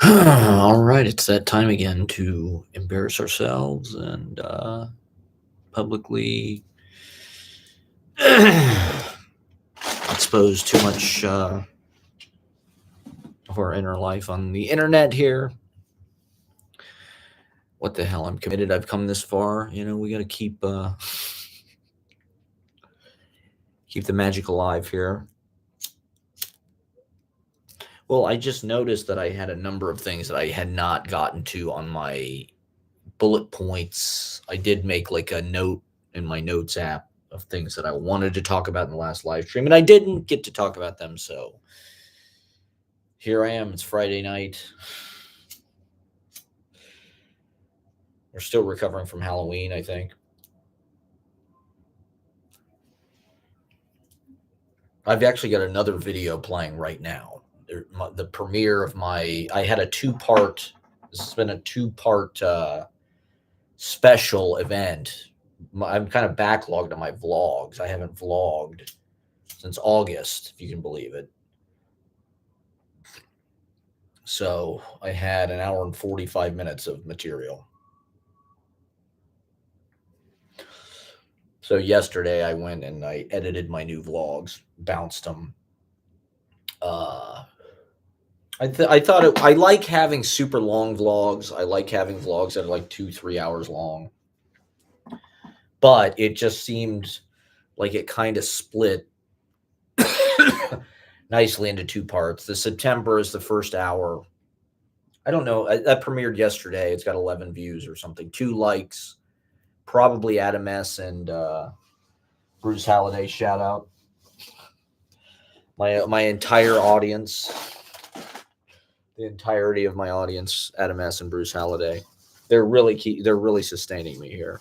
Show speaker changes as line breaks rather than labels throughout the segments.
All right, it's that time again to embarrass ourselves and publicly expose too much of our inner life on the internet here. What the hell? I'm committed. I've come this far. We got to keep the magic alive here. Well, I just noticed that I had a number of things that I had not gotten to on my bullet points. I did make like a note in my notes app of things that I wanted to talk about in the last live stream, and I didn't get to talk about them. So here I am. It's Friday night. We're still recovering from Halloween, I think. I've actually got another video playing right now. The premiere of I had a two-part, this has been a two-part special event. I'm kind of backlogged on my vlogs. I haven't vlogged since August, if you can believe it. So I had an hour and 45 minutes of material. So yesterday I went and I edited my new vlogs, bounced them. I thought I like having super long vlogs. I like having vlogs that are like 2-3 hours long. But it just seemed like it kind of split nicely into two parts. The September is the first hour. I don't know. That premiered yesterday. It's got 11 views or something. 2 likes. Probably Adam S. and Bruce Halliday. Shout out. My entire audience. The entirety of my audience, Adam S. and Bruce Halliday. They're really sustaining me here.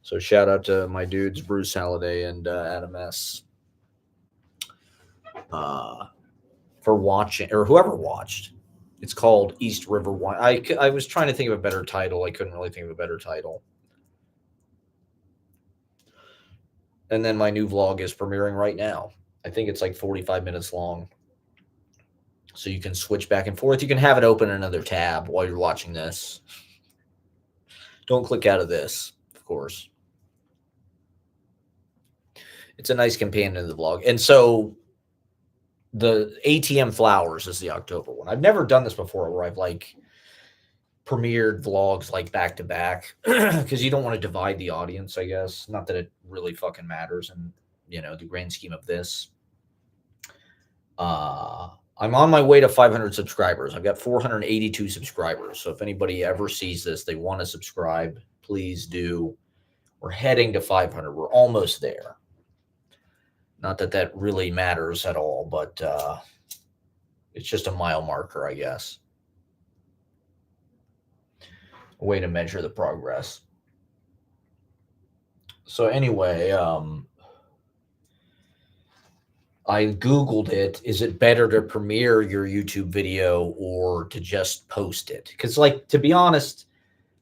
So shout out to my dudes, Bruce Halliday and Adam S. For watching, or whoever watched. It's called East River Wine. I was trying to think of a better title. I couldn't really think of a better title. And then my new vlog is premiering right now. I think it's like 45 minutes long. So you can switch back and forth. You can have it open another tab while you're watching this. Don't click out of this, of course. It's a nice companion to the vlog. And so the ATM Flowers is the October one. I've never done this before where I've like premiered vlogs like back to back because you don't want to divide the audience, I guess. Not that it really fucking matters in, the grand scheme of this. I'm on my way to 500 subscribers. I've got 482 subscribers. So if anybody ever sees this, they want to subscribe, please do. We're heading to 500. We're almost there. Not that that really matters at all, but it's just a mile marker, I guess. A way to measure the progress. So anyway, I Googled it. Is it better to premiere your YouTube video or to just post it? Because, like, to be honest,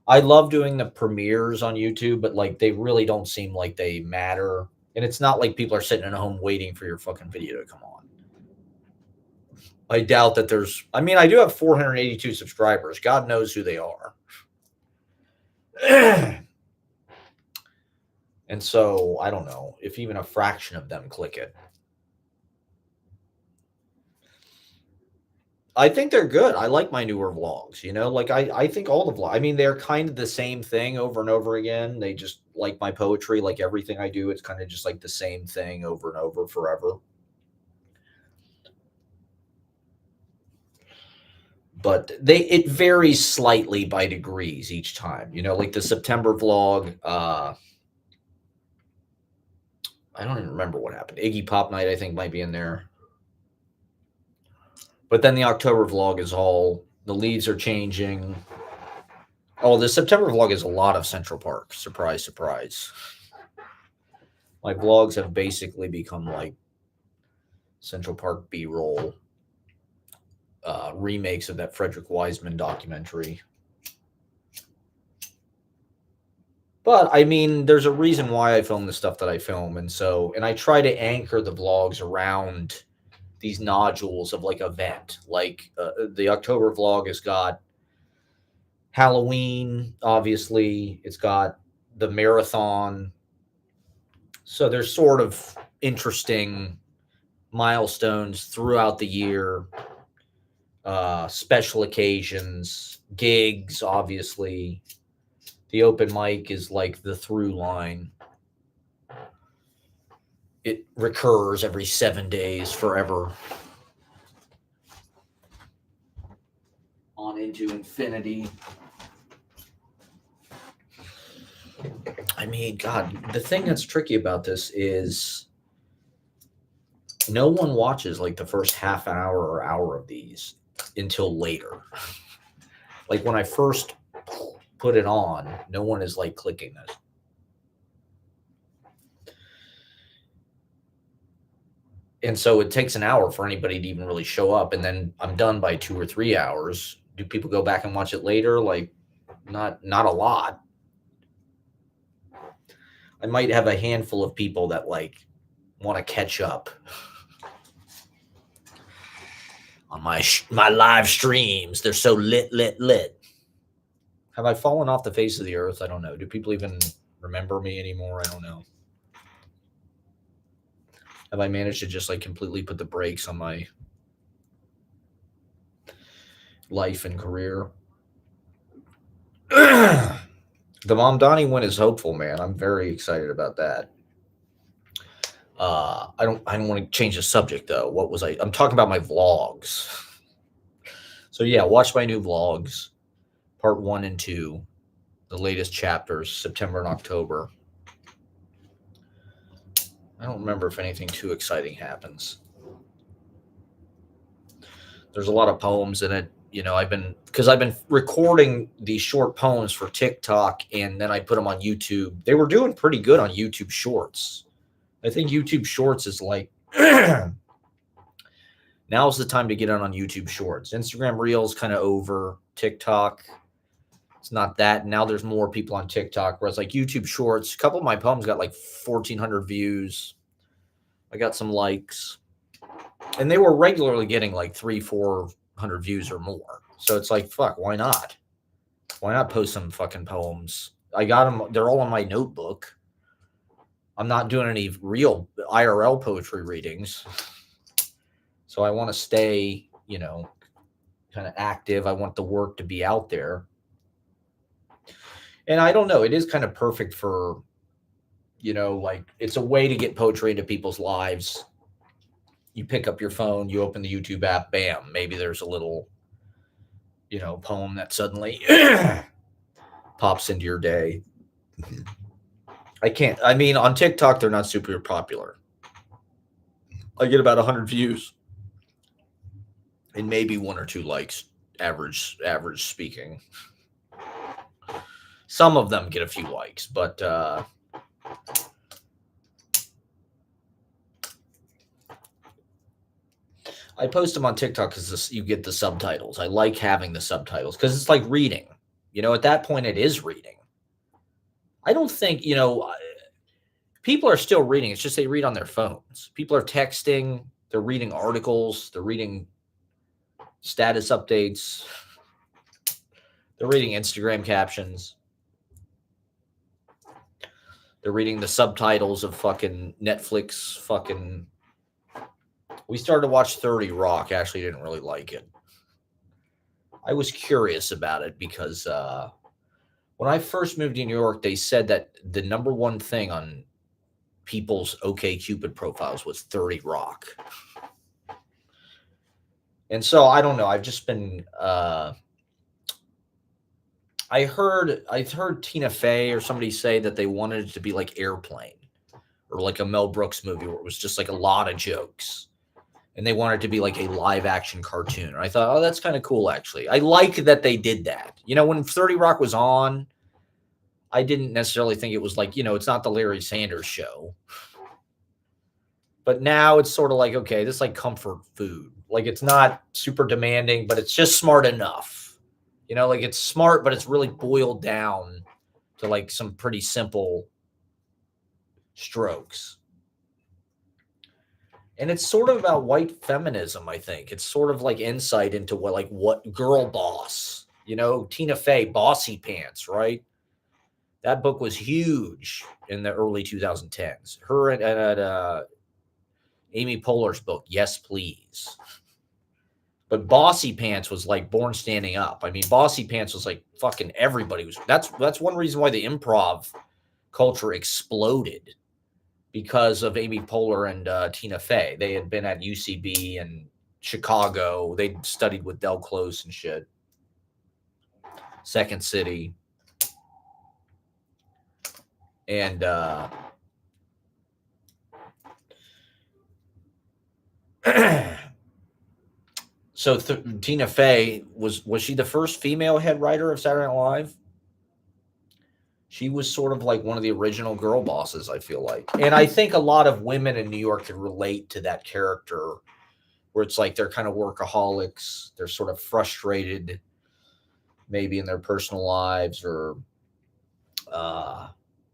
I love doing the premieres on YouTube, but, like, they really don't seem like they matter. And it's not like people are sitting at home waiting for your fucking video to come on. I doubt that I do have 482 subscribers. God knows who they are. And so, I don't know if even a fraction of them click it. I think they're good. I like my newer vlogs, like I think all the vlogs, they're kind of the same thing over and over again. They just like my poetry, like everything I do, it's kind of just like the same thing over and over forever. But it varies slightly by degrees each time, like the September vlog. I don't even remember what happened. Iggy Pop Night, I think, might be in there. But then the October vlog is all, the leaves are changing. Oh, the September vlog is a lot of Central Park. Surprise, surprise. My vlogs have basically become like Central Park B-roll remakes of that Frederick Wiseman documentary. But, there's a reason why I film the stuff that I film. And I try to anchor the vlogs around these nodules of like event. Like the October vlog has got Halloween, obviously. It's got the marathon. So there's sort of interesting milestones throughout the year, special occasions, gigs, obviously. The open mic is like the through line. It recurs every 7 days forever on into infinity. I mean, God, the thing that's tricky about this is no one watches like the first half hour or hour of these until later. Like when I first put it on, no one is like clicking this. And so it takes an hour for anybody to even really show up. And then I'm done by 2 or 3 hours. Do people go back and watch it later? Like not a lot. I might have a handful of people that like want to catch up on my live streams. They're so lit. Have I fallen off the face of the earth? I don't know. Do people even remember me anymore? I don't know. Have I managed to just like completely put the brakes on my life and career? The Mamdani win is hopeful, man. I'm very excited about that. I don't want to change the subject though. What was I'm talking about my vlogs. So yeah, watch my new vlogs, part 1 and 2, the latest chapters, September and October. I don't remember if anything too exciting happens. There's a lot of poems in it. You know, I've been recording these short poems for TikTok, and then I put them on YouTube. They were doing pretty good on YouTube Shorts. I think YouTube Shorts is like now's the time to get on YouTube Shorts. Instagram Reels kind of over. TikTok, it's not that. Now there's more people on TikTok, whereas like YouTube Shorts, a couple of my poems got like 1,400 views. I got some likes, and they were regularly getting like 300-400 views or more. So it's like, fuck, why not? Why not post some fucking poems? I got them. They're all in my notebook. I'm not doing any real IRL poetry readings. So I want to stay, you know, kind of active. I want the work to be out there. And I don't know, it is kind of perfect for, you know, like it's a way to get poetry into people's lives. You pick up your phone, you open the YouTube app, bam, maybe there's a little, you know, poem that suddenly pops into your day. I mean, on TikTok, they're not super popular. I get about 100 views and maybe 1 or 2 likes, average speaking. Some of them get a few likes, but I post them on TikTok because you get the subtitles. I like having the subtitles because it's like reading. You know, at that point, it is reading. I don't think, you know, people are still reading. It's just they read on their phones. People are texting. They're reading articles. They're reading status updates. They're reading Instagram captions. They're reading the subtitles of fucking Netflix fucking. We started to watch 30 Rock. Actually, didn't really like it. I was curious about it because when I first moved to New York, they said that the number one thing on people's OkCupid profiles was 30 Rock. And so I don't know. I've just been I heard Tina Fey or somebody say that they wanted it to be like Airplane or like a Mel Brooks movie where it was just like a lot of jokes. And they wanted it to be like a live action cartoon. And I thought, oh, that's kind of cool, actually. I like that they did that. You know, when 30 Rock was on, I didn't necessarily think it was like, you know, it's not the Larry Sanders Show. But now it's sort of like, okay, this is like comfort food. Like it's not super demanding, but it's just smart enough. You know, like it's smart, but it's really boiled down to like some pretty simple strokes. And it's sort of about white feminism, I think. It's sort of like insight into what girl boss, Tina Fey, Bossy Pants, right? That book was huge in the early 2010s. Her and Amy Poehler's book, Yes Please. But Bossy Pants was like Born Standing Up. I mean, Bossy Pants was like fucking everybody was. That's one reason why the improv culture exploded, because of Amy Poehler and Tina Fey. They had been at UCB and Chicago. They studied with Del Close and shit. Second City. And so Tina Fey was she the first female head writer of Saturday Night Live? She was sort of like one of the original girl bosses, I feel like. And I think a lot of women in New York can relate to that character, where it's like they're kind of workaholics, they're sort of frustrated maybe in their personal lives, or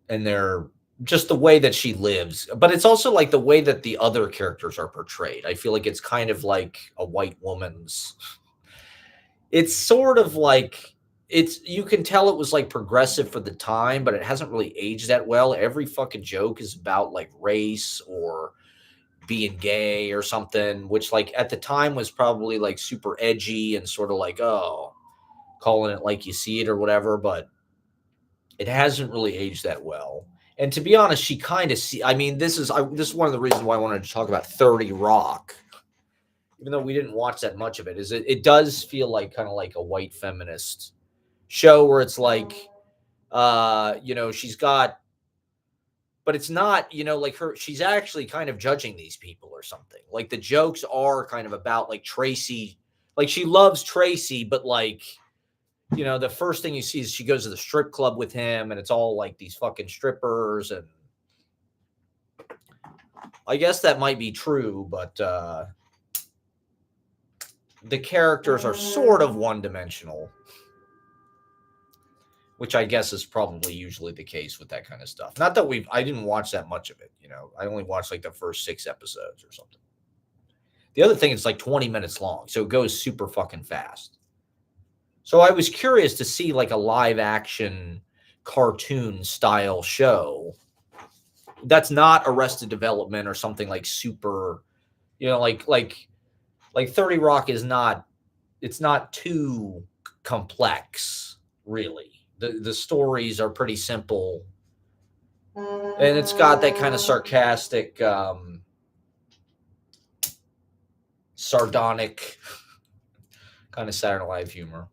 and they're just the way that she lives. But it's also like the way that the other characters are portrayed. I feel like it's kind of like a white woman's. It's sort of like, you can tell it was like progressive for the time, but it hasn't really aged that well. Every fucking joke is about like race or being gay or something, which like at the time was probably like super edgy and sort of like, oh, calling it like you see it or whatever, but it hasn't really aged that well. And to be honest, she kind of I mean, this is one of the reasons why I wanted to talk about 30 Rock, even though we didn't watch that much of it. Is it does feel like kind of like a white feminist show, where it's like, she's got, but it's not, like she's actually kind of judging these people or something. Like the jokes are kind of about like Tracy, like she loves Tracy, but like, the first thing you see is she goes to the strip club with him, and it's all like these fucking strippers. And I guess that might be true, but the characters are sort of one-dimensional, which I guess is probably usually the case with that kind of stuff. Not that I didn't watch that much of it, I only watched like the first 6 episodes or something. The other thing is like 20 minutes long, so it goes super fucking fast. So I was curious to see like a live action cartoon style show that's not Arrested Development or something like super, like 30 Rock is not, it's not too complex, really. The stories are pretty simple, and it's got that kind of sarcastic, sardonic kind of Saturday Night Live humor.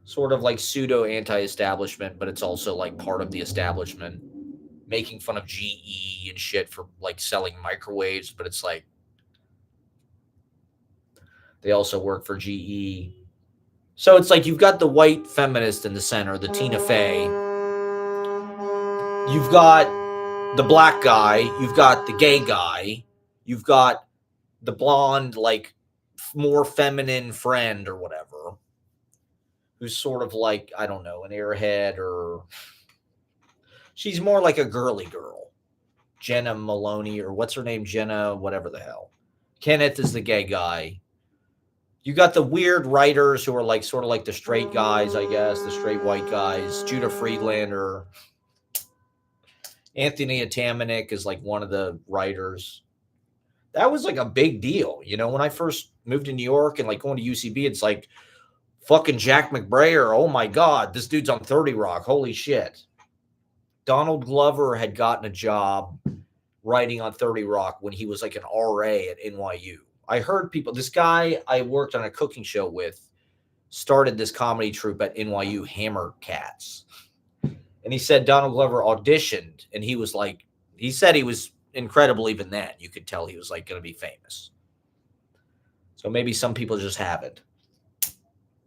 Sort of like pseudo anti-establishment, but it's also like part of the establishment, making fun of GE and shit for like selling microwaves, but it's like they also work for GE. So it's like you've got the white feminist in the center, the Tina Fey. You've got the black guy, you've got the gay guy, you've got the blonde, like more feminine friend or whatever, who's sort of like, I don't know, an airhead, or she's more like a girly girl. Jenna Maloney, or what's her name? Jenna, whatever the hell. Kenneth is the gay guy. You got the weird writers who are like sort of like the straight guys, I guess, the straight white guys. Judah Friedlander. Anthony Atamanik is like one of the writers. That was like a big deal. When I first moved to New York and like going to UCB, it's like fucking Jack McBrayer. Oh my God, this dude's on 30 Rock. Holy shit. Donald Glover had gotten a job writing on 30 Rock when he was like an RA at NYU. I heard people, this guy I worked on a cooking show with started this comedy troupe at NYU, Hammer Cats. And he said Donald Glover auditioned, and he was like, he said he was incredible even then. You could tell he was like going to be famous. So maybe some people just have it.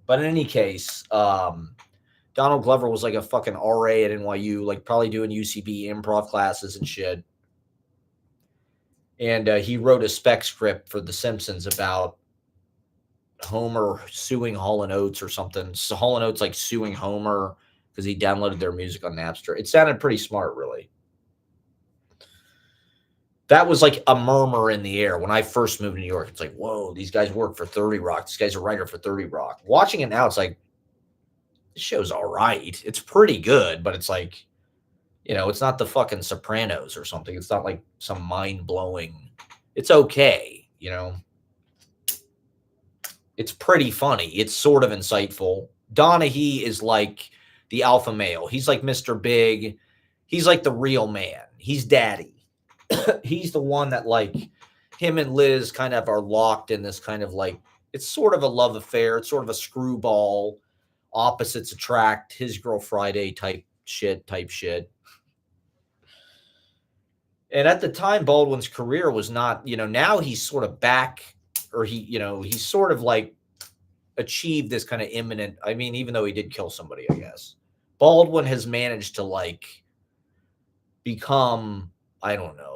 But in any case, Donald Glover was like a fucking RA at NYU, like probably doing UCB improv classes and shit. And he wrote a spec script for The Simpsons about Homer suing Hall & Oates or something. So Hall & Oates like suing Homer because he downloaded their music on Napster. It sounded pretty smart, really. That was like a murmur in the air when I first moved to New York. It's like, whoa, these guys work for 30 Rock. This guy's a writer for 30 Rock. Watching it now, it's like, this show's all right. It's pretty good, but it's like, it's not the fucking Sopranos or something. It's not like some mind blowing. It's okay. It's pretty funny. It's sort of insightful. Donaghy is like the alpha male. He's like Mr. Big. He's like the real man. He's daddy. He's the one that, like, him and Liz kind of are locked in this kind of like, it's sort of a love affair. It's sort of a screwball, opposites attract, his girl Friday type shit. And at the time, Baldwin's career was not, now he's sort of back, or he's sort of like achieved this kind of imminent. I mean, even though he did kill somebody, I guess Baldwin has managed to like become, I don't know,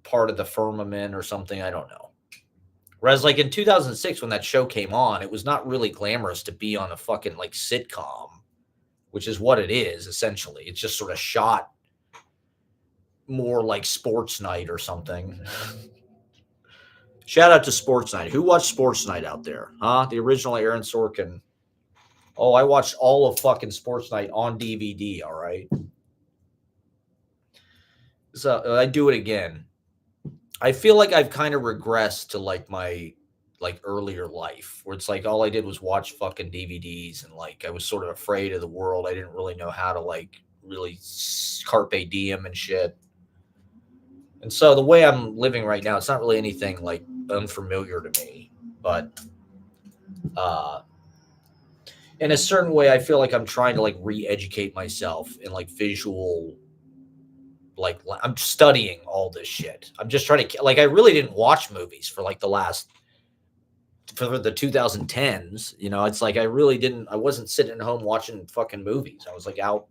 part of the firmament or something. I don't know. Whereas like in 2006, when that show came on, it was not really glamorous to be on a fucking like sitcom, which is what it is essentially. It's just sort of shot more like Sports Night or something. Shout out to Sports Night. Who watched Sports Night out there? Huh? The original Aaron Sorkin. Oh, I watched all of fucking Sports Night on DVD, all right? So I do it again. I feel like I've kind of regressed to like my like earlier life, where it's like all I did was watch fucking DVDs, and like I was sort of afraid of the world. I didn't really know how to like really carpe diem and shit. And so the way I'm living right now, it's not really anything like unfamiliar to me, but in a certain way, I feel like I'm trying to like re-educate myself in like visual, like I'm studying all this shit. I'm just trying to, like, I really didn't watch movies for like for the 2010s. It's like I wasn't sitting at home watching fucking movies. I was like out,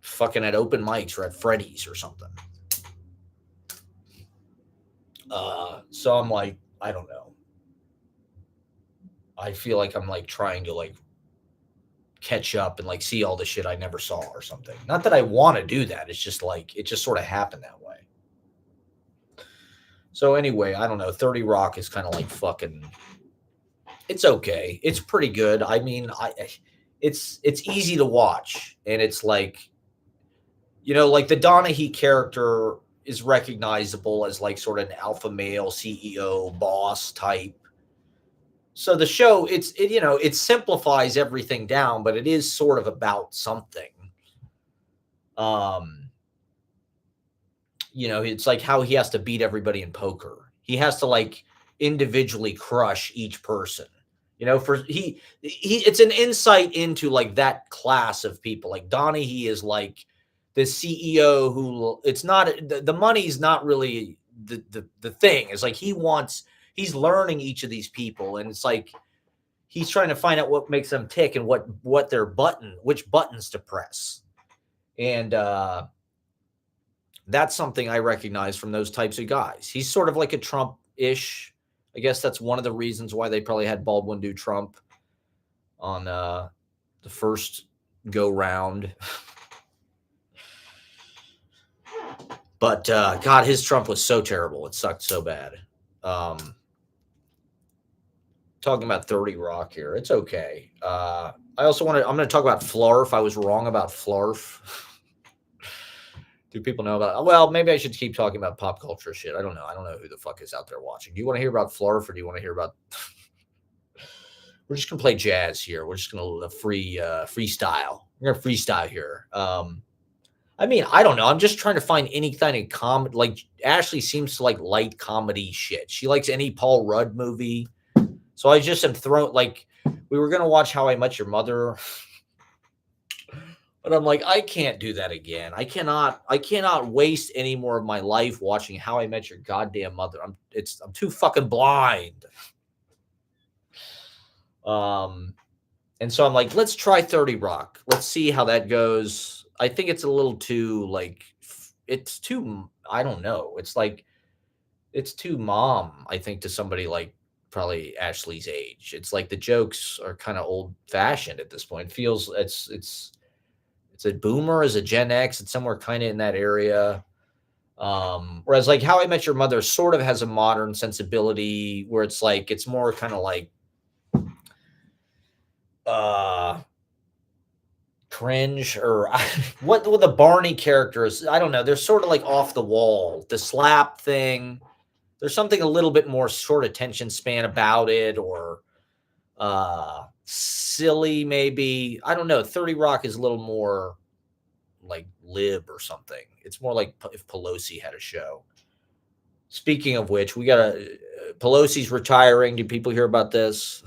fucking at open mics or at Freddy's or something. So I'm like, I don't know. I feel like I'm like trying to like catch up and like see all the shit I never saw or something. Not that I want to do that. It's just like, it just sort of happened that way. So anyway, I don't know. 30 Rock is kind of like fucking, it's okay. It's pretty good. I mean, it's easy to watch, and it's like, like the Donaghy character is recognizable as like sort of an alpha male CEO boss type. So the show, it simplifies everything down, but it is sort of about something. It's like how he has to beat everybody in poker. He has to like individually crush each person. It's an insight into like that class of people. Like Donaghy is like the CEO who, it's not, the money's not really the thing. It's like he's learning each of these people, and it's like he's trying to find out what makes them tick and which buttons to press. And that's something I recognize from those types of guys. He's sort of like a Trump-ish. I guess that's one of the reasons why they probably had Baldwin do Trump on the first go round. But God, his Trump was so terrible. It sucked so bad. Talking about 30 Rock here. It's okay. I also I'm going to talk about Flarf. I was wrong about Flarf. Do people know about it? Well, maybe I should keep talking about pop culture shit. I don't know. I don't know who the fuck is out there watching. Do you want to hear about Flarf, or do you want to hear about... We're just going to play jazz here. We're just going to freestyle. We're going to freestyle here. I mean, I don't know. I'm just trying to find any kind of comedy. Like, Ashley seems to like light comedy shit. She likes any Paul Rudd movie. So I just am thrown, like, we were going to watch How I Met Your Mother. But I'm like, I can't do that again. I cannot waste any more of my life watching How I Met Your Goddamn Mother. I'm too fucking blind. And so I'm like, let's try 30 Rock. Let's see how that goes. I think it's a little too like, it's too, I don't know. It's like, it's too mom, I think, to somebody like probably Ashley's age. It's like the jokes are kind of old fashioned at this point. It feels it's a boomer, as a Gen X. It's somewhere kind of in that area. Whereas like How I Met Your Mother sort of has a modern sensibility where it's like it's more kind of like uh cringe or what the Barney characters, I don't know, they're sort of like off the wall. The slap thing, there's something a little bit more short attention span about it, or silly maybe. I don't know. 30 Rock is a little more like lib or something. It's more like if Pelosi had a show. Speaking of which, we got Pelosi's retiring. Do people hear about this?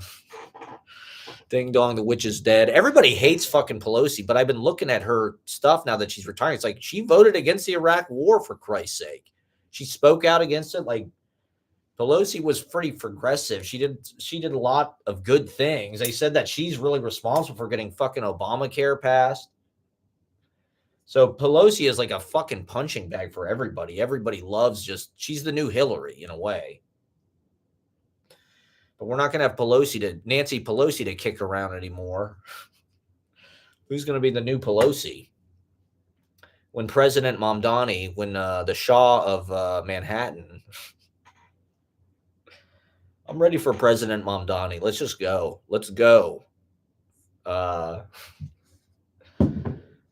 Ding dong, the witch is dead. Everybody hates fucking Pelosi, but I've been looking at her stuff now that she's retiring. It's like she voted against the Iraq war, for Christ's sake. She spoke out against it. Like Pelosi was pretty progressive. She did a lot of good things. They said that she's really responsible for getting fucking Obamacare passed. So Pelosi is like a fucking punching bag for everybody. Everybody loves she's the new Hillary in a way. But we're not going to have Nancy Pelosi to kick around anymore. Who's going to be the new Pelosi? When President Mamdani, when the Shah of Manhattan, I'm ready for President Mamdani. Let's just go. Let's go.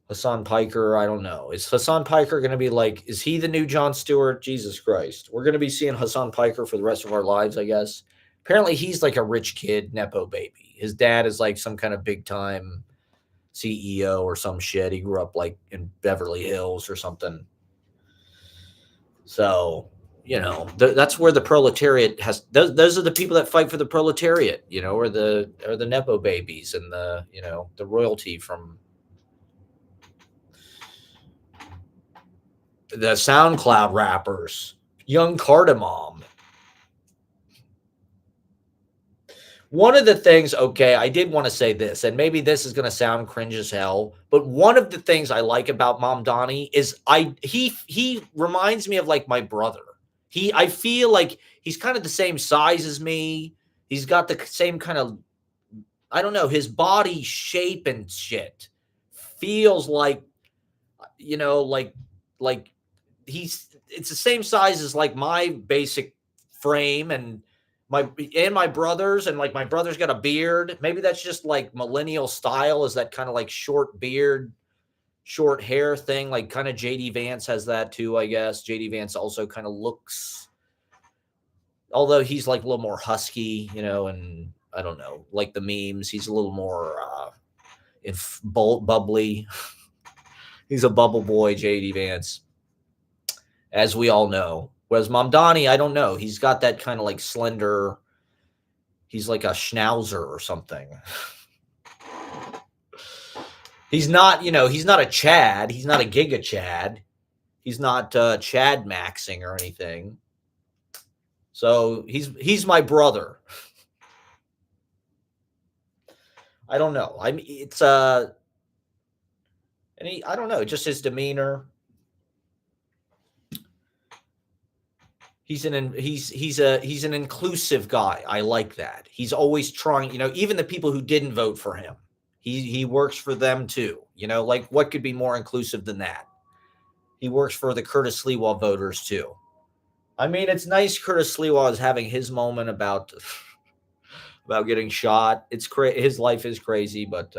Hassan Piker, I don't know. Is Hassan Piker going to be like, is he the new Jon Stewart? Jesus Christ. We're going to be seeing Hassan Piker for the rest of our lives, I guess. Apparently, he's like a rich kid, Nepo baby. His dad is like some kind of big time CEO or some shit. He grew up like in Beverly Hills or something. So, that's where the proletariat has. Those are the people that fight for the proletariat, or the Nepo babies and the royalty from the SoundCloud rappers, young Cardamom. One of the things, okay, I did want to say this, and maybe this is going to sound cringe as hell, but one of the things I like about Mamdani is he reminds me of like my brother. I feel like he's kind of the same size as me. He's got the same kind of, I don't know, his body shape and shit feels like, like it's the same size as like my basic frame and my brother's, and like my brother's got a beard. Maybe that's just like millennial style, is that kind of like short beard, short hair thing. Like kind of JD Vance has that too, I guess. JD Vance also kind of looks, although he's like a little more husky, and I don't know, like the memes, he's a little more bubbly. He's a bubble boy, JD Vance, as we all know. Whereas Mamdani, I don't know. He's got that kind of like slender, he's like a schnauzer or something. He's not, he's not a Chad. He's not a Giga Chad. He's not Chad maxing or anything. So he's my brother. I don't know. I mean, it's I don't know, just his demeanor. He's an inclusive guy. I like that. He's always trying, even the people who didn't vote for him, he works for them too. Like what could be more inclusive than that? He works for the Curtis Sliwa voters too. I mean, it's nice Curtis Sliwa is having his moment about getting shot. It's his life is crazy, but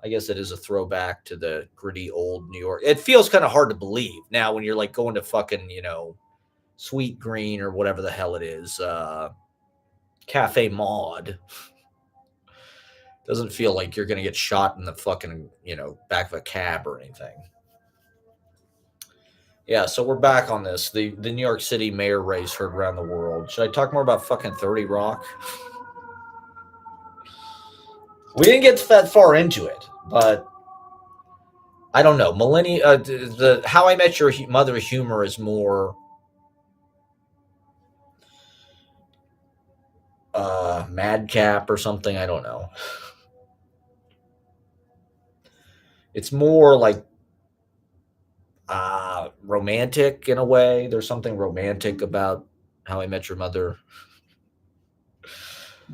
I guess it is a throwback to the gritty old New York. It feels kind of hard to believe now when you're like going to fucking, Sweet Green or whatever the hell it is, Cafe Maud. Doesn't feel like you're going to get shot in the fucking, back of a cab or anything. Yeah, so we're back on this. The New York City mayor race heard around the world. Should I talk more about fucking 30 Rock? We didn't get that far into it, but I don't know. The How I Met Your Mother humor is more madcap or something. I don't know. It's more like romantic in a way. There's something romantic about How I Met Your Mother.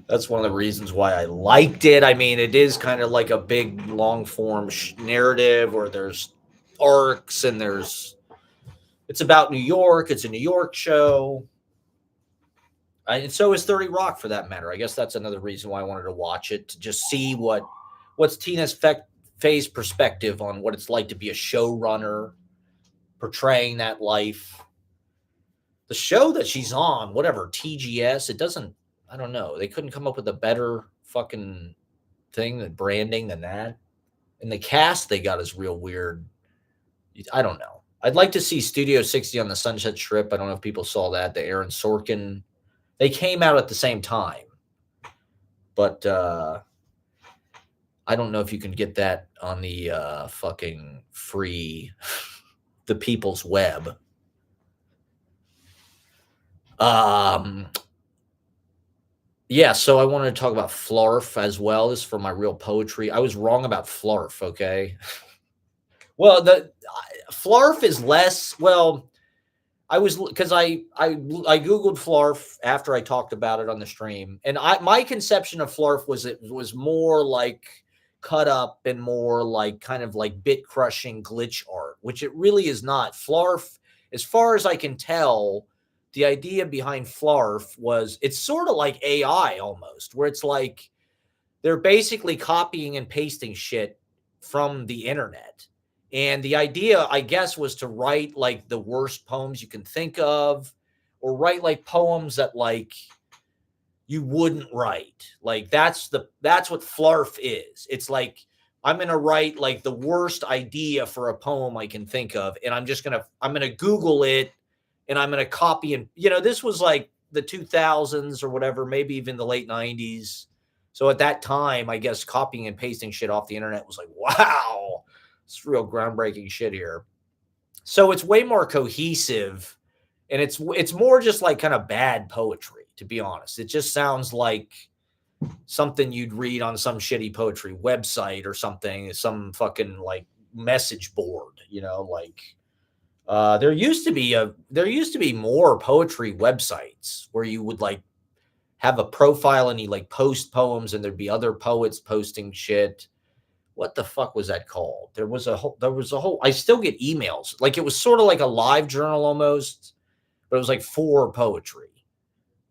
That's one of the reasons why I liked it. I mean, it is kind of like a big long form narrative where there's arcs and there's It's about New York. It's a New York show. And so is 30 Rock for that matter. I guess that's another reason why I wanted to watch it, to just see what's Fey's perspective on what it's like to be a showrunner, portraying that life. The show that she's on, whatever, TGS, it doesn't, I don't know. They couldn't come up with a better fucking thing, the branding than that. And the cast they got is real weird. I don't know. I'd like to see Studio 60 on the Sunset Strip. I don't know if people saw that. The Aaron Sorkin. They came out at the same time. But I don't know if you can get that on the fucking free, the people's web. Yeah, so I wanted to talk about flarf as well. This is for my real poetry. I was wrong about flarf, okay? Well, the flarf is less, well, I was because I googled flarf after I talked about it on the stream, and my conception of flarf was it was more like cut up and more like kind of like bit crushing glitch art, which it really is not. Flarf, as far as I can tell, the idea behind flarf was it's sort of like AI almost, where it's like they're basically copying and pasting shit from the internet. And the idea, I guess, was to write like the worst poems you can think of, or write like poems that like you wouldn't write. Like that's what flarf is. It's like I'm gonna write like the worst idea for a poem I can think of, and I'm gonna Google it, and I'm gonna copy and this was like the 2000s or whatever, maybe even the late 90s. So at that time, I guess copying and pasting shit off the internet was like, wow, it's real groundbreaking shit here. So it's way more cohesive, and it's more just like kind of bad poetry, to be honest. It just sounds like something you'd read on some shitty poetry website or something, some fucking like message board, like there used to be more poetry websites where you would like have a profile and you like post poems and there'd be other poets posting shit. What the fuck was that called? There was a whole, I still get emails. Like it was sort of like a live journal almost, but it was like for poetry.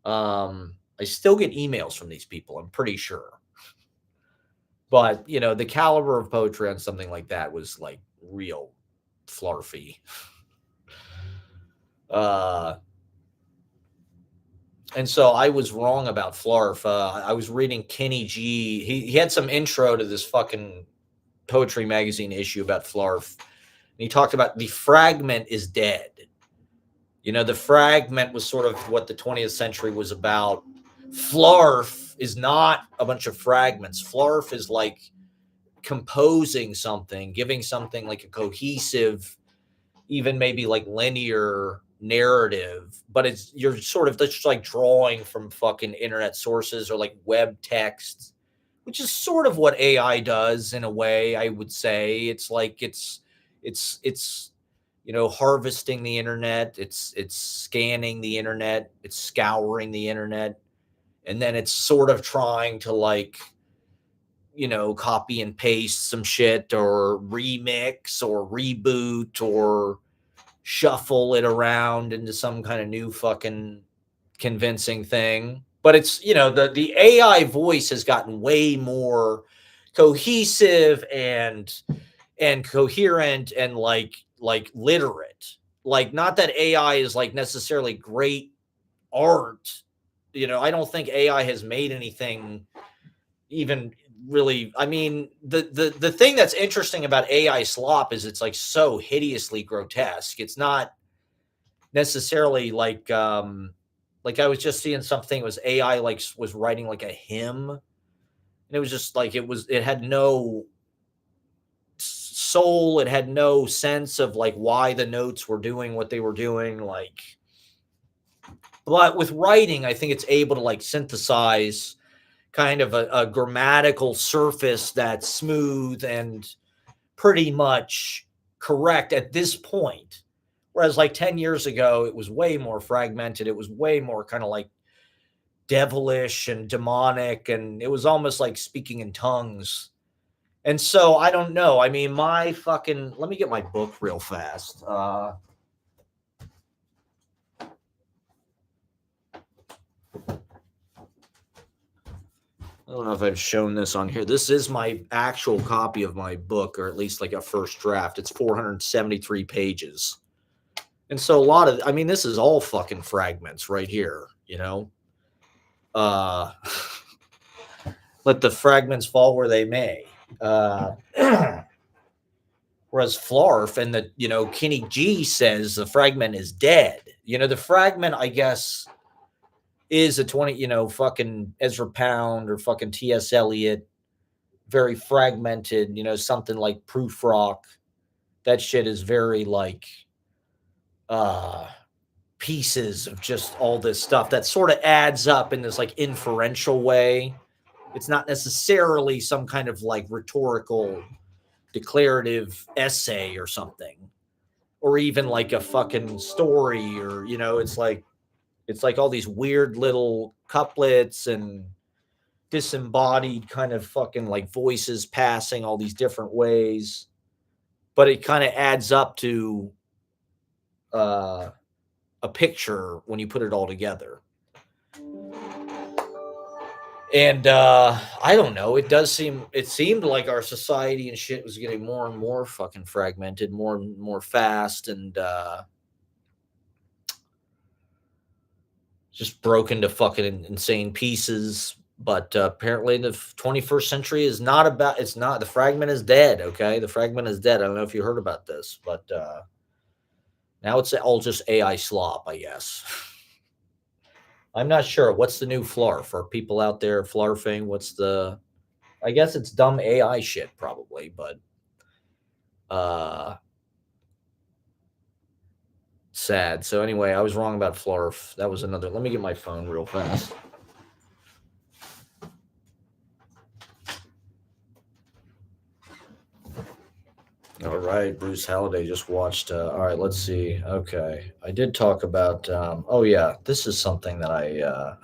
I still get emails from these people, I'm pretty sure. But, the caliber of poetry on something like that was like real flarfy. And so I was wrong about flarf. I was reading Kenny G. He had some intro to this fucking poetry magazine issue about flarf. And he talked about the fragment is dead. The fragment was sort of what the 20th century was about. Flarf is not a bunch of fragments. Flarf is like composing something, giving something like a cohesive, even maybe like linear narrative, but you're sort of just like drawing from fucking internet sources or like web texts, which is sort of what AI does in a way. I would say it's like it's harvesting the internet, it's scanning the internet, it's scouring the internet, and then it's sort of trying to like copy and paste some shit or remix or reboot or shuffle it around into some kind of new fucking convincing thing. But it's the AI voice has gotten way more cohesive and coherent and like literate. Like, not that AI is like necessarily great art. I don't think AI has made anything even really. I mean, the thing that's interesting about AI slop is it's like so hideously grotesque. It's not necessarily like I was just seeing something, it was AI like was writing like a hymn, and it was just like it had no soul, it had no sense of like why the notes were doing what they were doing, like. But with writing, I think it's able to like synthesize kind of a grammatical surface that's smooth and pretty much correct at this point. Whereas like 10 years ago, it was way more fragmented. It was way more kind of like devilish and demonic, and it was almost like speaking in tongues. And so I don't know. I mean, let me get my book real fast. I don't know if I've shown this on here. This is my actual copy of my book, or at least like a first draft. It's 473 pages. And so a lot of, I mean, this is all fucking fragments right here, you know? Uh, let the fragments fall where they may. Uh, whereas Flarf and the, Kenny G says the fragment is dead. The fragment, I guess, is a 20, fucking Ezra Pound or fucking T.S. Eliot, very fragmented, something like Proof Rock. That shit is very like uh pieces of just all this stuff that sort of adds up in this like inferential way. It's not necessarily some kind of like rhetorical declarative essay or something, or even like a fucking story, or it's like all these weird little couplets and disembodied kind of fucking like voices passing all these different ways, but it kind of adds up to uh, a picture when you put it all together. And I don't know. It seemed like our society and shit was getting more and more fucking fragmented, more and more fast, and just broken to fucking insane pieces. But apparently, the 21st century is not about. It's not. The fragment is dead. Okay, the fragment is dead. I don't know if you heard about this, but now it's all just AI slop, I guess. I'm not sure. What's the new flarf? Are people out there flarfing? I guess it's dumb AI shit, probably, but uh sad. So anyway, I was wrong about flarf. That was another. Let me get my phone real fast. All right, Bruce Halliday just watched. All right, let's see. Okay, I did talk about. Oh yeah, this is something that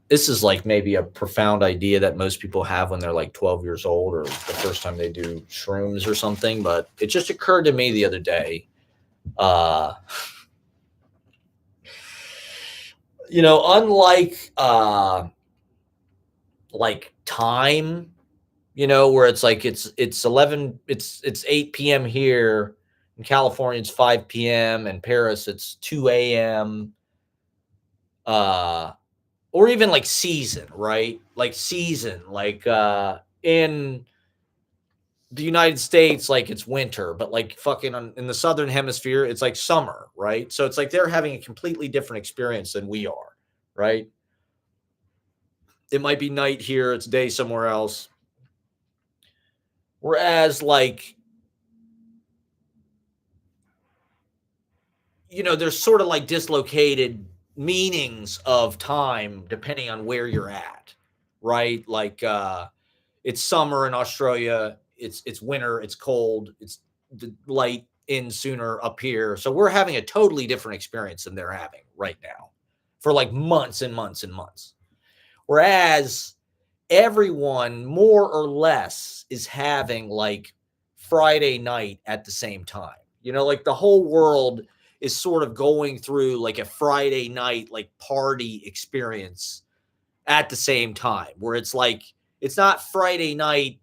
this is like maybe a profound idea that most people have when they're like 12 years old or the first time they do shrooms or something. But it just occurred to me the other day. Uh, Unlike like time, where it's like it's 11, it's 8 p.m. here in California, it's 5 p.m. in Paris, it's 2 a.m. Or even like season, right? Like season, like in the United States, like it's winter, but like fucking in the southern hemisphere, it's like summer, right? So it's like they're having a completely different experience than we are, right? It might be night here, it's day somewhere else. Whereas, like, there's sort of like dislocated meanings of time depending on where you're at, right? Like, it's summer in Australia, it's winter, it's cold, it's the light in sooner up here. So we're having a totally different experience than they're having right now for like months and months and months. Whereas everyone more or less is having like Friday night at the same time. Like the whole world is sort of going through like a Friday night like party experience at the same time, where it's like it's not Friday night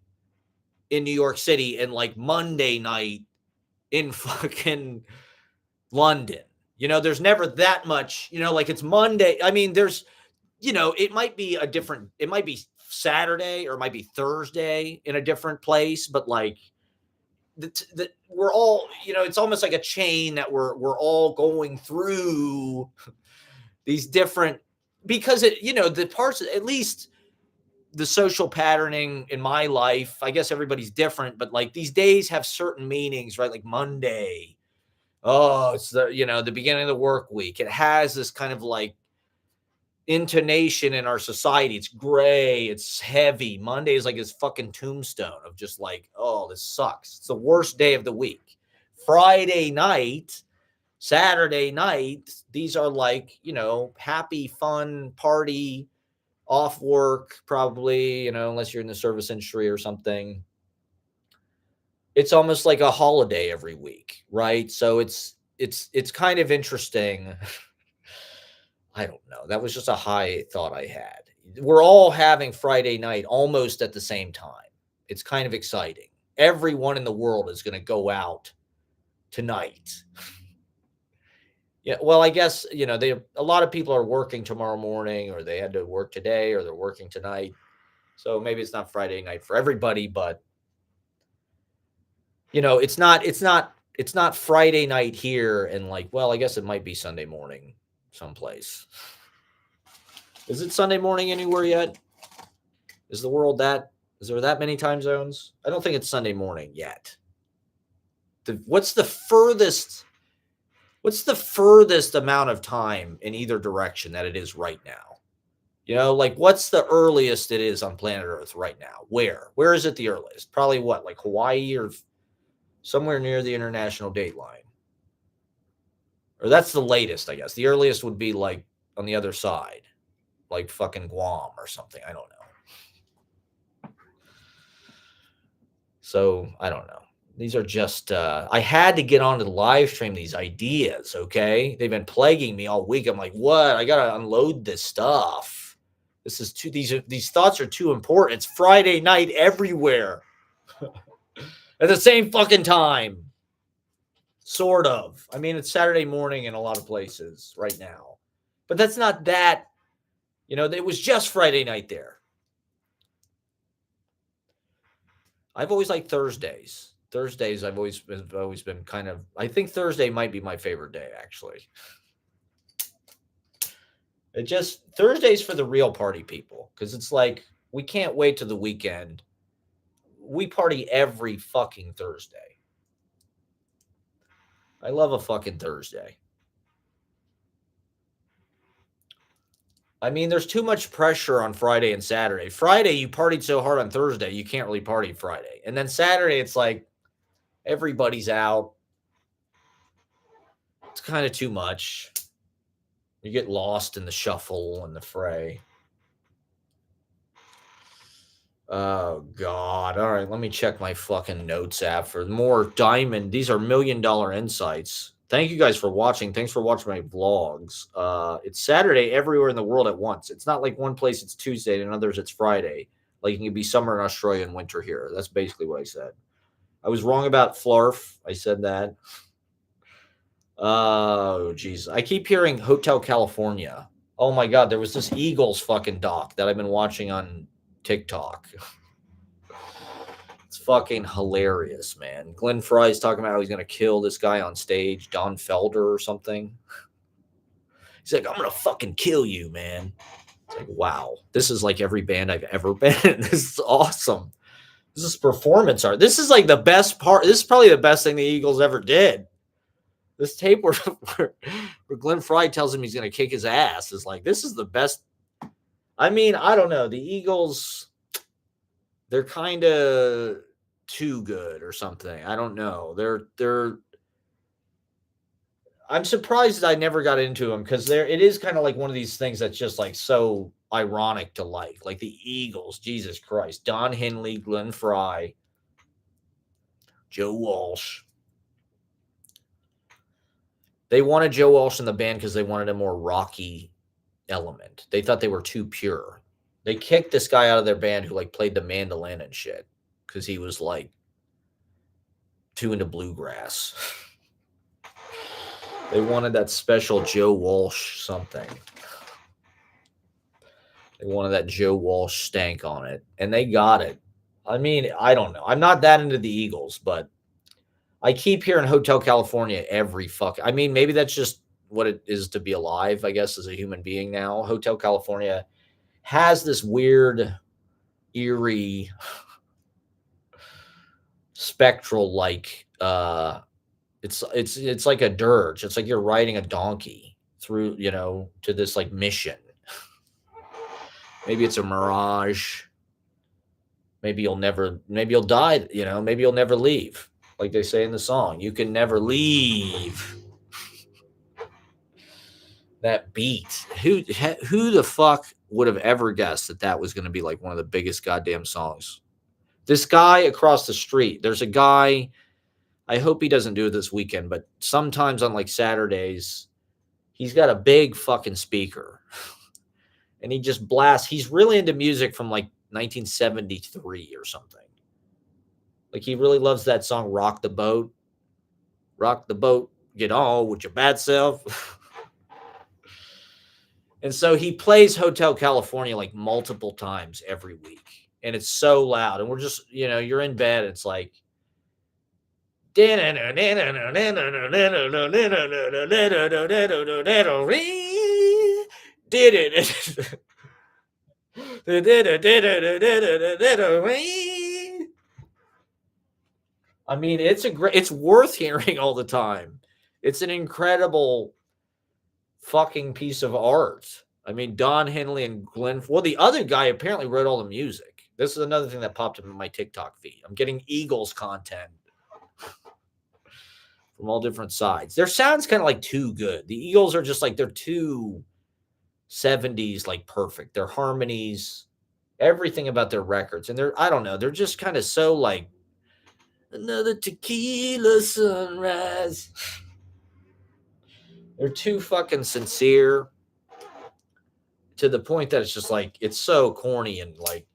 in New York City and like Monday night in fucking London. There's never that much, like it's Monday. I mean, it might be it might be Saturday or it might be Thursday in a different place, but like we're all, it's almost like a chain that we're all going through these different, because the parts, at least the social patterning in my life, I guess everybody's different, but like these days have certain meanings, right? Like Monday, oh, it's the beginning of the work week. It has this kind of like intonation in our society. It's gray, it's heavy. Monday is like this fucking tombstone of just like, oh, this sucks. It's the worst day of the week. Friday night, Saturday night, these are like, happy, fun, party, off work, probably, unless you're in the service industry or something. It's almost like a holiday every week, right? So it's kind of interesting. I don't know. That was just a high thought I had. We're all having Friday night almost at the same time. It's kind of exciting. Everyone in the world is going to go out tonight. Yeah, well, I guess, a lot of people are working tomorrow morning, or they had to work today, or they're working tonight. So maybe it's not Friday night for everybody, but it's not Friday night here, and like, well, I guess it might be Sunday morning someplace. Is it Sunday morning anywhere yet? Is there that many time zones? I don't think it's Sunday morning yet. What's the furthest amount of time in either direction that it is right now? Like, what's the earliest it is on planet Earth right now? Where is it the earliest? Probably what, like Hawaii or somewhere near the international date line? Or that's the latest, I guess. The earliest would be like on the other side, like fucking Guam or something. I don't know. So I don't know. These are just, I had to get onto the live stream these ideas, okay? They've been plaguing me all week. I'm like, what? I got to unload this stuff. These thoughts are too important. It's Friday night everywhere at the same fucking time. Sort of. I mean, it's Saturday morning in a lot of places right now. But that's not that, it was just Friday night there. I've always liked Thursdays. Thursdays, I've always been kind of. I think Thursday might be my favorite day, actually. Thursdays for the real party people, because it's like we can't wait to the weekend. We party every fucking Thursday. I love a fucking Thursday. I mean, there's too much pressure on Friday and Saturday. Friday, you partied so hard on Thursday, you can't really party Friday. And then Saturday, it's like everybody's out. It's kind of too much. You get lost in the shuffle and the fray. Oh, God. All right, let me check my fucking notes app for more diamond. These are $1 million insights. Thank you guys for watching. Thanks for watching my vlogs. It's Saturday everywhere in the world at once. It's not like one place it's Tuesday and others it's Friday. Like it can be summer in Australia and winter here. That's basically what I said. I was wrong about flarf. I said that. Oh, geez. I keep hearing Hotel California. Oh, my God. There was this Eagles fucking doc that I've been watching on TikTok. It's fucking hilarious, man. Glenn Fry's talking about how he's going to kill this guy on stage, Don Felder or something. He's like, I'm going to fucking kill you, man. It's like, wow. This is like every band I've ever been in. This is awesome. This is performance art. This is like the best part. This is probably the best thing the Eagles ever did. This tape where Glenn Fry tells him he's going to kick his ass is like, this is the best. I mean, I don't know. The Eagles, they're kind of too good or something. I don't know. I'm surprised that I never got into them because it is kind of like one of these things that's just like so ironic to like the Eagles. Jesus Christ. Don Henley, Glenn Fry, Joe Walsh. They wanted Joe Walsh in the band because they wanted a more rocky element. They thought they were too pure. They kicked this guy out of their band who like played the mandolin and shit because he was like too into bluegrass. They wanted that special Joe Walsh something. They wanted that Joe Walsh stank on it, and they got it. I mean, I don't know. I'm not that into the Eagles, but I keep hearing Hotel California every fuck. I mean, maybe that's just what it is to be alive, I guess, as a human being now. Hotel California has this weird, eerie, spectral like it's like a dirge. It's like you're riding a donkey through, to this like mission. Maybe it's a mirage. Maybe you'll die, maybe you'll never leave. Like they say in the song, you can never leave. That beat. Who the fuck would have ever guessed that was going to be like one of the biggest goddamn songs? This guy across the street, there's a guy, I hope he doesn't do it this weekend, but sometimes on like Saturdays, He's got a big fucking speaker and he just blasts. He's really into music from like 1973 or something. Like he really loves that song Rock the Boat, get on with your bad self. And so he plays Hotel California like multiple times every week. And it's so loud. And we're just, you're in bed. It's like, did it. I mean, it's worth hearing all the time. It's an incredible fucking piece of art. I mean, Don Henley and the other guy apparently wrote all the music. This is another thing that popped up in my TikTok feed. I'm getting Eagles content from all different sides. Their sound's kind of like too good. The Eagles are just like, they're too 70s, like perfect. Their harmonies, everything about their records. And I don't know, they're just kind of so like, another tequila sunrise. They're too fucking sincere to the point that it's just like, it's so corny and like,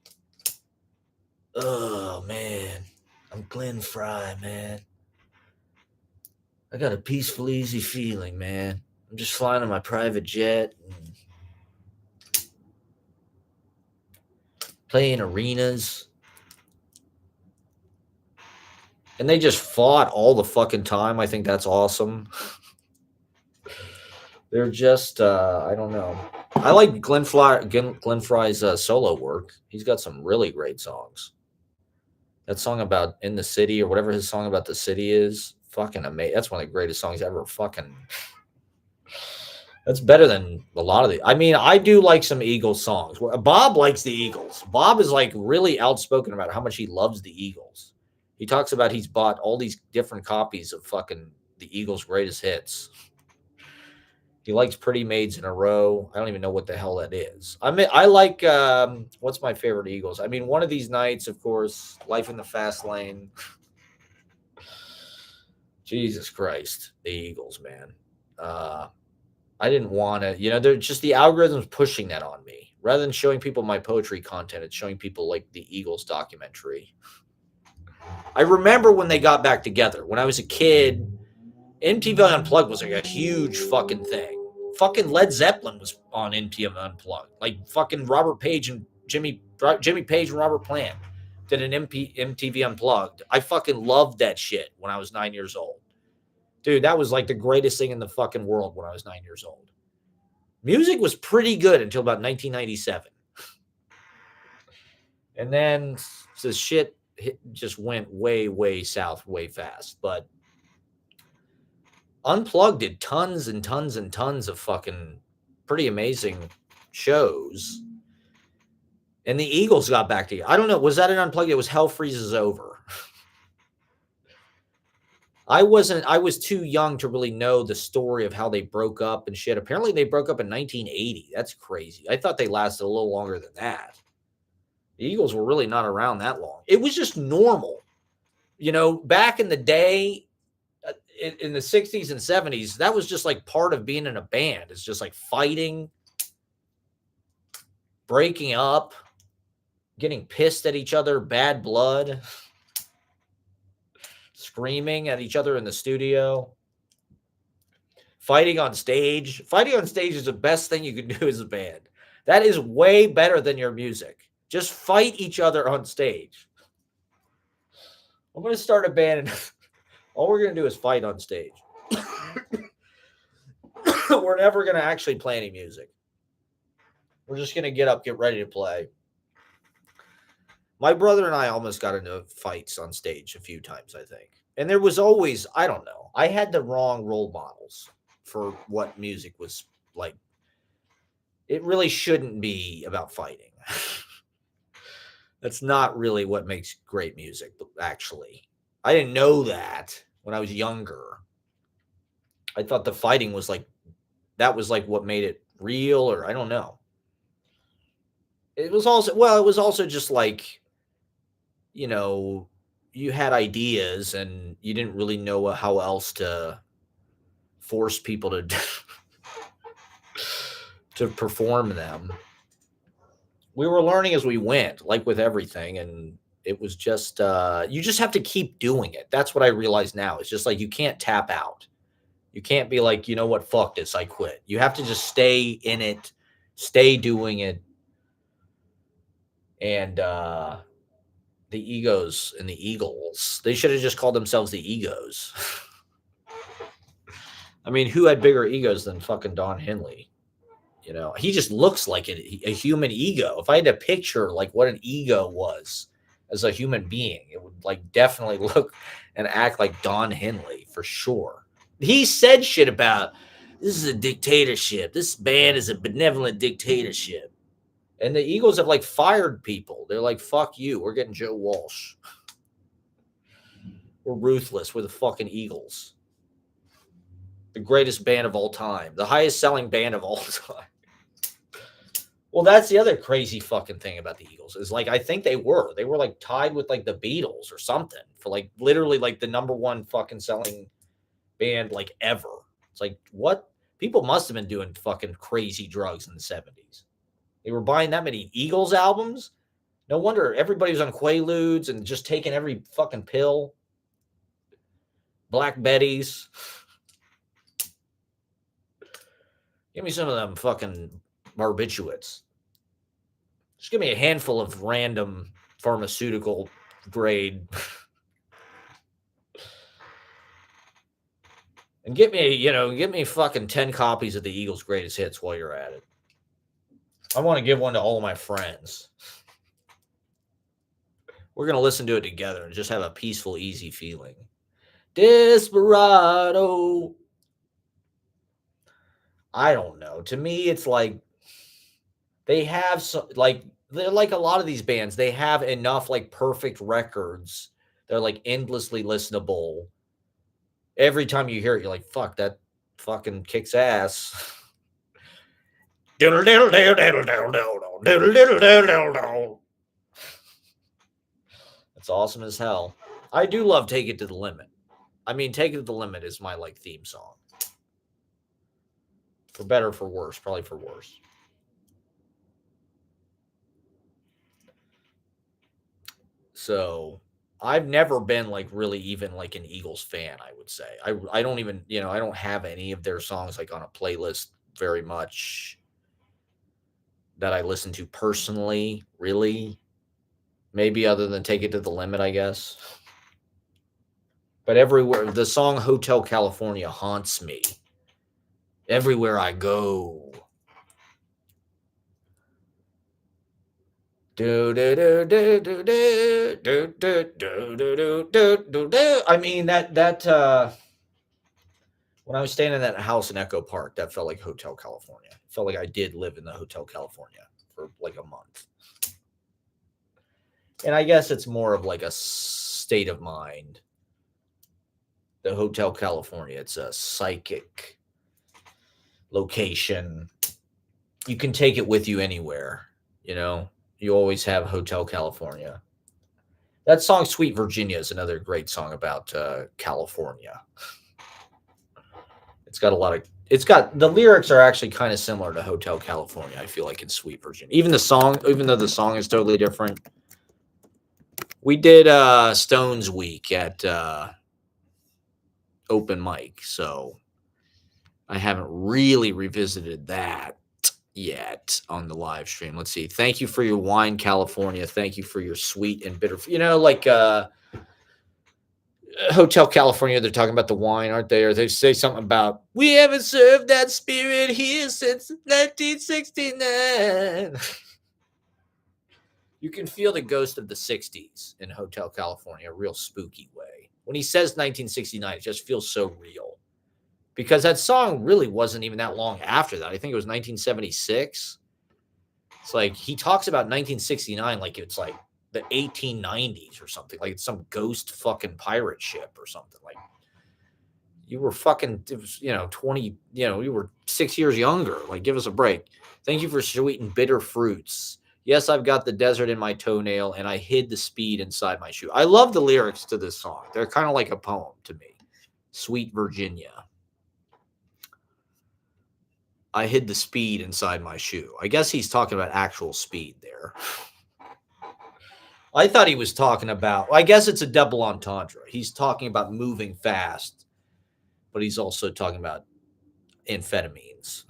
oh man, I'm Glenn Fry, man. I got a peaceful, easy feeling, man. I'm just flying on my private jet and playing arenas. And they just fought all the fucking time. I think that's awesome. They're just, I don't know. I like Glenn Fry's solo work. He's got some really great songs. That song about In the City or whatever his song about the city is, fucking amazing. That's one of the greatest songs ever. Fucking, that's better than a lot of the. I mean, I do like some Eagles songs. Bob likes the Eagles. Bob is like really outspoken about how much he loves the Eagles. He talks about he's bought all these different copies of fucking the Eagles' greatest hits. He likes Pretty Maids in a Row. I don't even know what the hell that is. I mean, I like, what's my favorite Eagles? I mean, One of These Nights, of course, Life in the Fast Lane. Jesus Christ, the Eagles, man. I didn't want to, they're just the algorithms pushing that on me. Rather than showing people my poetry content, it's showing people like the Eagles documentary. I remember when they got back together. When I was a kid, MTV Unplugged was like a huge fucking thing. Fucking Led Zeppelin was on MTV Unplugged. Like fucking Robert Page and Jimmy Page and Robert Plant did an MTV Unplugged. I fucking loved that shit when I was 9 years old. Dude, that was like the greatest thing in the fucking world when I was 9 years old. Music was pretty good until about 1997. And then the shit just went way, way south, way fast. But Unplugged did tons and tons and tons of fucking pretty amazing shows. And the Eagles got back together. I don't know. Was that an Unplugged? It was Hell Freezes Over. I was too young to really know the story of how they broke up and shit. Apparently they broke up in 1980. That's crazy. I thought they lasted a little longer than that. The Eagles were really not around that long. It was just normal. Back in the day, in the 60s and 70s, that was just like part of being in a band. It's just like fighting, breaking up, getting pissed at each other, bad blood, screaming at each other in the studio, fighting on stage. Fighting on stage is the best thing you can do as a band. That is way better than your music. Just fight each other on stage. I'm going to start a band and all we're going to do is fight on stage. We're never going to actually play any music. We're just going to get up, get ready to play. My brother and I almost got into fights on stage a few times, I think. And there was always, I don't know, I had the wrong role models for what music was like. It really shouldn't be about fighting. That's not really what makes great music, actually. I didn't know that when I was younger. I thought the fighting was like, that was like what made it real, or I don't know. It was also just like, you had ideas and you didn't really know how else to force people to to perform them. We were learning as we went, like with everything, and it was just you just have to keep doing it. That's what I realize now. It's just like you can't tap out. You can't be like, you know what, fuck this, I quit. You have to just stay in it, stay doing it, and the egos and the Eagles. They should have just called themselves the Egos. I mean, who had bigger egos than fucking Don Henley? You know, he just looks like a human ego. If I had to picture like what an ego was as a human being, it would like definitely look and act like Don Henley for sure. He said shit about this is a dictatorship. This band is a benevolent dictatorship. And the Eagles have like fired people. They're like, fuck you. We're getting Joe Walsh. We're ruthless. We're the fucking Eagles. The greatest band of all time. The highest selling band of all time. Well, that's the other crazy fucking thing about the Eagles is like I think they were like tied with like the Beatles or something for like literally like the number one fucking selling band like ever. It's like what people must have been doing fucking crazy drugs in the 70s. They were buying that many Eagles albums. No wonder everybody was on Quaaludes and just taking every fucking pill. Black Betties. Give me some of them fucking barbiturates. Just give me a handful of random pharmaceutical grade. And get me fucking 10 copies of the Eagles' greatest hits while you're at it. I want to give one to all of my friends. We're going to listen to it together and just have a peaceful, easy feeling. Desperado. I don't know. To me, it's like they have they're like a lot of these bands. They have enough like perfect records. They're like endlessly listenable. Every time you hear it, you're like, fuck, that fucking kicks ass. It's awesome as hell. I do love Take It to the Limit. I mean, Take It to the Limit is my like theme song. For better or for worse, probably for worse. So I've never been like really even like an Eagles fan, I would say. I don't even, I don't have any of their songs like on a playlist very much that I listen to personally, really. Maybe other than Take It to the Limit, I guess. But everywhere, the song Hotel California haunts me. Everywhere I go. I mean, when I was staying in that house in Echo Park, that felt like Hotel California. It felt like I did live in the Hotel California for like a month. And I guess it's more of like a state of mind. The Hotel California, it's a psychic location. You can take it with you anywhere, You always have Hotel California. That song Sweet Virginia is another great song about California. The lyrics are actually kind of similar to Hotel California, I feel like, in Sweet Virginia. Even though the song is totally different. We did Stones Week at open mic, so I haven't really revisited that yet on the live stream. Let's see. Thank you for your wine, California. Thank you for your sweet and bitter. Hotel California, they're talking about the wine, aren't they? Or they say something about, we haven't served that spirit here since 1969. You can feel the ghost of the 60s in Hotel California, a real spooky way. When he says 1969, it just feels so real. Because that song really wasn't even that long after that. I think it was 1976. It's like he talks about 1969 like it's like the 1890s or something. Like it's some ghost fucking pirate ship or something. Like you were fucking, 20, you were 6 years younger. Like give us a break. Thank you for sweet and bitter fruits. Yes, I've got the desert in my toenail and I hid the speed inside my shoe. I love the lyrics to this song. They're kind of like a poem to me. Sweet Virginia. I hid the speed inside my shoe. I guess he's talking about actual speed there. I thought he was talking about, I guess it's a double entendre. He's talking about moving fast, but he's also talking about amphetamines.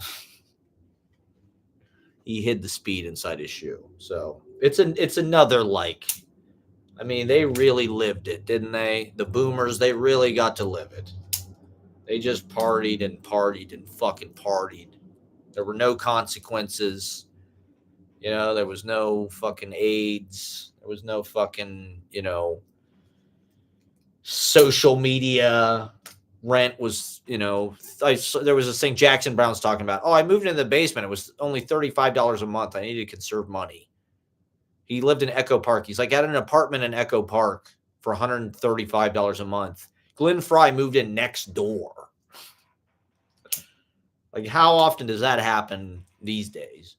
He hid the speed inside his shoe. So it's another like, I mean, they really lived it, didn't they? The boomers, they really got to live it. They just partied and partied and fucking partied. There were no consequences. There was no fucking AIDS. There was no fucking, social media. Rent was, there was this thing Jackson Brown's talking about. Oh, I moved into the basement. It was only $35 a month. I needed to conserve money. He lived in Echo Park. He's like, I had an apartment in Echo Park for $135 a month. Glenn Fry moved in next door. Like, how often does that happen these days?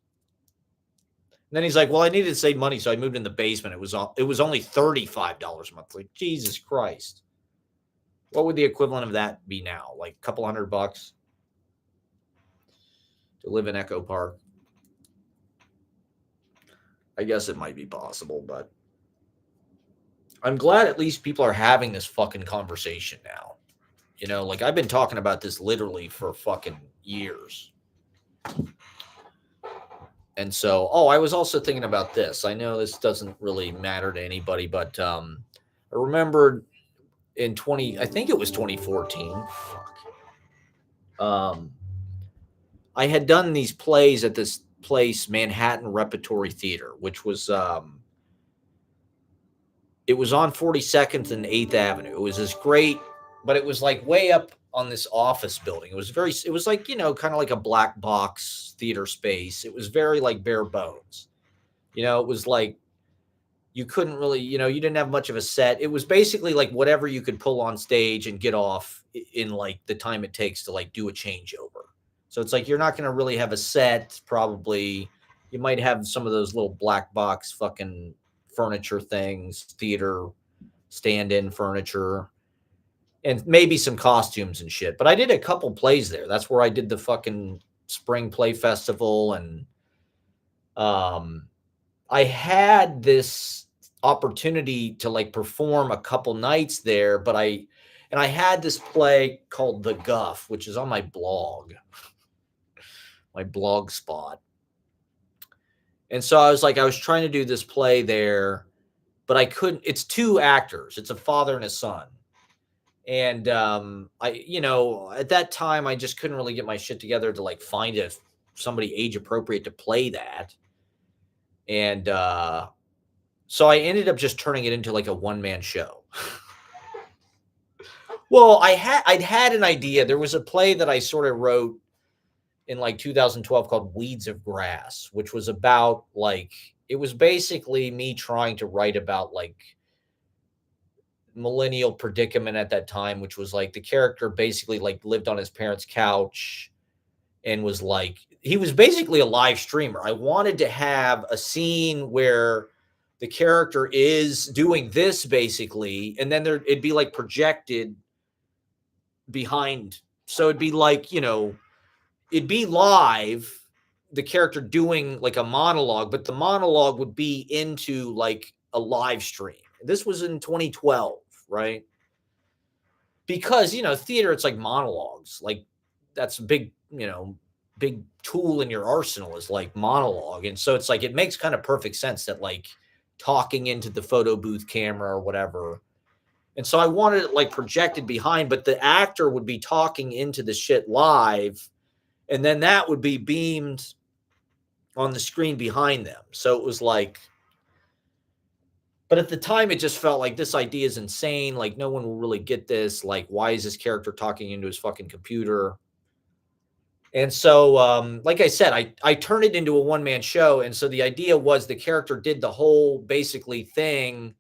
And then he's like, well, I needed to save money, so I moved in the basement. It was only $35 a month. Like, Jesus Christ. What would the equivalent of that be now? Like a couple $100 to live in Echo Park? I guess it might be possible, but I'm glad at least people are having this fucking conversation now. Like I've been talking about this literally for fucking years. And so, I was also thinking about this. I know this doesn't really matter to anybody, but I remembered in I think it was 2014. I had done these plays at this place, Manhattan Repertory Theater, which was it was on 42nd and 8th Avenue. It was this great, but it was like way up on this office building. It was like, kind of like a black box theater space. It was very like bare bones. It was like you couldn't really, you didn't have much of a set. It was basically like whatever you could pull on stage and get off in like the time it takes to like do a changeover. So it's like you're not going to really have a set, probably. You might have some of those little black box fucking furniture things, theater stand-in furniture, and maybe some costumes and shit. But I did a couple plays there. That's where I did the fucking spring play festival. And I had this opportunity to like perform a couple nights there, but I had this play called The Guff, which is on my blog spot. And so I was trying to do this play there, but I couldn't. It's two actors. It's a father and a son. And at that time, I just couldn't really get my shit together to like find somebody age appropriate to play that. And so I ended up just turning it into like a one-man show. Well, I'd had an idea. There was a play that I sort of wrote in like 2012 called Weeds of Grass, which was about like, it was basically me trying to write about like millennial predicament at that time, which was like the character basically like lived on his parents' couch and was like, he was basically a live streamer. I wanted to have a scene where the character is doing this basically, and then it'd be like projected behind. So it'd be like, it'd be live, the character doing like a monologue, but the monologue would be into like a live stream. This was in 2012, right? Because, theater, it's like monologues. Like that's a big tool in your arsenal is like monologue. And so it's like, it makes kind of perfect sense that like talking into the photo booth camera or whatever. And so I wanted it like projected behind, but the actor would be talking into the shit live. And then that would be beamed on the screen behind them. So it was like, but at the time it just felt like this idea is insane. Like no one will really get this. Like, why is this character talking into his fucking computer? And so, like I said, I turned it into a one-man show. And so the idea was the character did the whole basically thing,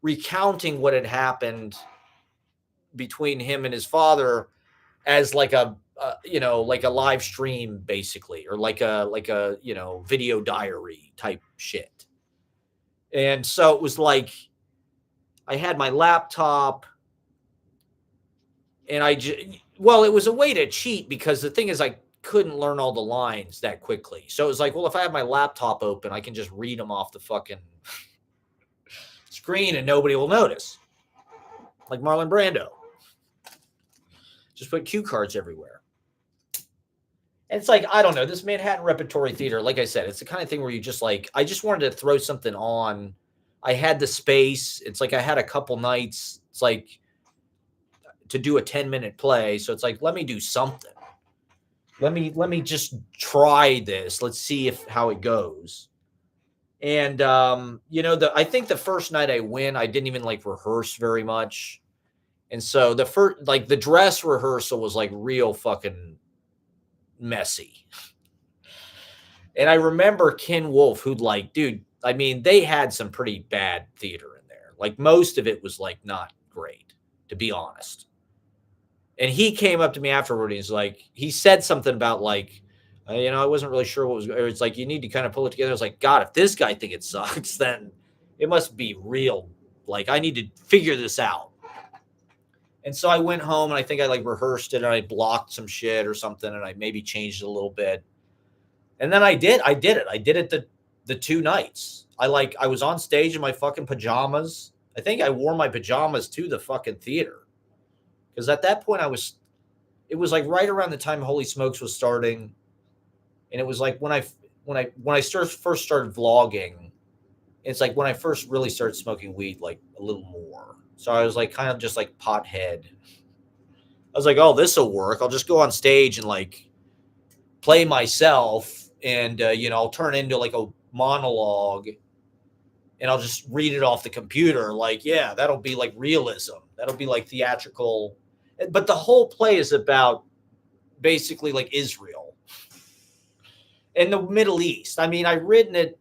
recounting what had happened between him and his father as like like a live stream basically, or like a video diary type shit. And so it was like, I had my laptop and it was a way to cheat because the thing is I couldn't learn all the lines that quickly. So it was like, well, if I have my laptop open, I can just read them off the fucking screen and nobody will notice. Like Marlon Brando. Just put cue cards everywhere. And it's like, I don't know, this Manhattan Repertory Theater, like I said, it's the kind of thing where you just like, I just wanted to throw something on. I had the space. It's like I had a couple nights. It's like to do a 10-minute play. So it's like, let me do something. Let me just try this. Let's see how it goes. And I think the first night I went, I didn't even like rehearse very much. And so the first, like, the dress rehearsal was like real fucking messy. And I remember Ken Wolf, who'd like, dude, I mean, they had some pretty bad theater in there. Like, most of it was like not great, to be honest. And he came up to me afterward and he's like, he said something about like, I wasn't really sure what was, or it's like, you need to kind of pull it together. I was like, God, if this guy think it sucks, then it must be real. Like, I need to figure this out. And so I went home and I think I like rehearsed it and I blocked some shit or something and I maybe changed it a little bit. And then I did it. I did it the 2 nights. I was on stage in my fucking pajamas. I think I wore my pajamas to the fucking theater. Because at that point it was like right around the time Holy Smokes was starting. And it was like when I first started vlogging, it's like when I first really started smoking weed, like a little more. So I was like kind of just like pothead. I was like, oh, this will work. I'll just go on stage and like play myself and, I'll turn into like a monologue and I'll just read it off the computer. Like, yeah, that'll be like realism. That'll be like theatrical. But the whole play is about basically like Israel and the Middle East. I mean, I've written it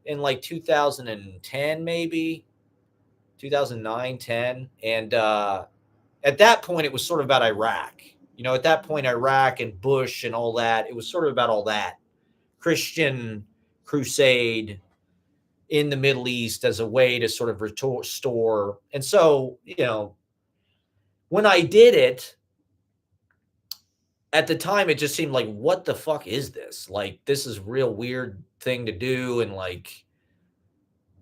in like 2010, maybe 2009, 10. And at that point, it was sort of about Iraq. At that point, Iraq and Bush and all that, it was sort of about all that Christian crusade in the Middle East as a way to sort of restore. And so, when I did it, at the time, it just seemed like, what the fuck is this? Like, this is a real weird thing to do. And like,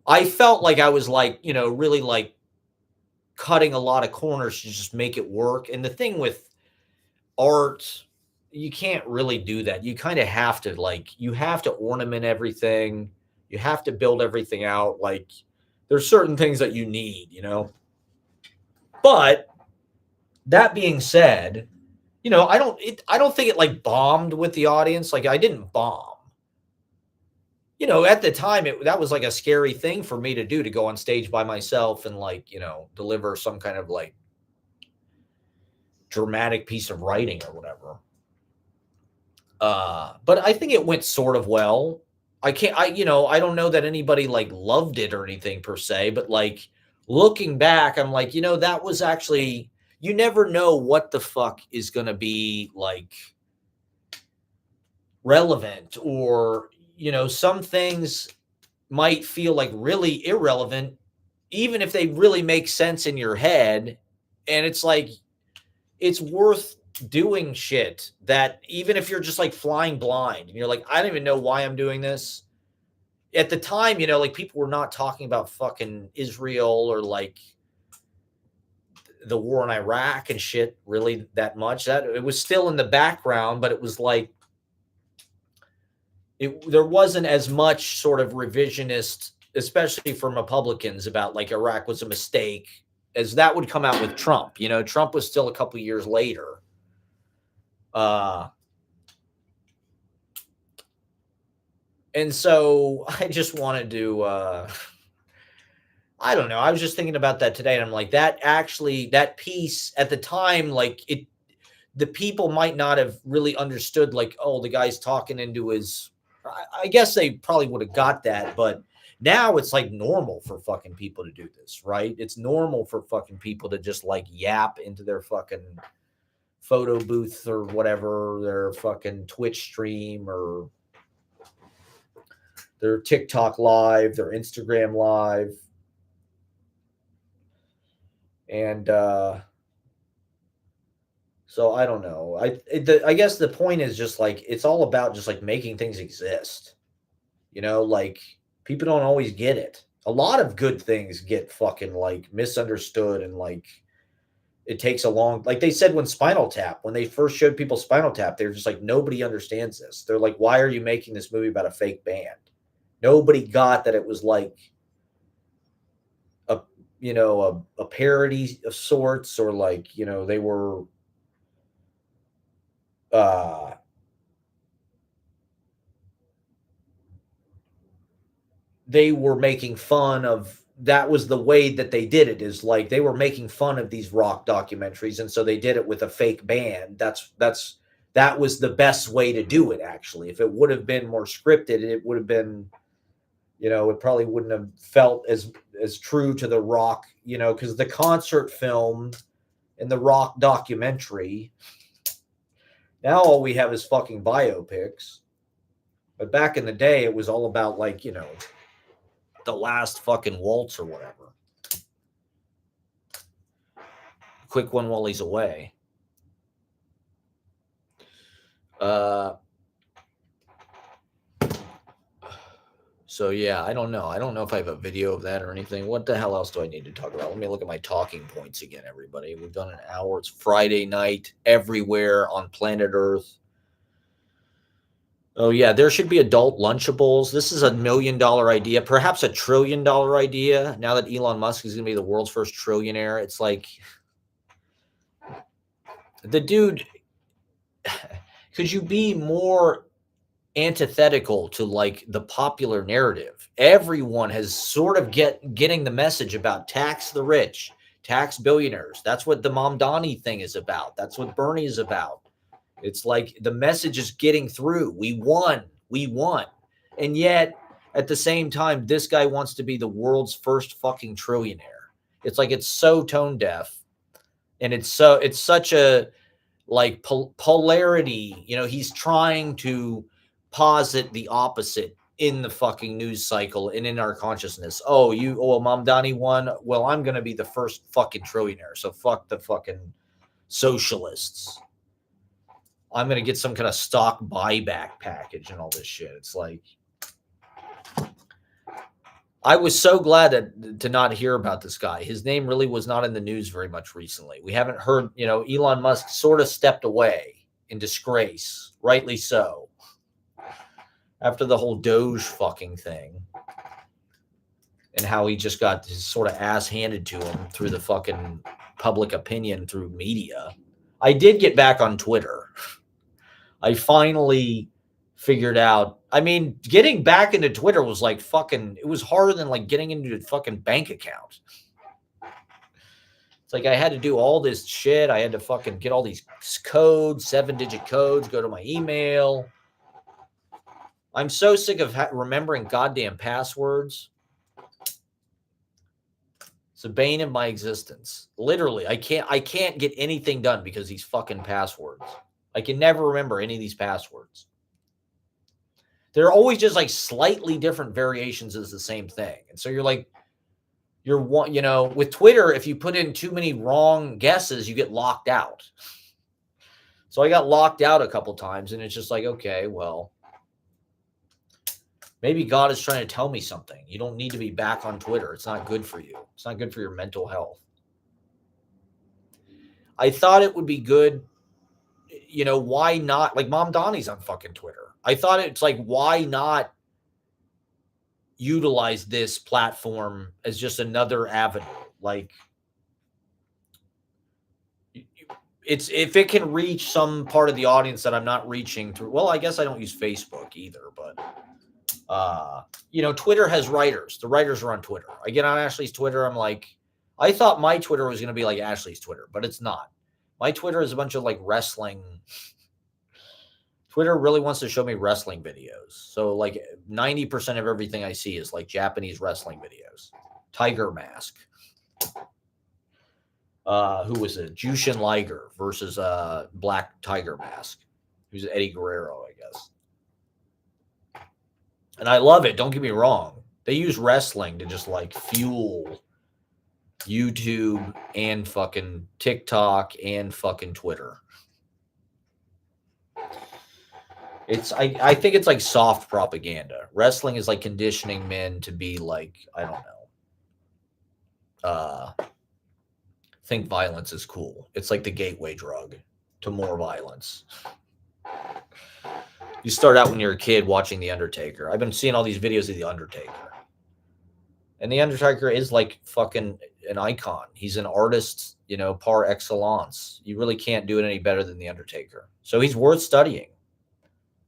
I felt like I was like, really like cutting a lot of corners to just make it work. And the thing with art, you can't really do that. You kind of have to you have to ornament everything. You have to build everything out. Like, there's certain things that you need, But that being said, I don't think it like bombed with the audience. Like, I didn't bomb. At the time, that was like a scary thing for me to do, to go on stage by myself and like, deliver some kind of like dramatic piece of writing or whatever. But I think it went sort of well. I don't know that anybody like loved it or anything per se, but like looking back, I'm like, that was actually, you never know what the fuck is going to be like relevant, or, some things might feel like really irrelevant, even if they really make sense in your head. And it's like, it's worth doing shit that, even if you're just like flying blind and you're like, I don't even know why I'm doing this. At the time, like people were not talking about fucking Israel or like the war in Iraq and shit really that much. That it was still in the background, but it was like, there wasn't as much sort of revisionist, especially from Republicans, about like Iraq was a mistake, as that would come out with Trump. Trump was still a couple years later. And so I just wanted to, I don't know. I was just thinking about that today, and I'm like, that piece at the time, like the people might not have really understood, like, oh, the guy's talking into his, I guess they probably would have got that, but now it's like normal for fucking people to do this, right? It's normal for fucking people to just like yap into their fucking photo booth or whatever, their fucking Twitch stream or their TikTok live, their Instagram live. And So I don't know. I guess the point is just like it's all about just like making things exist. Like people don't always get it. A lot of good things get fucking like misunderstood and like it takes a long like they said when they first showed people Spinal Tap, they were just like nobody understands this. They're like, why are you making this movie about a fake band? Nobody got that it was like a a parody of sorts, or like, uh they were making fun of that was the way that they did it, is like they were making fun of these rock documentaries, and so they did it with a fake band. That was the best way to do it, actually. If it would have been more scripted, it would have been, it probably wouldn't have felt as true to the rock, because the concert film and the rock documentary, now all we have is fucking biopics. But back in the day, it was all about like, the last fucking waltz or whatever. Quick one while he's away. So yeah, I don't know. I don't know if I have a video of that or anything. What the hell else do I need to talk about? Let me look at my talking points again, everybody. We've done an hour. It's Friday night everywhere on planet Earth. Oh yeah, there should be adult Lunchables. This is $1 million idea, perhaps $1 trillion idea. Now that Elon Musk is going to be the world's first trillionaire, it's like the dude. Could you be more antithetical to like the popular narrative? Everyone has sort of getting the message about tax the rich, tax billionaires. That's what the Mamdani thing is about. That's what Bernie is about. It's like the message is getting through. We won. And yet at the same time, this guy wants to be the world's first fucking trillionaire. It's like it's so tone deaf, and it's such a like polarity. He's trying to posit the opposite in the fucking news cycle and in our consciousness. Oh, Mamdani won. Well, I'm going to be the first fucking trillionaire. So fuck the fucking socialists. I'm going to get some kind of stock buyback package and all this shit. It's like, I was so glad to not hear about this guy. His name really was not in the news very much recently. We haven't heard, Elon Musk sort of stepped away in disgrace, rightly so, after the whole Doge fucking thing and how he just got his sort of ass handed to him through the fucking public opinion through media. I did get back on Twitter. I finally figured out. I mean, getting back into Twitter was like fucking, it was harder than like getting into a fucking bank account. It's like I had to do all this shit. I had to fucking get all these codes, 7-digit codes, go to my email. I'm so sick of remembering goddamn passwords. It's a bane of my existence. Literally, I can't get anything done because of these fucking passwords. I can never remember any of these passwords. They're always just like slightly different variations of the same thing. And so with Twitter, if you put in too many wrong guesses, you get locked out. So I got locked out a couple times, and it's just like, okay, well, maybe God is trying to tell me something. You don't need to be back on Twitter. It's not good for you. It's not good for your mental health. I thought it would be good. Why not? Like Mamdani's on fucking Twitter. I thought it's like, why not utilize this platform as just another avenue? Like, if it can reach some part of the audience that I'm not reaching through. Well, I guess I don't use Facebook either, but Twitter has writers. The writers are on Twitter. I get on Ashley's Twitter. I'm like, I thought my Twitter was going to be like Ashley's Twitter, but it's not. My Twitter is a bunch of like wrestling. Twitter really wants to show me wrestling videos. So like 90% of everything I see is like Japanese wrestling videos. Tiger Mask. Who was it? Jushin Liger versus Black Tiger Mask. Who's Eddie Guerrero, I guess. And I love it. Don't get me wrong. They use wrestling to just like fuel YouTube and fucking TikTok and fucking Twitter. I think it's like soft propaganda. Wrestling is like conditioning men to be like, I don't know, think violence is cool. It's like the gateway drug to more violence. You start out when you're a kid watching The Undertaker. I've been seeing all these videos of The Undertaker. And The Undertaker is like fucking an icon. He's an artist, par excellence. You really can't do it any better than The Undertaker. So he's worth studying.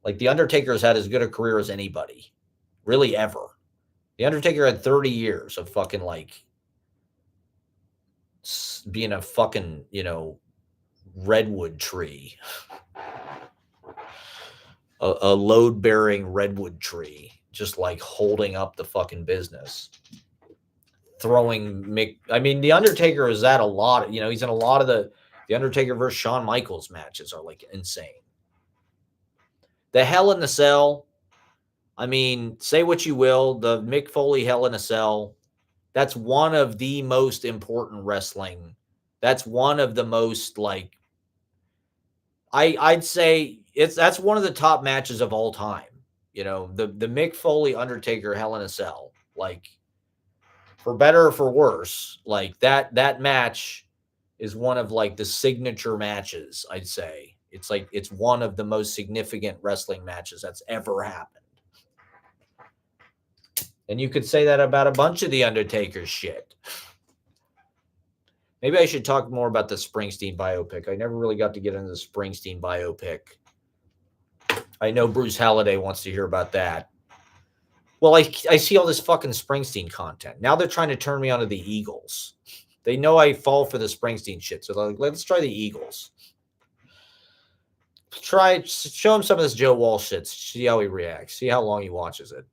Like The Undertaker has had as good a career as anybody, really ever. The Undertaker had 30 years of fucking like being a fucking, redwood tree, a load bearing redwood tree, just like holding up the fucking business. The Undertaker is at a lot, he's in a lot of the Undertaker versus Shawn Michaels matches are like insane. The Hell in the Cell, say what you will, the Mick Foley Hell in a Cell, that's one of the most important wrestling. That's one of the most like I'd say that's one of the top matches of all time. The Mick Foley Undertaker Hell in a Cell, like for better or for worse, like that match is one of like the signature matches, I'd say. It's like it's one of the most significant wrestling matches that's ever happened. And you could say that about a bunch of the Undertaker's shit. Maybe I should talk more about the Springsteen biopic. I never really got to get into the Springsteen biopic. I know Bruce Halladay wants to hear about that. Well, I see all this fucking Springsteen content. Now they're trying to turn me onto the Eagles. They know I fall for the Springsteen shit. So they're like, let's try the Eagles. Show him some of this Joe Walsh shit. See how he reacts. See how long he watches it.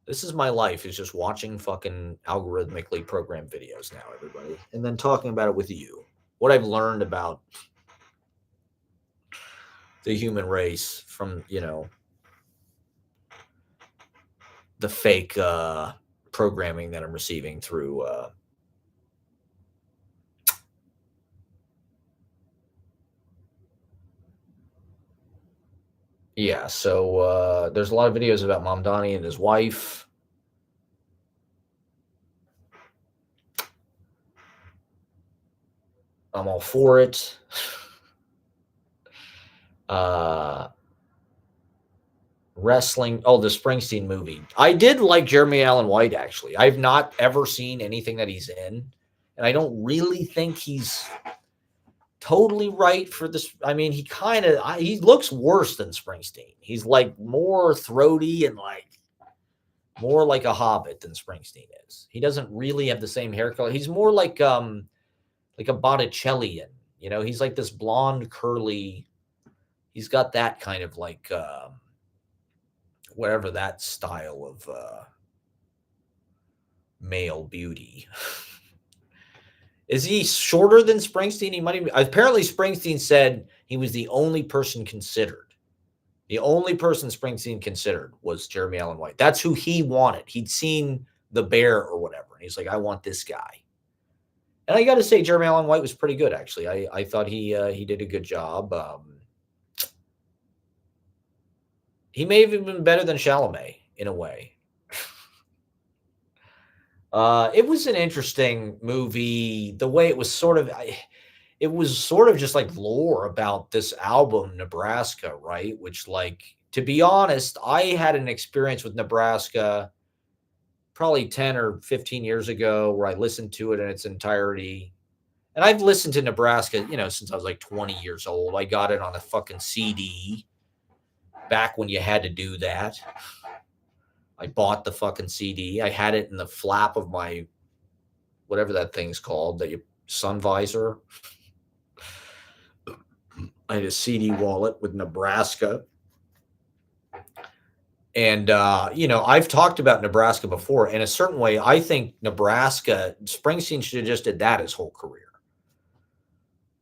This is my life, is just watching fucking algorithmically programmed videos now, everybody. And then talking about it with you. What I've learned about the human race from, the fake programming that I'm receiving through yeah, so there's a lot of videos about Mamdani and his wife. I'm all for it. Wrestling. Oh, the Springsteen movie. I did like Jeremy Allen White, actually. I've not ever seen anything that he's in. And I don't really think he's totally right for this. He looks worse than Springsteen. He's like more throaty and like more like a hobbit than Springsteen is. He doesn't really have the same hair color. He's more like a Botticellian. He's like this blonde, curly. He's got that kind of like whatever that style of male beauty. Is he shorter than Springsteen? He might even, apparently Springsteen said he was the only person considered. The only person Springsteen considered was Jeremy Allen White. That's who he wanted. He'd seen The Bear or whatever. And he's like, I want this guy. And I got to say, Jeremy Allen White was pretty good, actually. I thought he did a good job. He may have even been better than Chalamet in a way. It was an interesting movie. The way it was it was sort of just like lore about this album, Nebraska, right? Which, like, to be honest, I had an experience with Nebraska probably 10 or 15 years ago where I listened to it in its entirety. And I've listened to Nebraska, since I was like 20 years old. I got it on a fucking CD back when you had to do that. I bought the fucking CD. I had it in the flap of my, whatever that thing's called, that you sun visor. I had a CD wallet with Nebraska. And, I've talked about Nebraska before. In a certain way, I think Springsteen should have just did that his whole career.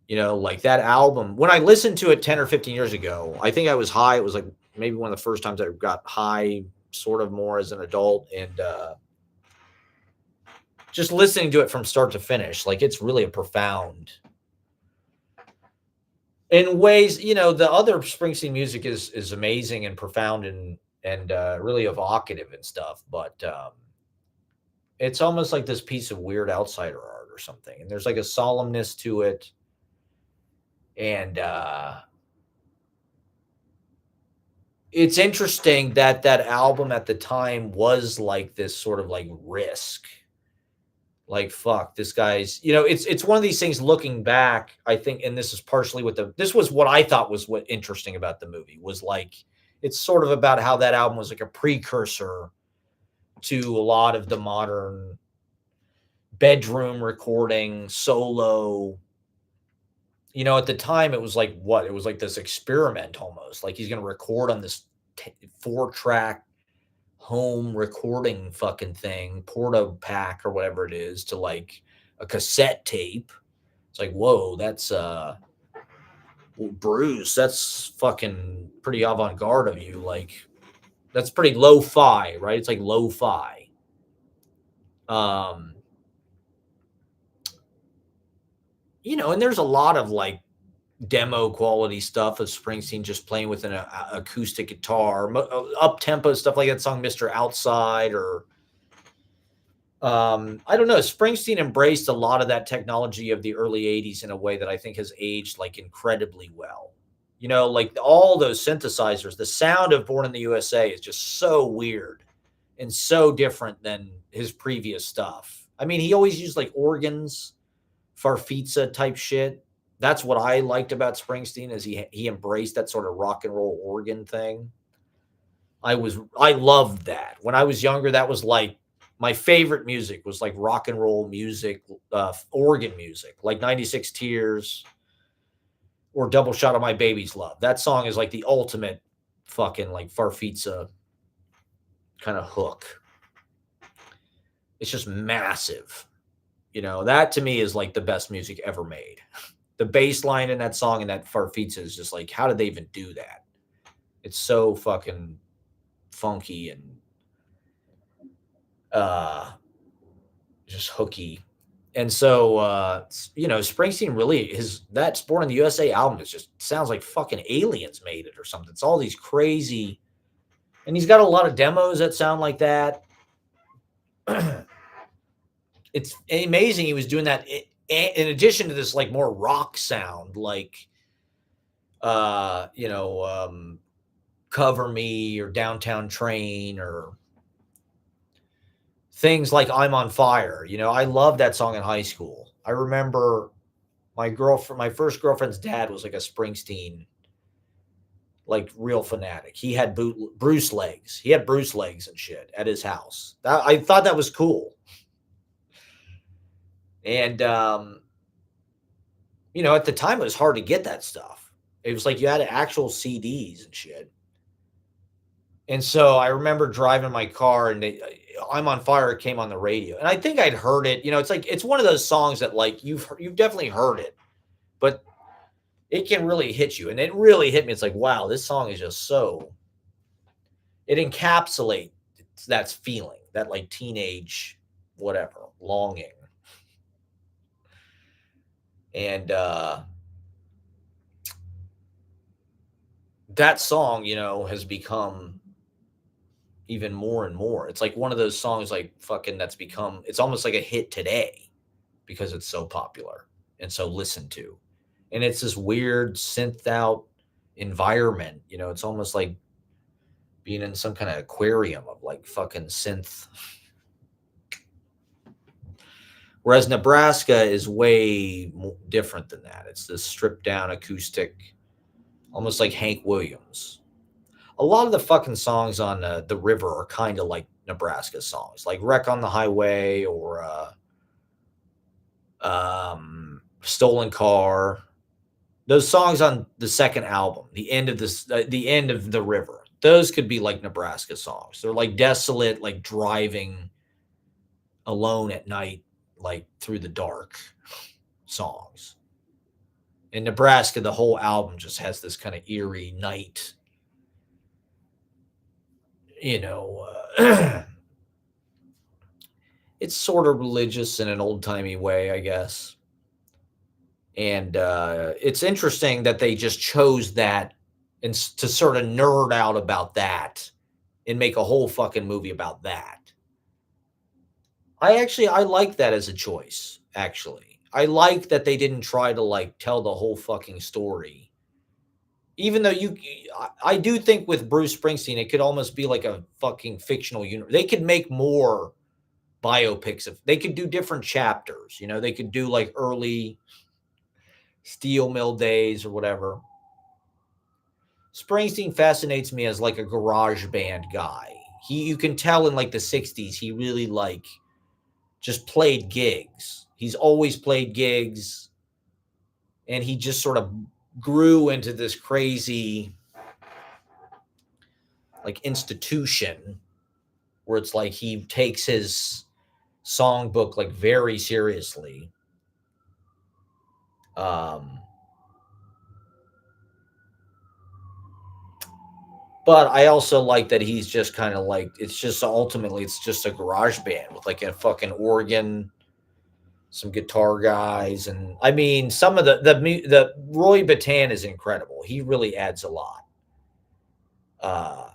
Like that album, when I listened to it 10 or 15 years ago, I think I was high. It was like maybe one of the first times I got high sort of more as an adult, and just listening to it from start to finish, like it's really a profound in ways, the other Springsteen music is amazing and profound and really evocative and stuff, but it's almost like this piece of weird outsider art or something. And there's like a solemnness to it. And it's interesting that that album at the time was like this sort of like risk. Like fuck, this guy's, it's one of these things looking back, I think, and this is partially this was what I thought was what interesting about the movie was like it's sort of about how that album was like a precursor to a lot of the modern bedroom recording solo. At the time it was like what? It was like this experiment almost. Like he's going to record on this 4-track home recording fucking thing, Porta pack or whatever it is, to like a cassette tape. It's like, whoa, that's well, Bruce, that's fucking pretty avant-garde of you. Like that's pretty lo-fi, right? It's like lo-fi. Um and there's a lot of like demo quality stuff of Springsteen just playing with an acoustic guitar, up tempo stuff like that song "Mr. Outside," or I don't know. Springsteen embraced a lot of that technology of the early '80s in a way that I think has aged like incredibly well. Like all those synthesizers, the sound of "Born in the USA" is just so weird and so different than his previous stuff. I mean, he always used like organs, farfisa type shit. That's what I liked about Springsteen is he embraced that sort of rock and roll organ thing. I loved that. When I was younger, that was like my favorite music was like rock and roll music, organ music, like 96 Tears or Double Shot of My Baby's Love. That song is like the ultimate fucking like farfisa kind of hook. It's just massive. That to me is like the best music ever made. The bass line in that song and that farfisa is just like, how did they even do that? It's so fucking funky and just hooky. And so Springsteen really that Born in the USA album is just sounds like fucking aliens made it or something. It's all these crazy, and he's got a lot of demos that sound like that. It's amazing he was doing that in addition to this like more rock sound, like Cover Me or Downtown Train or things like I'm on Fire. I loved that song in high school. I remember my first girlfriend's dad was like a Springsteen, like real fanatic. He had Bruce legs. He had Bruce legs and shit at his house. I thought that was cool. And at the time it was hard to get that stuff. It was like you had actual CDs and shit. And so I remember driving my car and I'm on Fire came on the radio. And I think I'd heard it. It's like it's one of those songs that like you've definitely heard it, but it can really hit you. And it really hit me. It's like, wow, this song is just so it encapsulates that feeling, that like teenage whatever, longing. And that song, has become even more and more. It's like one of those songs like fucking that's become it's almost like a hit today because it's so popular and so listened to. And it's this weird synth out environment. It's almost like being in some kind of aquarium of like fucking synth. Whereas Nebraska is way different than that. It's this stripped down acoustic, almost like Hank Williams. A lot of the fucking songs on the river are kind of like Nebraska songs, like "Wreck on the Highway" or "Stolen Car." Those songs on the second album, the end of the river. Those could be like Nebraska songs. They're like desolate, like driving alone at night, like through the dark songs. In Nebraska, the whole album just has this kind of eerie night, it's sort of religious in an old timey way, I guess. And it's interesting that they just chose that and to sort of nerd out about that and make a whole fucking movie about that. I like that as a choice, actually. I like that they didn't try to like tell the whole fucking story. Even though I do think with Bruce Springsteen, it could almost be like a fucking fictional universe. They could make more biopics of, they could do different chapters, they could do like early steel mill days or whatever. Springsteen fascinates me as like a garage band guy. You can tell in like the 60s, he really like just played gigs. He's always played gigs, and he just sort of grew into this crazy like institution where it's like he takes his songbook like very seriously. Um, but I also like that he's just kind of like, it's just ultimately it's just a garage band with like a fucking organ, some guitar guys, and I mean some of the Roy Battan is incredible. He really adds a lot. Uh,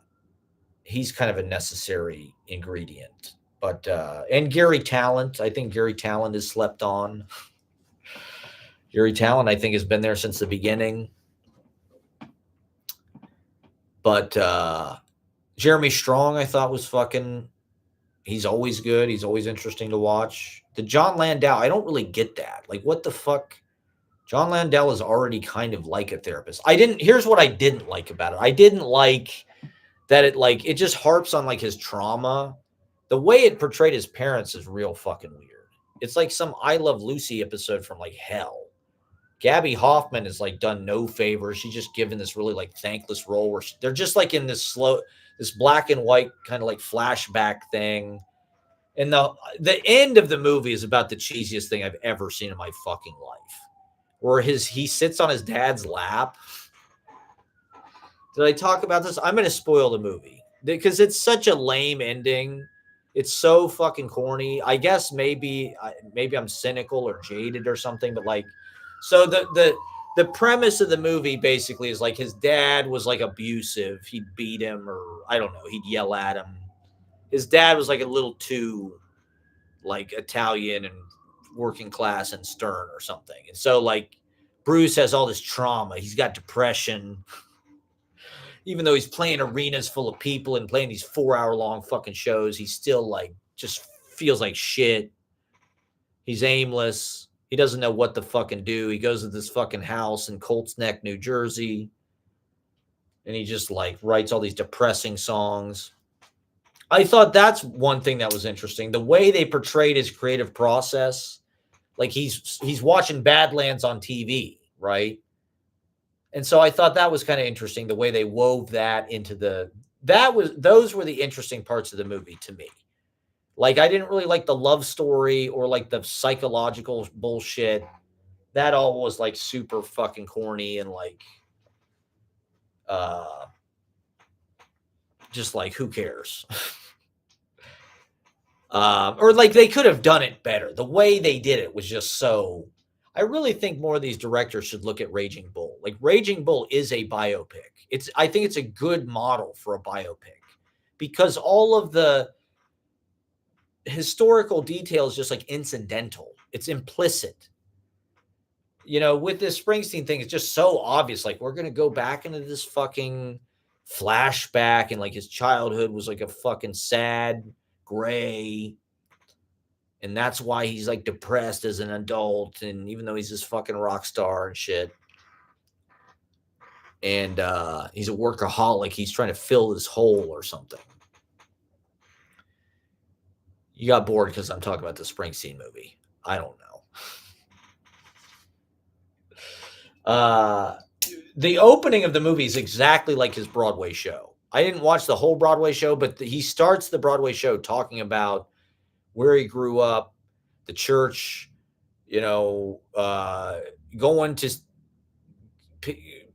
he's kind of a necessary ingredient. But and Gary Talent, I think Gary Talent is slept on. Gary Talent, I think, has been there since the beginning. But Jeremy Strong, I thought was fucking. He's always good. He's always interesting to watch. The John Landau, I don't really get that. Like, what the fuck? John Landau is already kind of like a therapist. I didn't. Here's what I didn't like about it. I didn't like that it just harps on like his trauma. The way it portrayed his parents is real fucking weird. It's like some I Love Lucy episode from like hell. Gabby Hoffman is like done no favors. She's just given this really like thankless role where they're just like in this black and white kind of like flashback thing. And the end of the movie is about the cheesiest thing I've ever seen in my fucking life. Where he sits on his dad's lap. Did I talk about this? I'm going to spoil the movie because it's such a lame ending. It's so fucking corny. I guess maybe I'm cynical or jaded or something, but like, so the premise of the movie basically is like his dad was like abusive. He'd beat him, or I don't know, he'd yell at him. His dad was like a little too like Italian and working class and stern or something. And so like Bruce has all this trauma. He's got depression. Even though he's playing arenas full of people and playing these 4-hour long fucking shows, he still like just feels like shit. He's aimless. He doesn't know what to fucking do. He goes to this fucking house in Colts Neck, New Jersey, and he just like writes all these depressing songs. I thought that's one thing that was interesting. The way they portrayed his creative process, like he's watching Badlands on TV, right? And so I thought that was kind of interesting, the way they wove that into those were the interesting parts of the movie to me. Like, I didn't really like the love story or like the psychological bullshit. That all was like super fucking corny and like, uh, just like, who cares? Or like they could have done it better. The way they did it was just so. I really think more of these directors should look at Raging Bull. Like Raging Bull is a biopic. I think it's a good model for a biopic because all of the historical details just like incidental. It's implicit. With this Springsteen thing, it's just so obvious. Like we're gonna go back into this fucking flashback, and like his childhood was like a fucking sad gray, and that's why he's like depressed as an adult, and even though he's this fucking rock star and shit, and he's a workaholic, he's trying to fill this hole or something. You got bored because I'm talking about the Springsteen movie. I don't know. The opening of the movie is exactly like his Broadway show. I didn't watch the whole Broadway show, but he starts the Broadway show talking about where he grew up, the church, going to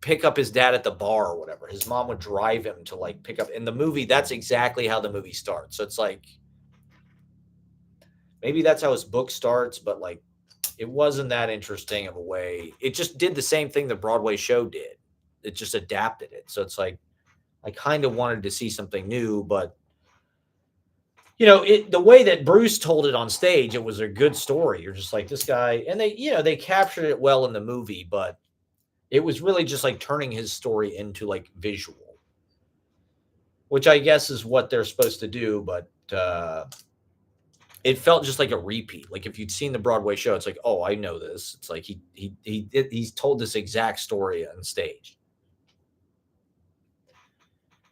pick up his dad at the bar or whatever. His mom would drive him to like pick up in the movie. That's exactly how the movie starts. So it's like, maybe that's how his book starts, but like it wasn't that interesting of a way. It just did the same thing the Broadway show did. It just adapted it. So it's like I kind of wanted to see something new, but the way that Bruce told it on stage, it was a good story. You're just like this guy, and they captured it well in the movie, but it was really just like turning his story into like visual, which I guess is what they're supposed to do, but it felt just like a repeat. Like if you'd seen the Broadway show, it's like, oh, I know this. It's like he's told this exact story on stage,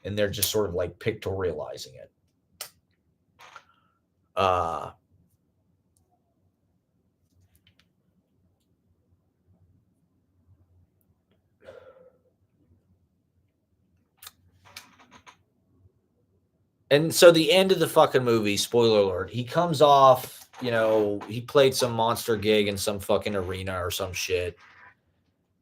and they're just sort of like pictorializing it. Uh, and so the end of the fucking movie, spoiler alert, he comes off, he played some monster gig in some fucking arena or some shit.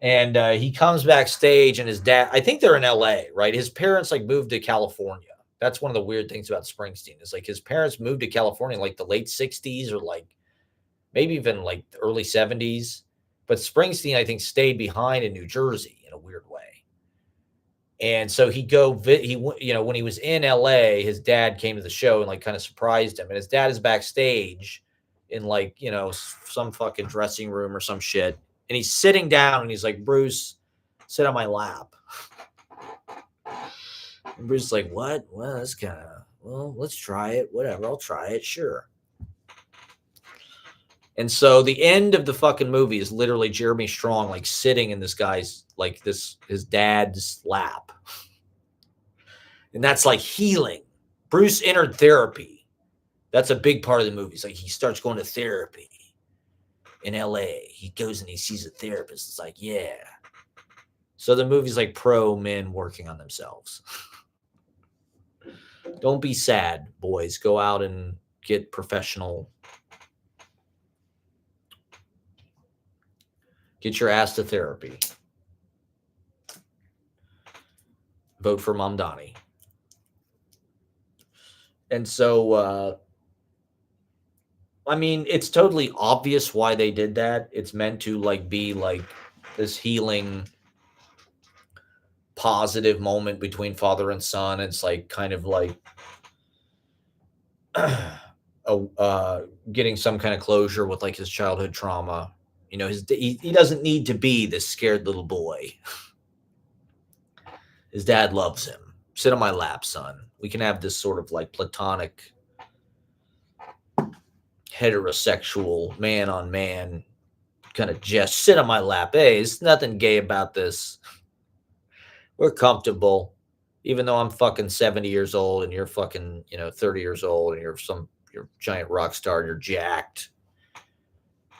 And he comes backstage and his dad, I think they're in LA, right? His parents like moved to California. That's one of the weird things about Springsteen is like his parents moved to California in like the late 60s or like maybe even like the early 70s. But Springsteen, I think, stayed behind in New Jersey in a weird way. And so when he was in LA, his dad came to the show and like kind of surprised him. And his dad is backstage in like, some fucking dressing room or some shit. And he's sitting down and he's like, Bruce, sit on my lap. And Bruce is like, what? Well, that's kind of, well, let's try it. Whatever. I'll try it. Sure. And so the end of the fucking movie is literally Jeremy Strong, like sitting in this guy's, like his dad's lap. And that's like healing. Bruce entered therapy. That's a big part of the movie. It's like he starts going to therapy in LA. He goes and he sees a therapist. It's like, yeah. So the movie's like pro men working on themselves. Don't be sad, boys. Go out and get professional. Get your ass to therapy. Vote for Mamdani. And so, I mean, it's totally obvious why they did that. It's meant to like be like this healing, positive moment between father and son. It's like kind of like getting some kind of closure with like his childhood trauma. He doesn't need to be this scared little boy. His dad loves him. Sit on my lap, son. We can have this sort of like platonic, heterosexual, man on man kind of just sit on my lap. Hey, there's nothing gay about this. We're comfortable. Even though I'm fucking 70 years old and you're fucking, 30 years old and you're a giant rock star and you're jacked.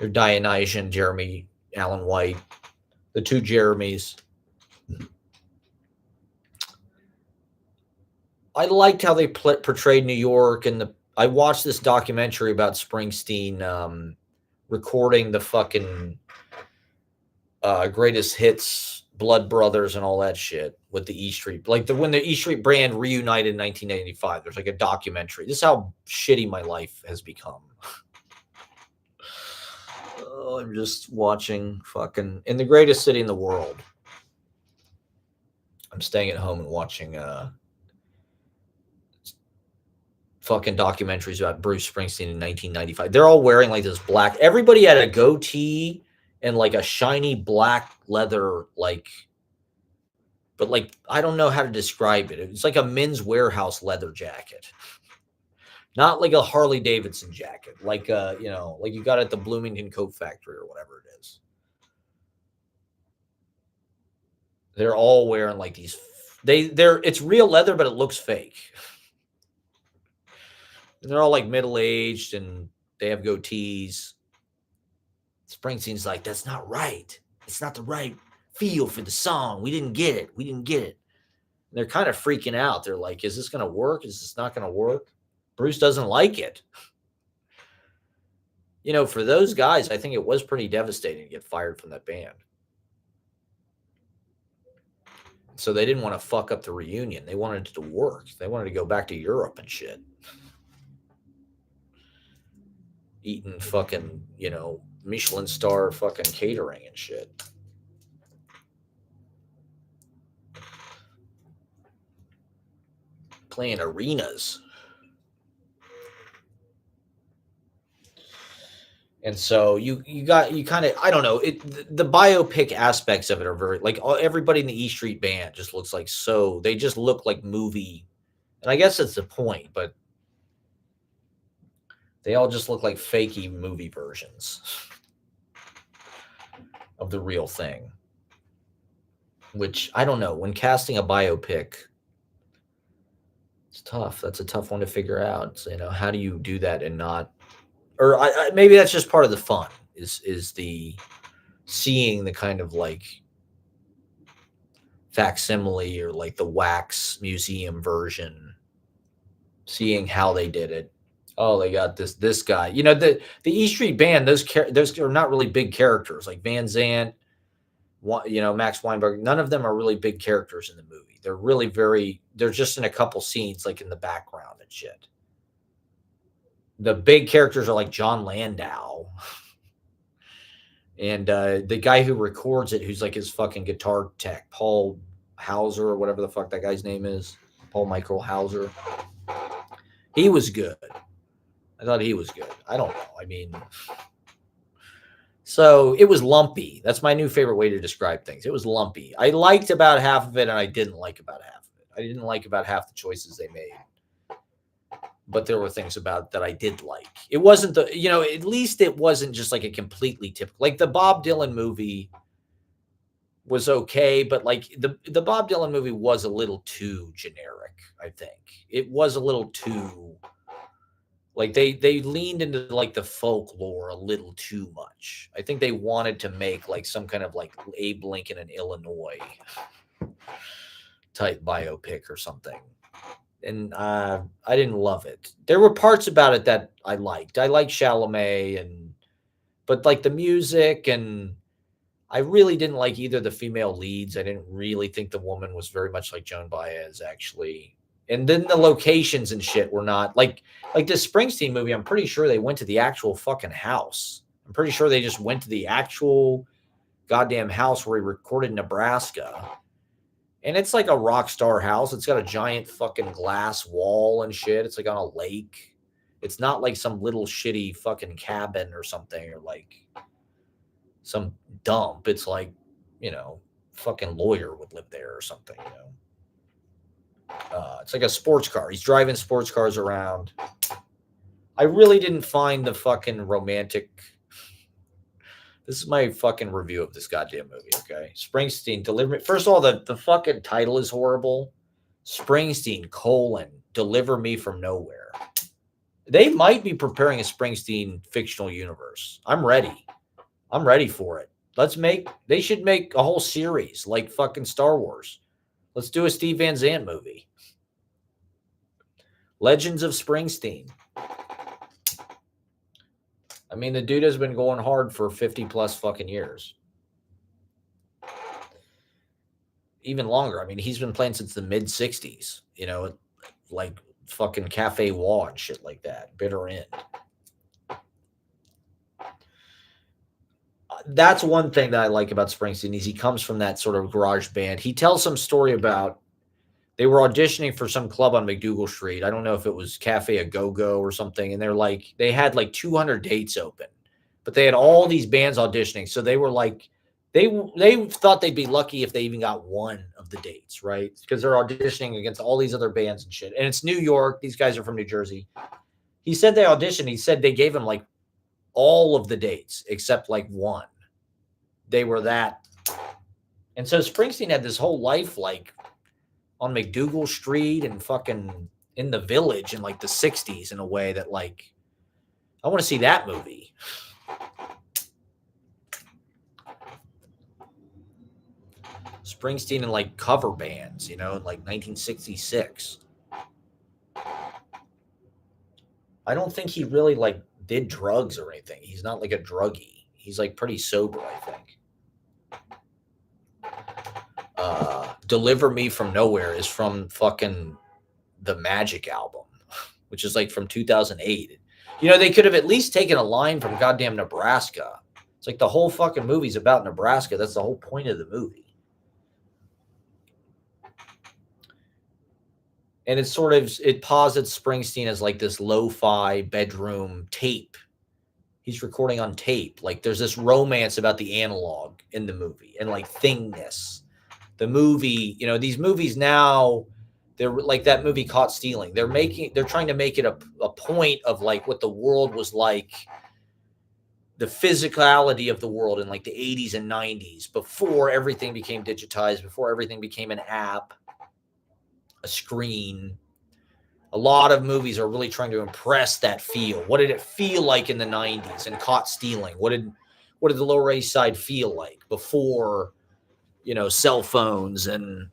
You're Dionysian, Jeremy Allen White, the two Jeremys. I liked how they portrayed New York, and I watched this documentary about Springsteen recording the fucking greatest hits, Blood Brothers, and all that shit with the E Street. Like when the E Street brand reunited in 1985, there's like a documentary. This is how shitty my life has become. I'm just watching fucking in the greatest city in the world. I'm staying at home and watching fucking documentaries about Bruce Springsteen in 1995. They're all wearing like this black. Everybody had a goatee and like a shiny black leather, but like I don't know how to describe it. It's like a Men's Warehouse leather jacket. Not like a Harley Davidson jacket, like like you got at the Bloomington Coat Factory or whatever it is. They're all wearing like these. It's real leather, but it looks fake. And they're all like middle aged and they have goatees. Springsteen's like, that's not right. It's not the right feel for the song. We didn't get it. And they're kind of freaking out. They're like, is this going to work? Is this not going to work? Bruce doesn't like it. For those guys, I think it was pretty devastating to get fired from that band. So they didn't want to fuck up the reunion. They wanted it to work. They wanted to go back to Europe and shit. Eating fucking, Michelin star fucking catering and shit. Playing arenas. And so you kind of, I don't know, the biopic aspects of it are very like everybody in the E Street Band just looks like, so they just look like movie, and I guess that's the point, but they all just look like fakey movie versions of the real thing. Which I don't know, when casting a biopic, it's tough. That's a tough one to figure out. So, how do you do that and not, or maybe that's just part of the fun is the seeing the kind of like facsimile or like the wax museum version, seeing how they did it. Oh, they got this guy. The E Street Band. Those are not really big characters like Van Zant, Max Weinberg. None of them are really big characters in the movie. They're really they're just in a couple scenes, like in the background and shit. The big characters are like John Landau and the guy who records it, who's like his fucking guitar tech, Paul Hauser or whatever the fuck that guy's name is, Paul Michael Hauser. He was good. I thought he was good. I don't know. I mean, so it was lumpy. That's my new favorite way to describe things. It was lumpy. I liked about half of it, and I didn't like about half of it. I didn't like about half the choices they made. But there were things about that I did like. It wasn't at least it wasn't just like a completely typical, like the Bob Dylan movie was okay, but like the Bob Dylan movie was a little too generic, I think. It was a little too, like they leaned into like the folklore a little too much. I think they wanted to make like some kind of like Abe Lincoln in Illinois type biopic or something. And I didn't love it. There were parts about it that I liked. I liked Chalamet, but like the music, and I really didn't like either the female leads. I didn't really think the woman was very much like Joan Baez, actually. And then the locations and shit were not like this Springsteen movie. I'm pretty sure they went to the actual fucking house. I'm pretty sure they just went to the actual goddamn house where he recorded Nebraska. And it's like a rock star house. It's got a giant fucking glass wall and shit. It's like on a lake. It's not like some little shitty fucking cabin or something, or like some dump. It's like, fucking lawyer would live there or something, It's like a sports car. He's driving sports cars around. I really didn't find the fucking romantic. This is my fucking review of this goddamn movie, okay? Springsteen, Deliver Me. First of all, the fucking title is horrible. Springsteen, Deliver Me from Nowhere. They might be preparing a Springsteen fictional universe. I'm ready. I'm ready for it. They should make a whole series like fucking Star Wars. Let's do a Steve Van Zandt movie. Legends of Springsteen. I mean, the dude has been going hard for 50 plus fucking years. Even longer. I mean, he's been playing since the mid 60s, like fucking Cafe Wah and shit like that. Bitter End. That's one thing that I like about Springsteen is he comes from that sort of garage band. He tells some story about they were auditioning for some club on McDougal Street. I don't know if it was Cafe A Go-Go or something. And they had like 200 dates open, but they had all these bands auditioning. So they were like, they thought they'd be lucky if they even got one of the dates, right? Because they're auditioning against all these other bands and shit. And it's New York. These guys are from New Jersey. He said they auditioned. He said they gave him like all of the dates except like one. They were that. And so Springsteen had this whole life like on McDougal Street and fucking in the Village in like the 60s in a way that like, I want to see that movie. Springsteen in like cover bands, in like 1966. I don't think he really like did drugs or anything. He's not like a druggie. He's like pretty sober, I think. Deliver Me from Nowhere is from fucking the Magic album, which is like from 2008. They could have at least taken a line from goddamn Nebraska. It's like the whole fucking movie's about Nebraska. That's the whole point of the movie. And it's sort of, it posits Springsteen as like this lo-fi bedroom tape. He's recording on tape. Like there's this romance about the analog in the movie and like thingness. The movie, you know, these movies now, they're like that movie Caught Stealing. They're trying to make it a point of like what the world was like, the physicality of the world in like the 80s and 90s before everything became digitized, before everything became an app, a screen. A lot of movies are really trying to impress that feel. What did it feel like in the 90s and Caught Stealing? What did the Lower East Side feel like before, you know, cell phones and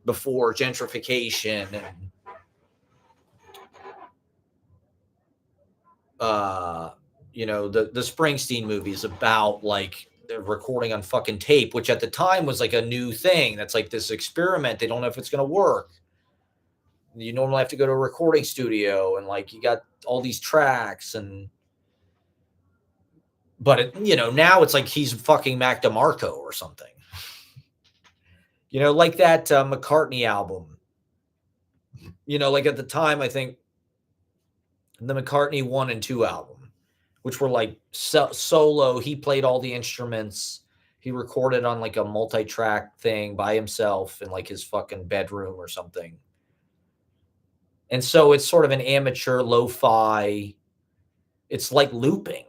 before gentrification and you know, the Springsteen movies about like they're recording on fucking tape, which at the time was like a new thing. That's like this experiment. They don't know if it's going to work. You normally have to go to a recording studio and like you got all these tracks and but it, you know, now it's like he's fucking Mac DeMarco or something. You know, like that McCartney album. You know, like at the time, I think the McCartney 1 and 2 album, which were like solo. He played all the instruments. He recorded on like a multi-track thing by himself in like his fucking bedroom or something. And so it's sort of an amateur lo-fi. It's like looping.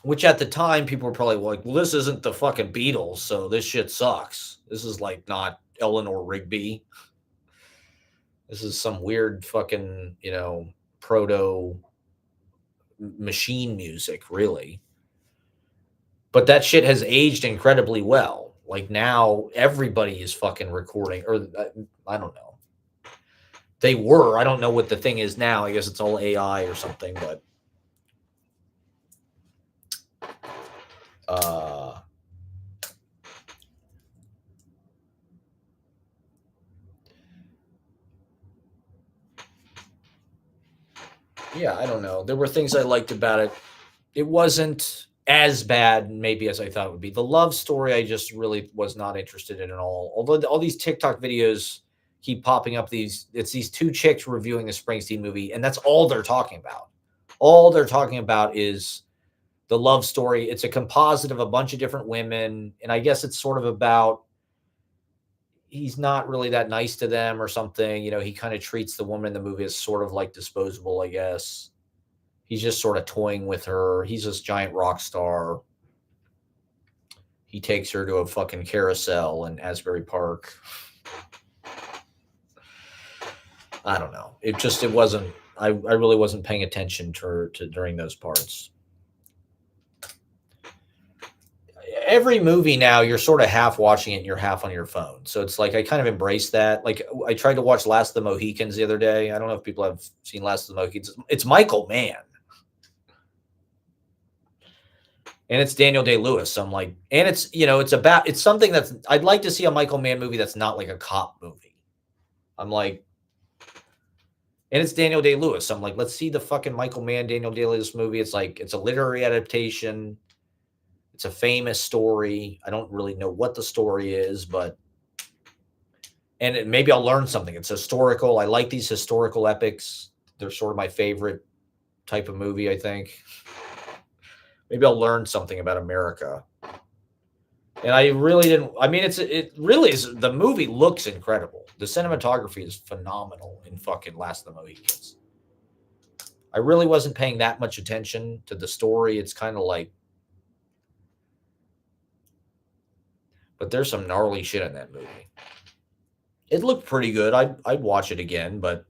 Which at the time people were probably like, well, this isn't the fucking Beatles, so this shit sucks. This is like not Eleanor Rigby. This is some weird fucking, you know, proto machine music, really. But that shit has aged incredibly well. Like now everybody is fucking recording, or I don't know. They were. I don't know what the thing is now. I guess it's all AI or something, but yeah, I don't know. There were things I liked about it. It wasn't as bad maybe as I thought it would be. The love story I just really was not interested in at all. Although all these TikTok videos keep popping up, it's these two chicks reviewing the Springsteen movie, and that's all they're talking about. All they're talking about is the love story. It's a composite of a bunch of different women, and I guess it's sort of about he's not really that nice to them or something. You know, he kind of treats the woman in the movie as sort of like disposable, I guess. He's just sort of toying with her. He's this giant rock star. He takes her to a fucking carousel in Asbury Park. I don't know. It wasn't, I really wasn't paying attention to during those parts. Every movie now, you're sort of half watching it and you're half on your phone. So it's like I kind of embrace that. Like I tried to watch Last of the Mohicans the other day. I don't know if people have seen Last of the Mohicans. It's Michael Mann. And it's Daniel Day-Lewis. So I'm like, and it's, you know, it's something that's, I'd like to see a Michael Mann movie that's not like a cop movie. I'm like, and it's Daniel Day-Lewis. So I'm like, let's see the fucking Michael Mann, Daniel Day-Lewis movie. It's like, it's a literary adaptation. It's a famous story. I don't really know what the story is, but, and maybe I'll learn something. It's historical. I like these historical epics. They're sort of my favorite type of movie, I think. Maybe I'll learn something about America. And I really didn't. I mean, it really is. The movie looks incredible. The cinematography is phenomenal in fucking Last of the Mohicans. I really wasn't paying that much attention to the story. It's kind of like, but there's some gnarly shit in that movie. It looked pretty good. I'd watch it again, but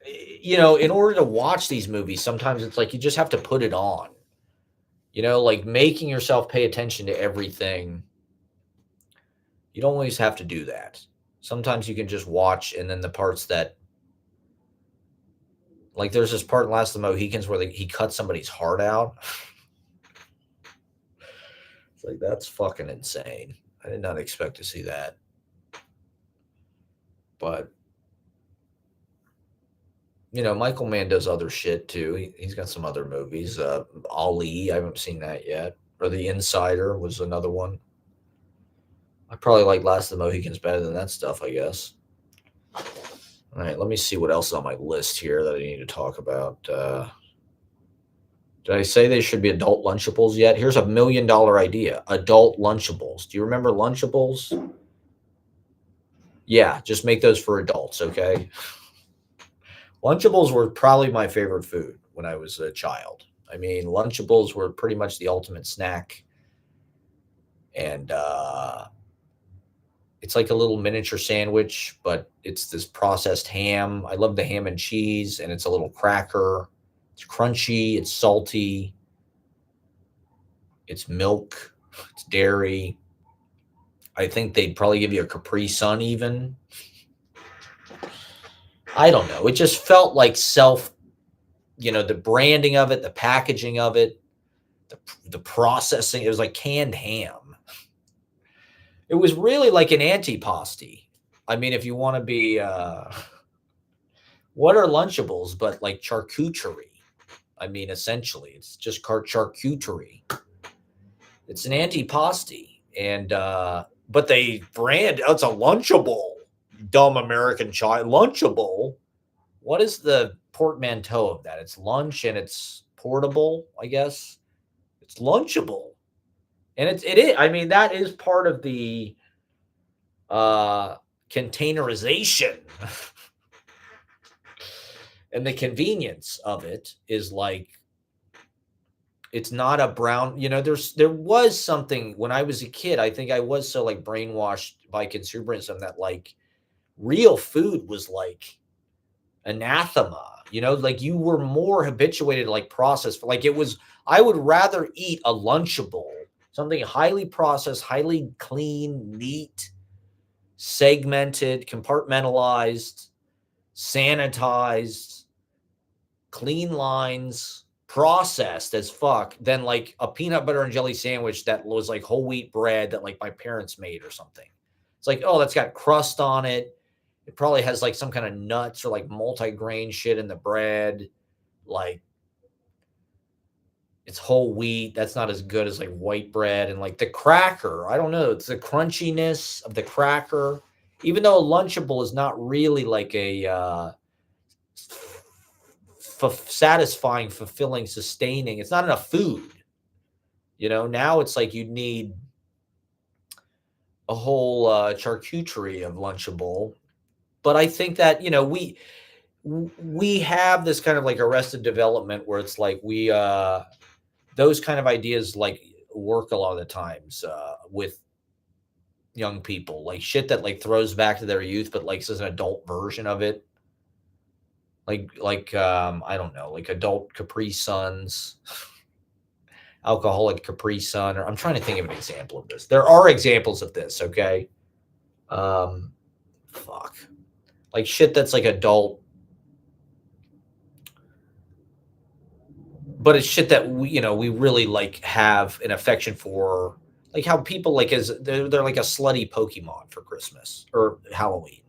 you know, in order to watch these movies, sometimes it's like you just have to put it on. You know, like making yourself pay attention to everything. You don't always have to do that. Sometimes you can just watch, and then the parts that, like, there's this part in Last of the Mohicans where he cuts somebody's heart out. It's like, that's fucking insane. I did not expect to see that. But Michael Mann does other shit too. He's got some other movies. Ali, I haven't seen that yet. Or The Insider was another one. I probably like Last of the Mohicans better than that stuff, I guess. All right, let me see what else is on my list here that I need to talk about. Did I say they should be adult Lunchables yet? Here's $1 million idea. Adult Lunchables. Do you remember Lunchables? Yeah, just make those for adults, okay? Lunchables were probably my favorite food when I was a child. I mean, Lunchables were pretty much the ultimate snack. And it's like a little miniature sandwich, but it's this processed ham. I love the ham and cheese, and it's a little cracker. It's crunchy, it's salty, it's milk, it's dairy. I think they'd probably give you a Capri Sun even. I don't know. It just felt like the branding of it, the packaging of it, the processing. It was like canned ham. It was really like an antipasti. I mean, if you want to be, what are Lunchables but like charcuterie? I mean, essentially, it's just charcuterie. It's an antipasti, and but they brand it's a Lunchable. Dumb American child. Lunchable. What is the portmanteau of that? It's lunch and it's portable, I guess. It's Lunchable. And it is. I mean, that is part of the containerization and the convenience of it is like it's not a brown. There was something when I was a kid. I think I was so like brainwashed by consumerism that like real food was like anathema. Like you were more habituated to like processed. Like it was. I would rather eat a Lunchable. Something highly processed, highly clean, neat, segmented, compartmentalized, sanitized, clean lines, processed as fuck than like a peanut butter and jelly sandwich that was like whole wheat bread that like my parents made or something. It's like, oh, that's got crust on it. It probably has like some kind of nuts or like multi-grain shit in the bread. Like it's whole wheat. That's not as good as like white bread. And like the cracker, I don't know. It's the crunchiness of the cracker. Even though a Lunchable is not really like a satisfying, fulfilling, sustaining. It's not enough food. Now it's like you need a whole charcuterie of Lunchable. But I think that, we have this kind of like arrested development where it's like those kind of ideas like work a lot of the times with young people, like shit that like throws back to their youth, but like is an adult version of it. Like I don't know, like adult Capri Suns, alcoholic Capri Sun, or I'm trying to think of an example of this. There are examples of this, okay? Fuck. Like shit that's like adult, but it's shit that we really like have an affection for, like how people like they're like a slutty Pokemon for Christmas or Halloween.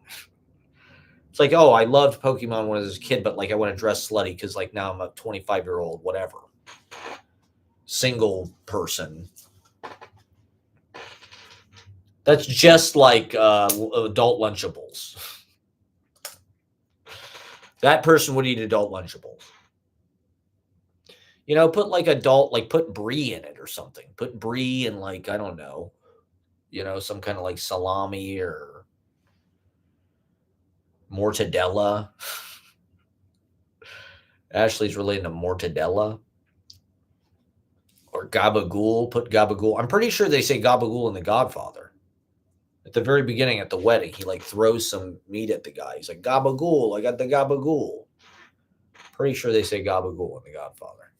It's like, oh, I loved Pokemon when I was a kid, but like I want to dress slutty because like now I'm a 25-year-old, whatever, single person. That's just like adult Lunchables. That person would eat adult Lunchables. Put like adult, like put brie in it or something. Put brie and like, I don't know, some kind of like salami or mortadella. Ashley's relating to mortadella. Or gabagool. Put gabagool. I'm pretty sure they say gabagool in The Godfather. At the very beginning at the wedding, he like throws some meat at the guy. He's like, gabagool, I got the gabagool. Pretty sure they say gabagool in The Godfather.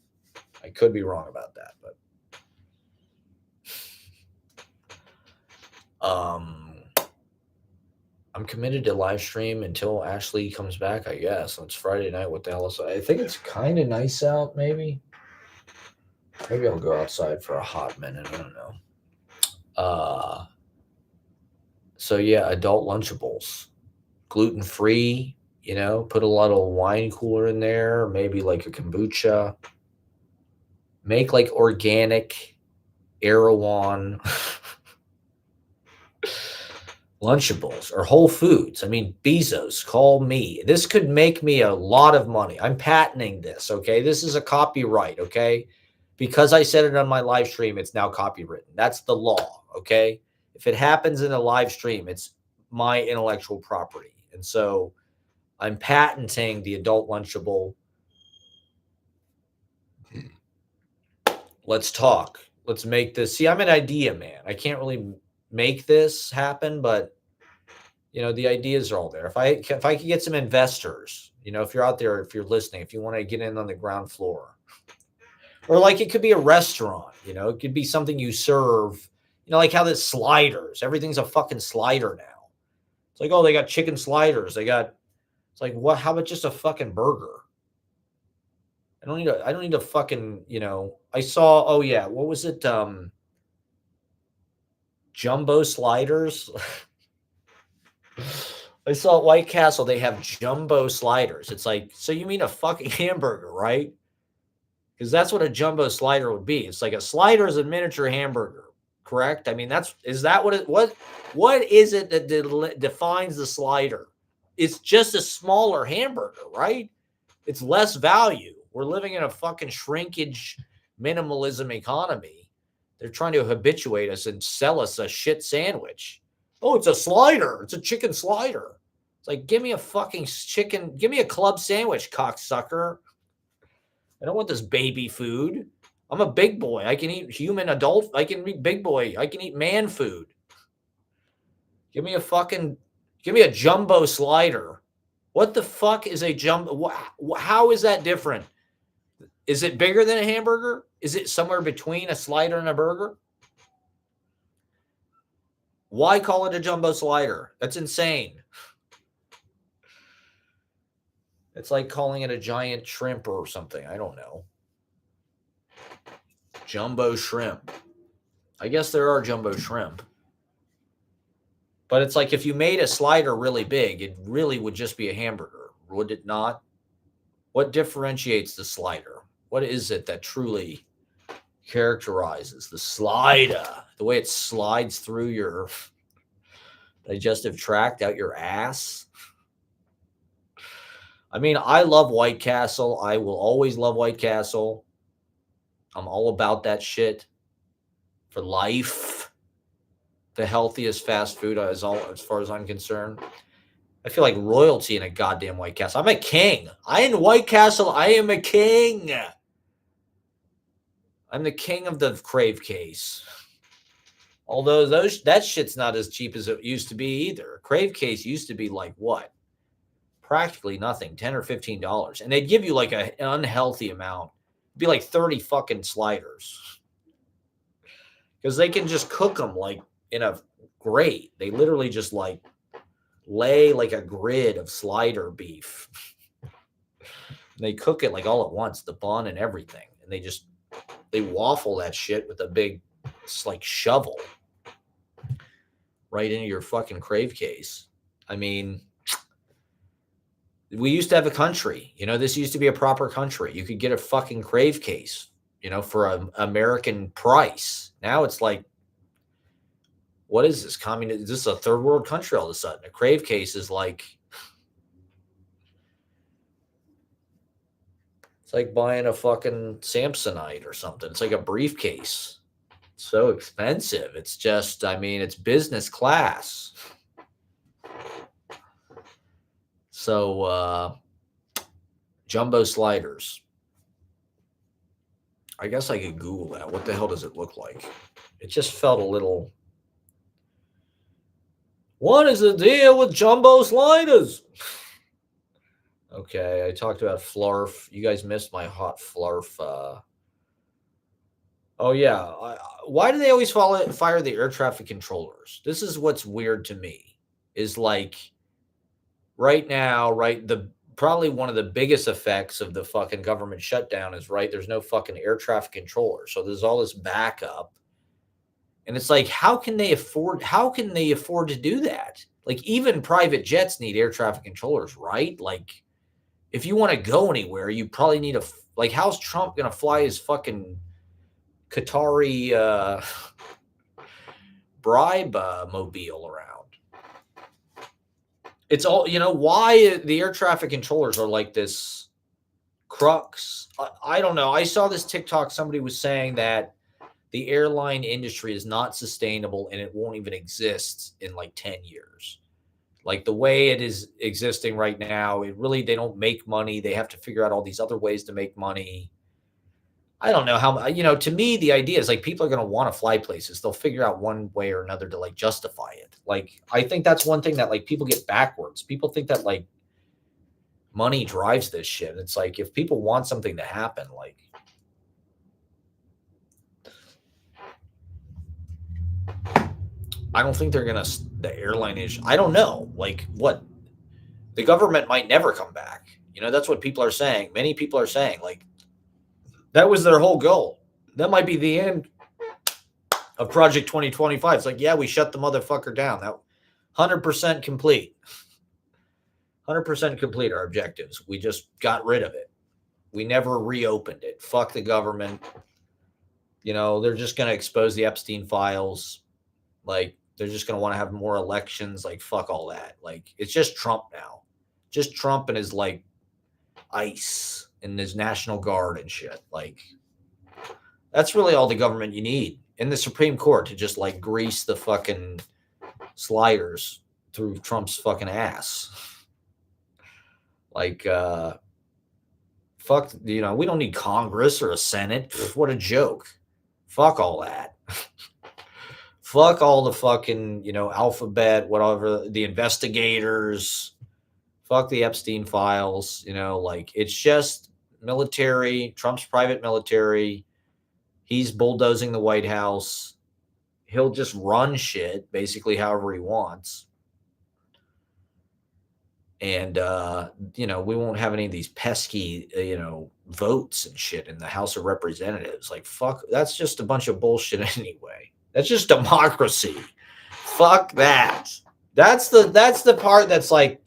I could be wrong about that, but I'm committed to live stream until Ashley comes back, I guess. It's Friday night. What the hell is I think it's kind of nice out, maybe. Maybe I'll go outside for a hot minute. I don't know. So yeah, adult Lunchables. Gluten-free, You know, put a little wine cooler in there, maybe like a kombucha. Make like organic Erewhon Lunchables or Whole Foods. I mean, Bezos, call me. This could make me a lot of money. I'm patenting this, okay? This is a copyright, okay? Because I said it on my live stream, it's now copywritten. That's the law, okay? If it happens in a live stream, it's my intellectual property. And so I'm patenting the adult Lunchable. Let's talk. Let's make this. See, I'm an idea man. I can't really make this happen, but you know, the ideas are all there. If I could get some investors, you know, if you're out there, if you're listening, if you want to get in on the ground floor, or like it could be a restaurant, you know, it could be something you serve, you know, like how the sliders, everything's a fucking slider now. It's like, oh, they got chicken sliders. It's like, what? How about just a fucking burger? I don't need a fucking, you know, I saw, oh yeah, what was it? Jumbo sliders. I saw at White Castle, they have jumbo sliders. It's like, so you mean a fucking hamburger, right? Because that's what a jumbo slider would be. It's like a slider is a miniature hamburger, correct? I mean, is that what is it that defines the slider? It's just a smaller hamburger, right? It's less value. We're living in a fucking shrinkage minimalism economy. They're trying to habituate us and sell us a shit sandwich. Oh, it's a slider. It's a chicken slider. It's like, give me a fucking chicken. Give me a club sandwich, cocksucker. I don't want this baby food. I'm a big boy. I can eat human adult. I can eat big boy. I can eat man food. Give me a jumbo slider. What the fuck is a jumbo? How is that different? Is it bigger than a hamburger? Is it somewhere between a slider and a burger? Why call it a jumbo slider? That's insane. It's like calling it a giant shrimp or something. I don't know. Jumbo shrimp. I guess there are jumbo shrimp. But it's like if you made a slider really big, it really would just be a hamburger, would it not? What differentiates the slider? What is it that truly characterizes the slider? The way it slides through your digestive tract, out your ass? I mean, I love White Castle. I will always love White Castle. I'm all about that shit for life. The healthiest fast food as far as I'm concerned. I feel like royalty in a goddamn White Castle. I'm a king. In White Castle, I am a king. I'm the king of the crave case. Although that shit's not as cheap as it used to be either. A crave case used to be like what? Practically nothing, $10 or $15. And they'd give you like an unhealthy amount. It'd be like 30 fucking sliders. Because they can just cook them like in a grate. They literally just like lay like a grid of slider beef. They cook it like all at once, the bun and everything. And they waffle that shit with a big like shovel right into your fucking crave case. I mean, we used to have a country, you know, this used to be a proper country. You could get a fucking crave case, you know, for an American price. Now it's like, what is this? Communist? Is this a third world country all of a sudden? A crave case is like, it's like buying a fucking Samsonite or something. It's like a briefcase. It's so expensive. It's just, I mean, it's business class. So, jumbo sliders. I guess I could Google that. What the hell does it look like? It just felt a little. What is the deal with jumbo sliders? Okay, I talked about flarf. You guys missed my hot flarf. Oh yeah, why do they always fire the air traffic controllers? This is what's weird to me. Is like right now, right? Probably one of the biggest effects of the fucking government shutdown is right. There's no fucking air traffic controller, so there's all this backup, and it's like, how can they afford to do that? Like, even private jets need air traffic controllers, right? Like, if you want to go anywhere, you probably need like, how's Trump going to fly his fucking Qatari bribe mobile around? It's all, why the air traffic controllers are like this crux. I don't know. I saw this TikTok. Somebody was saying that the airline industry is not sustainable and it won't even exist in like 10 years. Like, the way it is existing right now, they don't make money. They have to figure out all these other ways to make money. I don't know how, to me, the idea is like people are going to want to fly places. They'll figure out one way or another to like justify it. Like, I think that's one thing that like people get backwards. People think that like money drives this shit. It's like, if people want something to happen, like, I don't think they're going to, the airline is, I don't know. Like, what? The government might never come back. That's what people are saying. Many people are saying, like, that was their whole goal. That might be the end of Project 2025. It's like, yeah, we shut the motherfucker down. That 100% complete. 100% complete our objectives. We just got rid of it. We never reopened it. Fuck the government. They're just going to expose the Epstein files. Like, they're just going to want to have more elections. Like, fuck all that. Like, it's just Trump now. Just Trump and his, like, ICE and his National Guard and shit. Like, that's really all the government you need. In the Supreme Court to just, like, grease the fucking sliders through Trump's fucking ass. Like, fuck, we don't need Congress or a Senate. Pff, what a joke. Fuck all that. Fuck all the fucking, alphabet, whatever, the investigators. Fuck the Epstein files. Like, it's just military, Trump's private military. He's bulldozing the White House. He'll just run shit basically however he wants. And, we won't have any of these pesky, votes and shit in the House of Representatives. Like, fuck, that's just a bunch of bullshit anyway. That's just democracy. Fuck that. That's the part that's like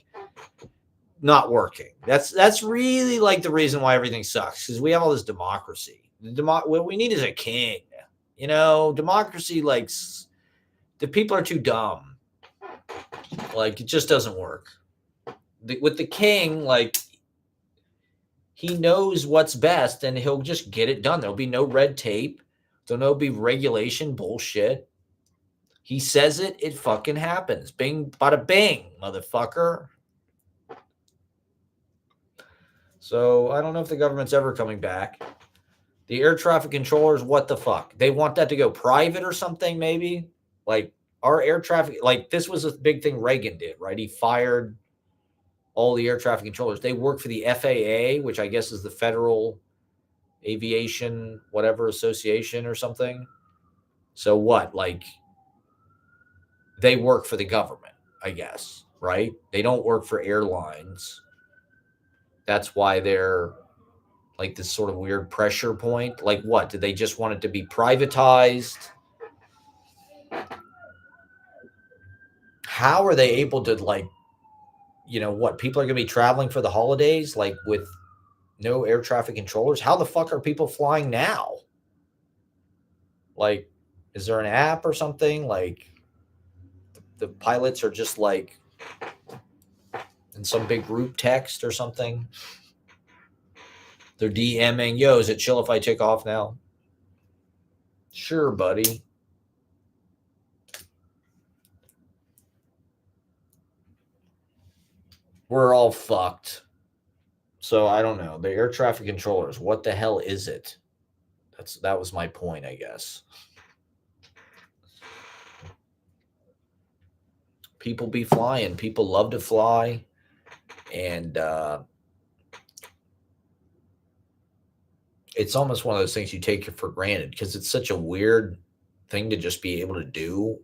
not working. That's really like the reason why everything sucks, because we have all this democracy. What we need is a king. Democracy, like, the people are too dumb. Like, it just doesn't work. With the king, like, he knows what's best and he'll just get it done. There'll be no red tape. There'll be regulation bullshit. He says it, it fucking happens. Bing, bada bing, motherfucker. So I don't know if the government's ever coming back. The air traffic controllers, what the fuck? They want that to go private or something, maybe? Like, our air traffic, like, this was a big thing Reagan did, right? He fired all the air traffic controllers. They work for the FAA, which I guess is the Federal Aviation whatever association or something. So what? Like, they work for the government, I guess, right? They don't work for airlines. That's why they're like this sort of weird pressure point. Like, what? Did they just want it to be privatized? How are they able to, like, what? People are going to be traveling for the holidays, like, with no air traffic controllers? How the fuck are people flying now? Like, is there an app or something? Like, the pilots are just like in some big group text or something. They're DMing, yo, is it chill if I take off now? Sure, buddy. We're all fucked. So I don't know. The air traffic controllers, what the hell is it? That was my point, I guess. People be flying. People love to fly. And it's almost one of those things you take it for granted because it's such a weird thing to just be able to do.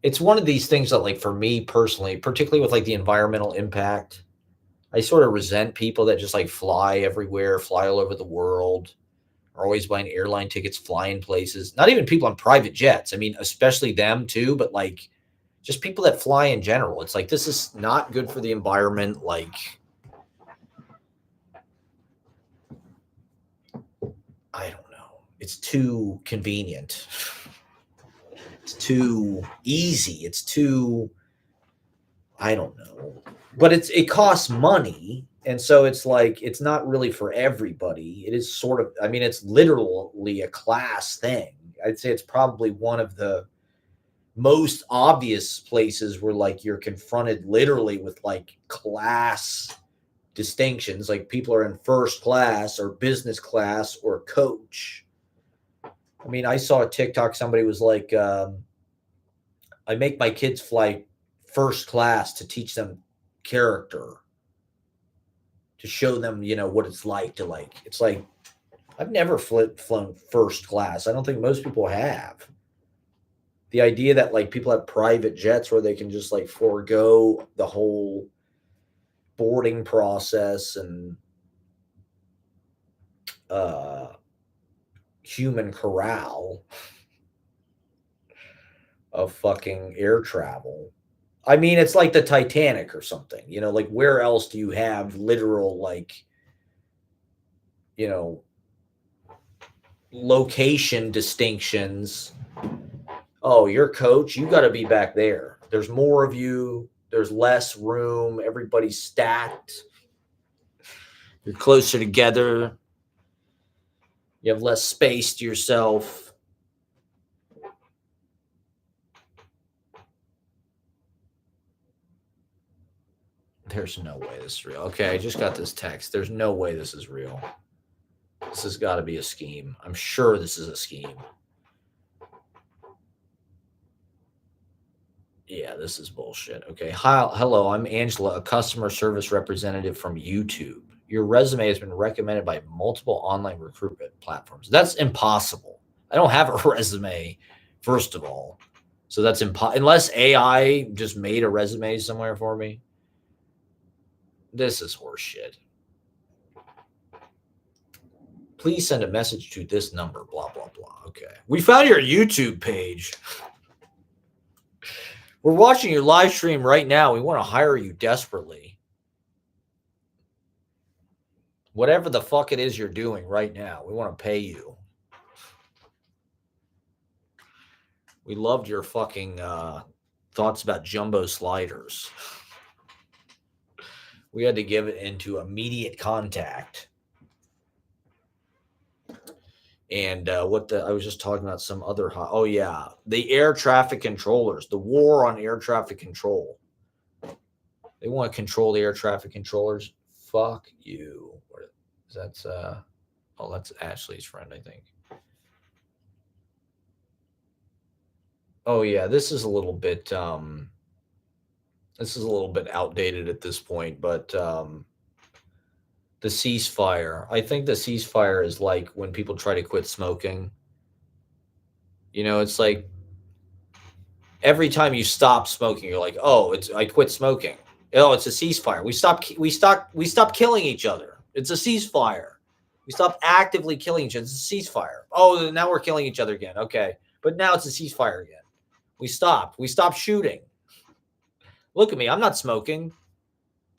It's one of these things that, like, for me personally, particularly with like the environmental impact, I sort of resent people that just like fly everywhere, fly all over the world, are always buying airline tickets, flying places. Not even people on private jets. I mean, especially them too, but like, just people that fly in general. It's like, this is not good for the environment. Like, I don't know. It's too convenient. It's too easy. It's too, I don't know. But it costs money. And so it's like, it's not really for everybody. It is sort of, I mean, it's literally a class thing. I'd say it's probably one of the most obvious places where like you're confronted literally with like class distinctions, like people are in first class or business class or coach. I mean, I saw a TikTok, somebody was like, I make my kids fly first class to teach them character, to show them, what it's like to like, it's like, I've never flown first class. I don't think most people have. The idea that like people have private jets where they can just like forego the whole boarding process and uh human corral of fucking air travel. I mean, it's like the Titanic or something, like where else do you have literal, like, you know, location distinctions? Oh, you're coach, you got to be back there. There's more of you, there's less room, everybody's stacked. You're closer together. You have less space to yourself. There's no way this is real. Okay, I just got this text. There's no way this is real. This has got to be a scheme. I'm sure this is a scheme. Yeah, this is bullshit. Okay. Hi, hello, I'm Angela, a customer service representative from YouTube. Your resume has been recommended by multiple online recruitment platforms. That's impossible. I don't have a resume, first of all. So that's impossible. Unless AI just made a resume somewhere for me. This is horseshit. Please send a message to this number, blah, blah, blah. Okay. We found your YouTube page. We're watching your live stream right now. We want to hire you desperately. Whatever the fuck it is you're doing right now, we want to pay you. We loved your fucking thoughts about jumbo sliders. We had to give it into immediate contact. And I was just talking about some other, oh yeah, the air traffic controllers, the war on air traffic control. They want to control the air traffic controllers. Fuck you. That's that's Ashley's friend, I think. Oh yeah, this is a little bit outdated at this point, but the ceasefire. I think the ceasefire is like when people try to quit smoking. It's like every time you stop smoking, you're like, "Oh, I quit smoking." Oh, it's a ceasefire. We stop killing each other. It's a ceasefire. We stop actively killing each other. It's a ceasefire. Oh, now we're killing each other again. Okay. But now it's a ceasefire again. We stopped. We stopped shooting. Look at me. I'm not smoking.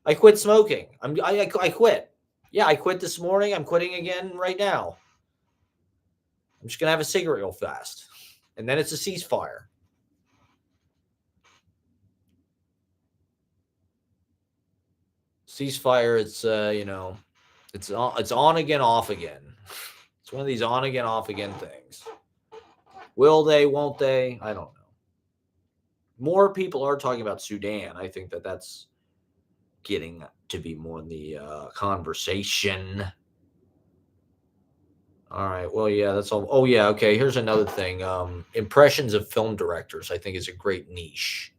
I quit smoking. I quit. Yeah, I quit this morning. I'm quitting again right now. I'm just going to have a cigarette real fast. And then it's a ceasefire. Ceasefire, it's, it's on again, off again. It's one of these on again, off again things. Will they, won't they? I don't know. More people are talking about Sudan. I think that's getting to be more in the conversation. All right. Well, yeah, that's all. Oh, yeah. Okay. Here's another thing. Impressions of film directors, I think, is a great niche.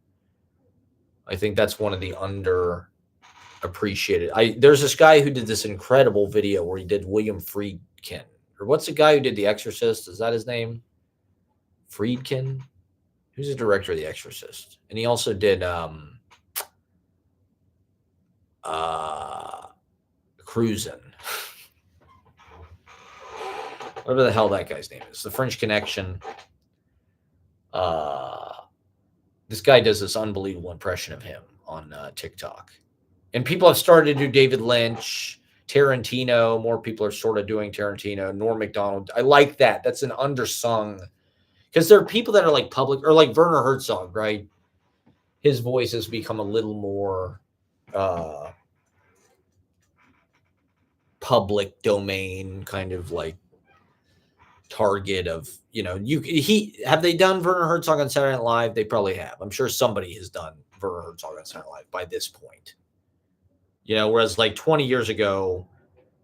I think that's one of the underappreciated. There's this guy who did this incredible video where he did William Friedkin. Or what's the guy who did The Exorcist? Is that his name? Friedkin? Who's the director of The Exorcist? And he also did Cruisin'. Whatever the hell that guy's name is. The French Connection. This This guy does this unbelievable impression of him on TikTok. And people have started to do David Lynch, Tarantino. More people are sort of doing Tarantino, Norm Macdonald. I like that. That's an undersung, because there are people that are like public, or like Werner Herzog, right? His voice has become a little more public domain, kind of like target of, have they done Werner Herzog on Saturday Night Live? They probably have. I'm sure somebody has done Werner Herzog on Saturday Night Live by this point. Whereas like 20 years ago,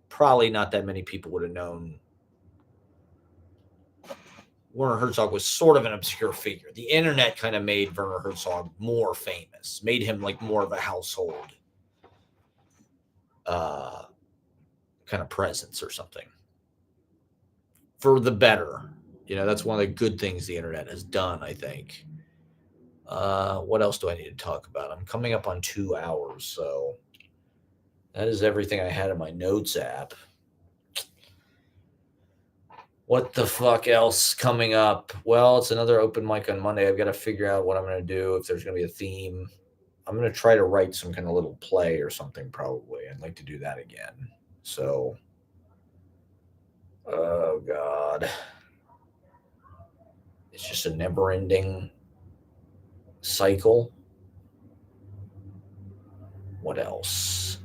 probably not that many people would have known. Werner Herzog was sort of an obscure figure. The internet kind of made Werner Herzog more famous, made him like more of a household kind of presence or something. For the better. That's one of the good things the internet has done, I think. What else do I need to talk about? I'm coming up on 2 hours, so that is everything I had in my notes app. What the fuck else coming up? Well, it's another open mic on Monday. I've got to figure out what I'm going to do, if there's going to be a theme. I'm going to try to write some kind of little play or something, probably. I'd like to do that again. So, oh, God. It's just a never-ending cycle. What else?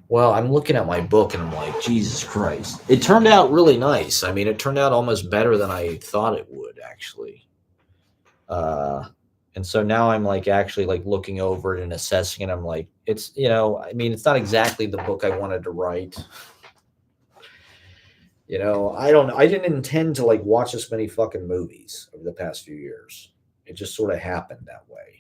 Well, I'm looking at my book and I'm like, Jesus Christ. It turned out really nice. I mean, it turned out almost better than I thought it would, actually. And so now I'm like actually like looking over it and assessing it. I'm like, it's, it's not exactly the book I wanted to write. I didn't intend to like watch this many fucking movies over the past few years. It just sort of happened that way.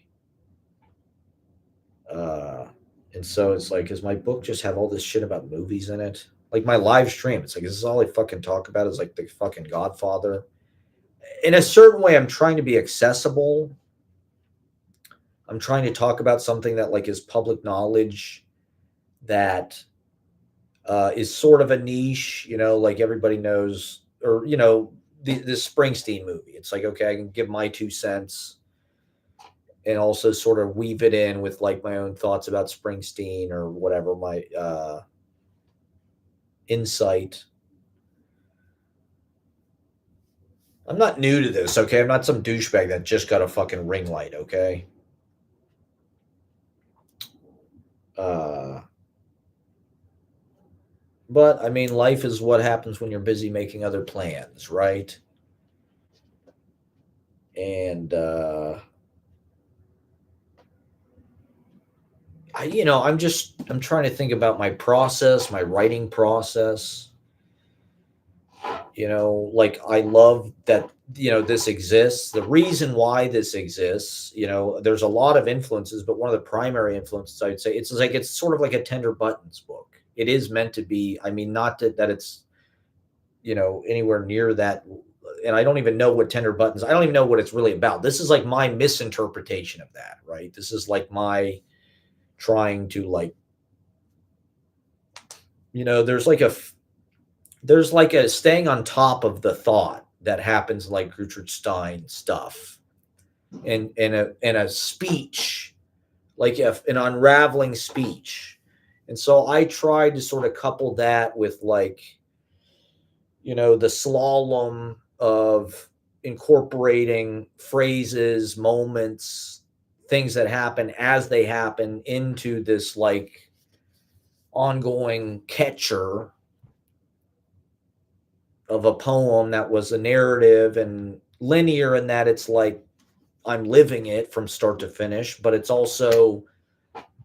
And so it's like, does my book just have all this shit about movies in it? Like my live stream, it's like, is this all I fucking talk about is like the fucking Godfather? In a certain way, I'm trying to be accessible. I'm trying to talk about something that like is public knowledge, that is sort of a niche, like everybody knows, or, this Springsteen movie. It's like, okay, I can give my 2 cents and also sort of weave it in with like my own thoughts about Springsteen or whatever, my insight. I'm not new to this, okay? I'm not some douchebag that just got a fucking ring light, okay? But I mean, life is what happens when you're busy making other plans, right? And I'm trying to think about my process, my writing process. Like I love that, this exists. The reason why this exists, there's a lot of influences, but one of the primary influences, I'd say, it's like, it's sort of like a Tender Buttons book. It is meant to be, I mean, not that it's, anywhere near that. And I don't even know what Tender Buttons, I don't even know what it's really about. This is like my misinterpretation of that, right? This is like my trying to like, there's like a staying on top of the thought that happens, like Gertrude Stein stuff, and a speech, like an unraveling speech. And so I tried to sort of couple that with like, the slalom of incorporating phrases, moments, things that happen as they happen into this like ongoing catcher of a poem that was a narrative and linear in that it's like I'm living it from start to finish, but it's also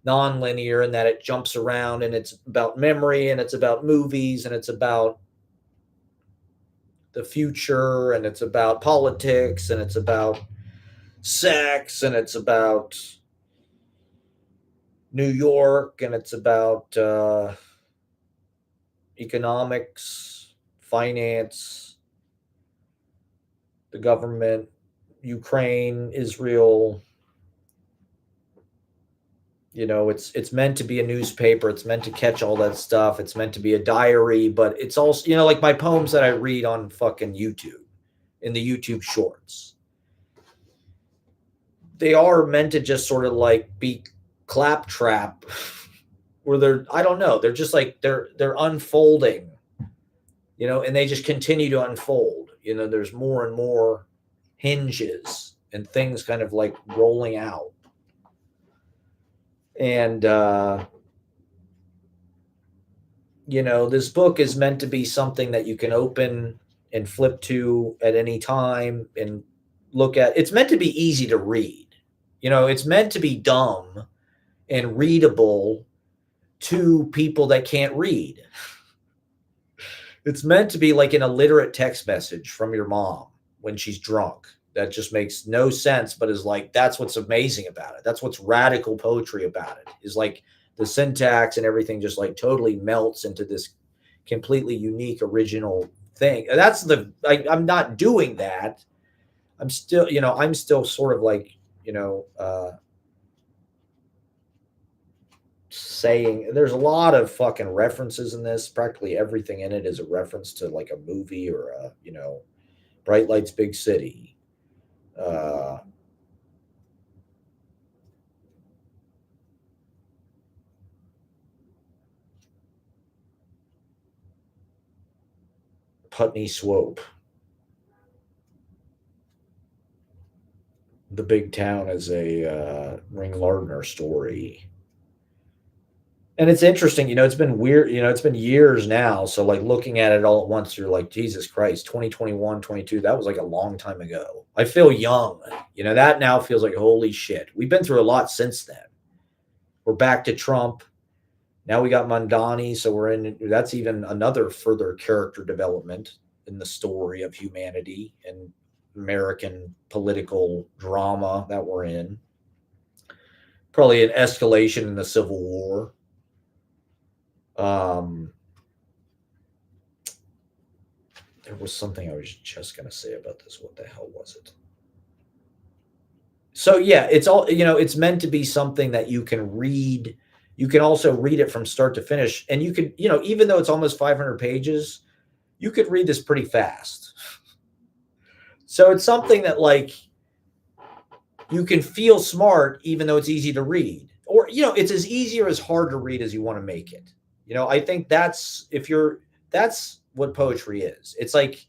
non-linear in that it jumps around and it's about memory and it's about movies and it's about the future and it's about politics and it's about sex and it's about New York and it's about economics, finance, the government, Ukraine, Israel, You know, it's meant to be a newspaper. It's meant to catch all that stuff. It's meant to be a diary, but it's also, like my poems that I read on fucking YouTube, in the YouTube shorts. They are meant to just sort of like be claptrap, where they're, I don't know, they're just like they're unfolding, and they just continue to unfold. There's more and more hinges and things kind of like rolling out. And this book is meant to be something that you can open and flip to at any time and look at. It's meant to be easy to read. It's meant to be dumb and readable to people that can't read. It's meant to be like an illiterate text message from your mom when she's drunk. That just makes no sense, but is like, that's what's amazing about it. That's what's radical poetry about it, is like the syntax and everything just like totally melts into this completely unique, original thing. I'm not doing that. I'm still sort of like, saying there's a lot of fucking references in this. Practically everything in it is a reference to like a movie or Bright Lights, Big City. Putney Swope. The Big Town is a Ring Lardner story. And it's interesting, it's been weird, it's been years now. So like looking at it all at once, you're like, Jesus Christ, 2021, 22, that was like a long time ago. I feel young. That now feels like, holy shit. We've been through a lot since then. We're back to Trump. Now we got Mandani. So that's even another further character development in the story of humanity and American political drama that we're in. Probably an escalation in the Civil War. There was something I was just going to say about this. What the hell was it? So yeah, it's all, it's meant to be something that you can read. You can also read it from start to finish. And you could, even though it's almost 500 pages, you could read this pretty fast. So it's something that like you can feel smart, even though it's easy to read. Or, it's as easy or as hard to read as you want to make it. I think that's what poetry is. It's like,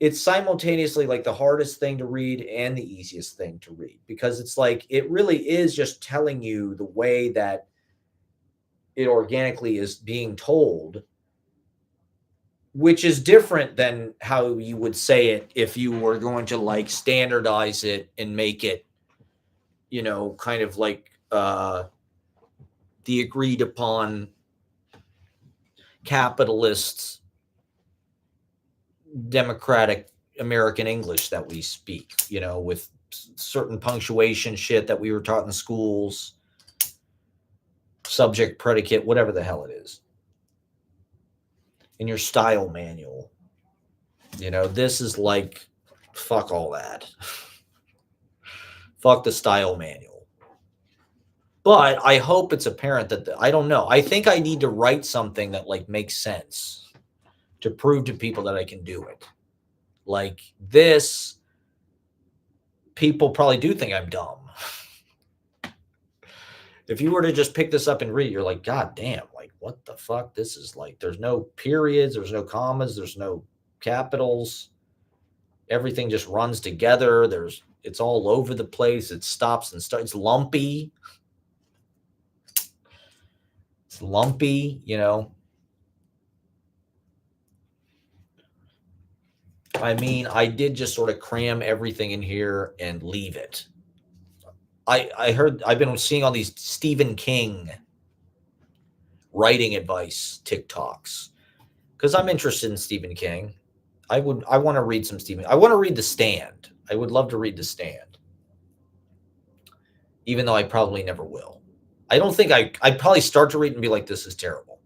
it's simultaneously like the hardest thing to read and the easiest thing to read, because it's like, it really is just telling you the way that it organically is being told, which is different than how you would say it if you were going to like standardize it and make it, kind of like the agreed upon capitalist democratic American English that we speak, with certain punctuation shit that we were taught in schools, subject, predicate, whatever the hell it is, in your style manual. This is like, fuck all that. Fuck the style manual. But I hope it's apparent that I don't know. I think I need to write something that like makes sense to prove to people that I can do it. Like this, people probably do think I'm dumb. If you were to just pick this up and read, you're like, God damn, like what the fuck? This is like, there's no periods, there's no commas, there's no capitals. Everything just runs together. It's all over the place. It stops and starts. It's lumpy. It's lumpy, I mean, I did just sort of cram everything in here and leave it. I've been seeing all these Stephen King writing advice TikToks because I'm interested in Stephen King. I want to read some Stephen. I want to read The Stand. I would love to read The Stand, even though I probably never will. I don't think I'd probably start to read and be like, this is terrible.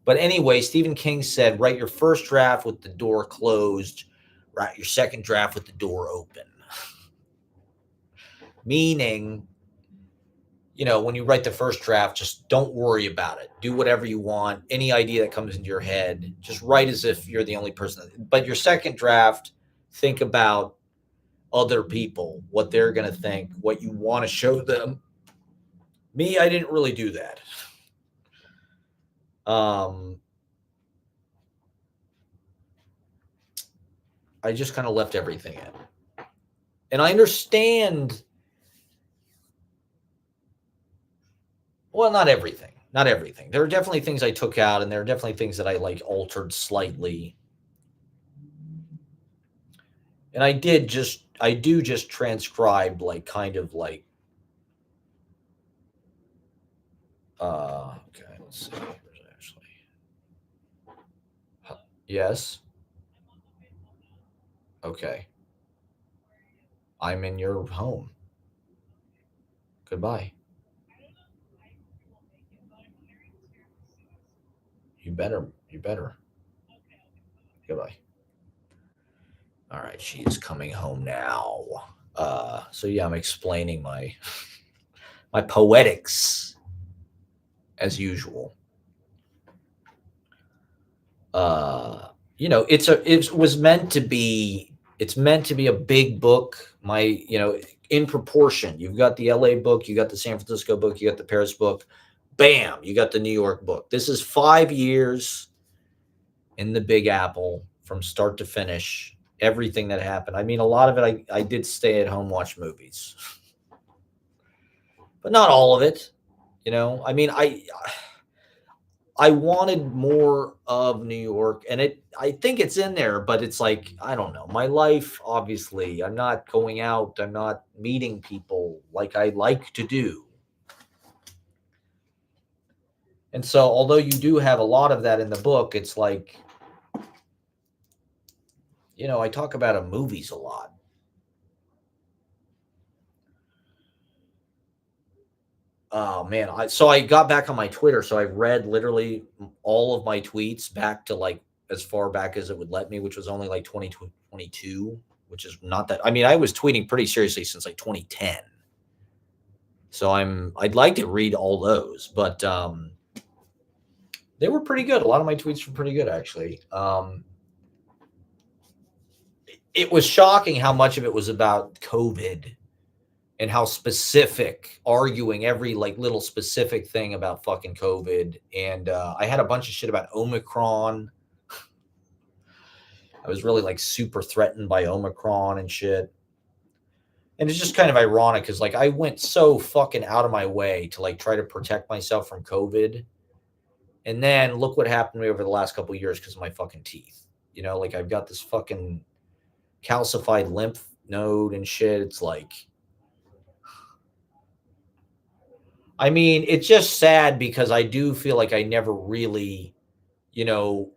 But anyway, Stephen King said, write your first draft with the door closed, write your second draft with the door open. Meaning, when you write the first draft, just don't worry about it. Do whatever you want. Any idea that comes into your head, just write as if you're the only person. But your second draft, think about other people, what they're going to think, what you want to show them. Me, I didn't really do that. I just kind of left everything in. And I understand. Well, not everything. Not everything. There are definitely things I took out, and there are definitely things that I like altered slightly. And I do just transcribe like kind of like okay, let's see. Actually. Yes. Okay. I'm in your home. Goodbye. You better. You better. Goodbye. All right, she is coming home now. So yeah, I'm explaining my poetics as usual. It was meant to be. It's meant to be a big book. In proportion. You've got the LA book, you got the San Francisco book, you got the Paris book. Bam, you got the New York book. This is 5 years in the Big Apple from start to finish. Everything that happened. I mean, a lot of it, I did stay at home, watch movies, but not all of it. I mean, I wanted more of New York, and I think it's in there, but it's like, I don't know. My life, obviously, I'm not going out, I'm not meeting people like I like to do. And so although you do have a lot of that in the book, it's like, I talk about movies a lot. Oh man, I got back on my Twitter, so I read literally all of my tweets back to like as far back as it would let me, which was only like 2022, which is not that. I mean, I was tweeting pretty seriously since like 2010. So I'd like to read all those, but they were pretty good. A lot of my tweets were pretty good actually. It was shocking how much of it was about COVID and how specific, arguing every like little specific thing about fucking COVID. And I had a bunch of shit about Omicron. I was really like super threatened by Omicron and shit. And it's just kind of ironic because like I went so fucking out of my way to like try to protect myself from COVID. And then look what happened to me over the last couple of years because of my fucking teeth. Like I've got this fucking calcified lymph node and shit. It's like, I mean, it's just sad because I do feel like I never really, you know,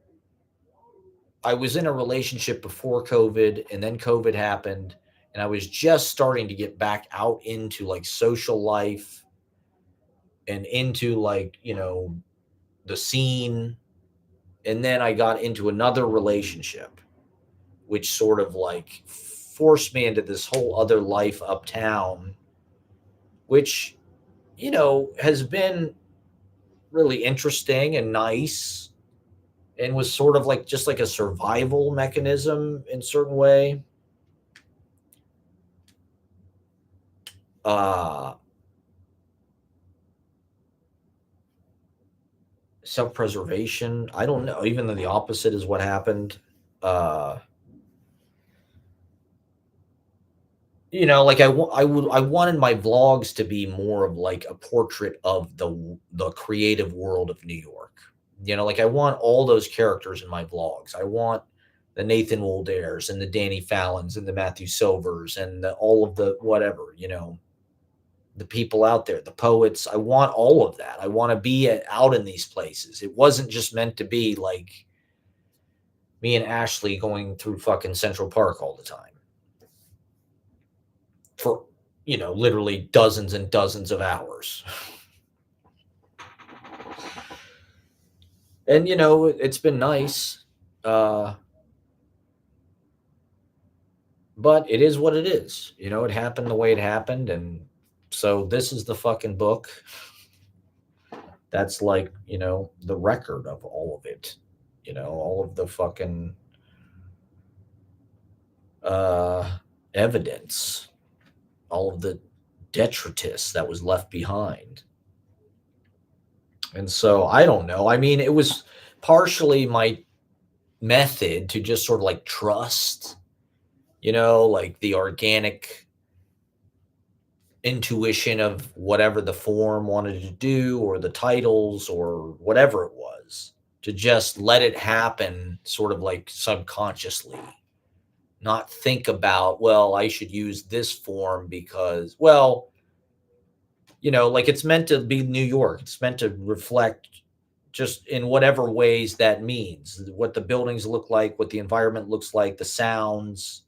I was in a relationship before COVID and then COVID happened and I was just starting to get back out into like social life and into like, the scene. And then I got into another relationship, which sort of like forced me into this whole other life uptown, which, has been really interesting and nice and was sort of like just like a survival mechanism in a certain way. Uh, Self-preservation. I don't know, even though the opposite is what happened. Uh, like I wanted my vlogs to be more of like a portrait of the creative world of New York. Like I want all those characters in my vlogs. I want the Nathan Woldairs and the Danny Fallons and the Matthew Silvers and all of the whatever, the people out there, the poets. I want all of that. I want to be out in these places. It wasn't just meant to be like me and Ashley going through fucking Central Park all the time for, literally dozens and dozens of hours. And, it's been nice. But it is what it is. It happened the way it happened. And So this is the fucking book. That's like, the record of all of it. All of the fucking uh evidence, all of the detritus that was left behind. And so I don't know. I mean, it was partially my method to just sort of like trust, like the organic intuition of whatever the form wanted to do or the titles or whatever it was, to just let it happen sort of like subconsciously, not think about, well, I should use this form because, well, like it's meant to be New York. It's meant to reflect just in whatever ways that means, what the buildings look like, what the environment looks like, the sounds,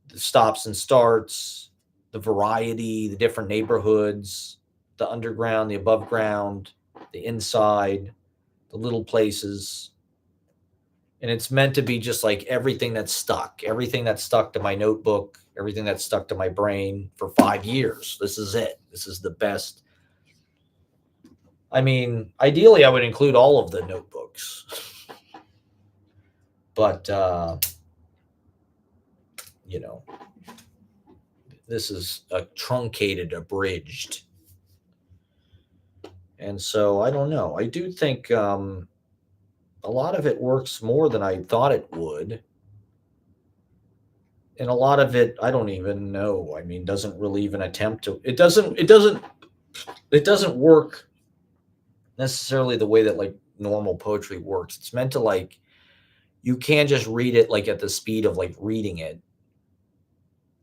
the stops and starts, the variety, the different neighborhoods, the underground, the above ground, the inside, the little places. And it's meant to be just like everything that's stuck to my notebook, everything that's stuck to my brain for 5 years. This is it. This is the best. I mean, ideally, I would include all of the notebooks. But, this is a truncated, abridged. And so I don't know. I do think a lot of it works more than I thought it would. And a lot of it, I don't even know. I mean, doesn't really even attempt to. It doesn't work necessarily the way that like normal poetry works. It's meant to like, you can't just read it like at the speed of like reading it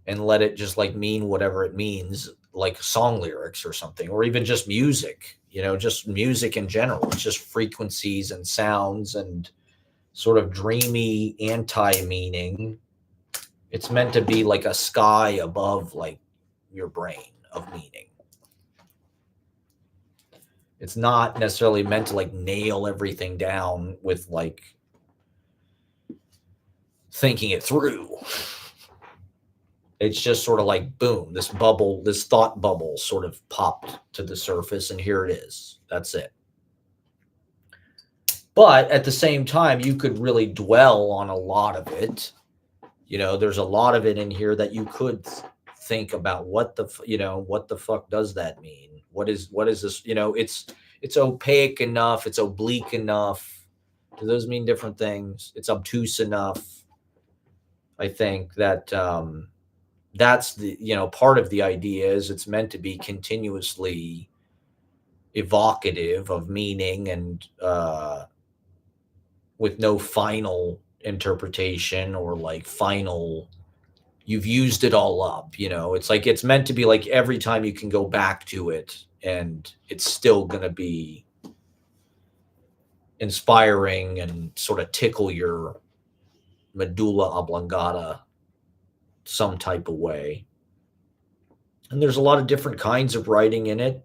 and let it just like mean whatever it means, like song lyrics or something, or even just music, just music in general. It's just frequencies and sounds and sort of dreamy anti-meaning. It's meant to be like a sky above like your brain of meaning. It's not necessarily meant to like nail everything down with like thinking it through. It's just sort of like, boom, this thought bubble sort of popped to the surface, and here it is. That's it. But at the same time, you could really dwell on a lot of it. There's a lot of it in here that you could think about what the fuck does that mean? What is this? It's opaque enough. It's oblique enough. Do those mean different things? It's obtuse enough. I think that, that's the, part of the idea is it's meant to be continuously evocative of meaning and, with no final interpretation or like final, you've used it all up. It's like, it's meant to be like every time you can go back to it and it's still going to be inspiring and sort of tickle your medulla oblongata some type of way. And there's a lot of different kinds of writing in it.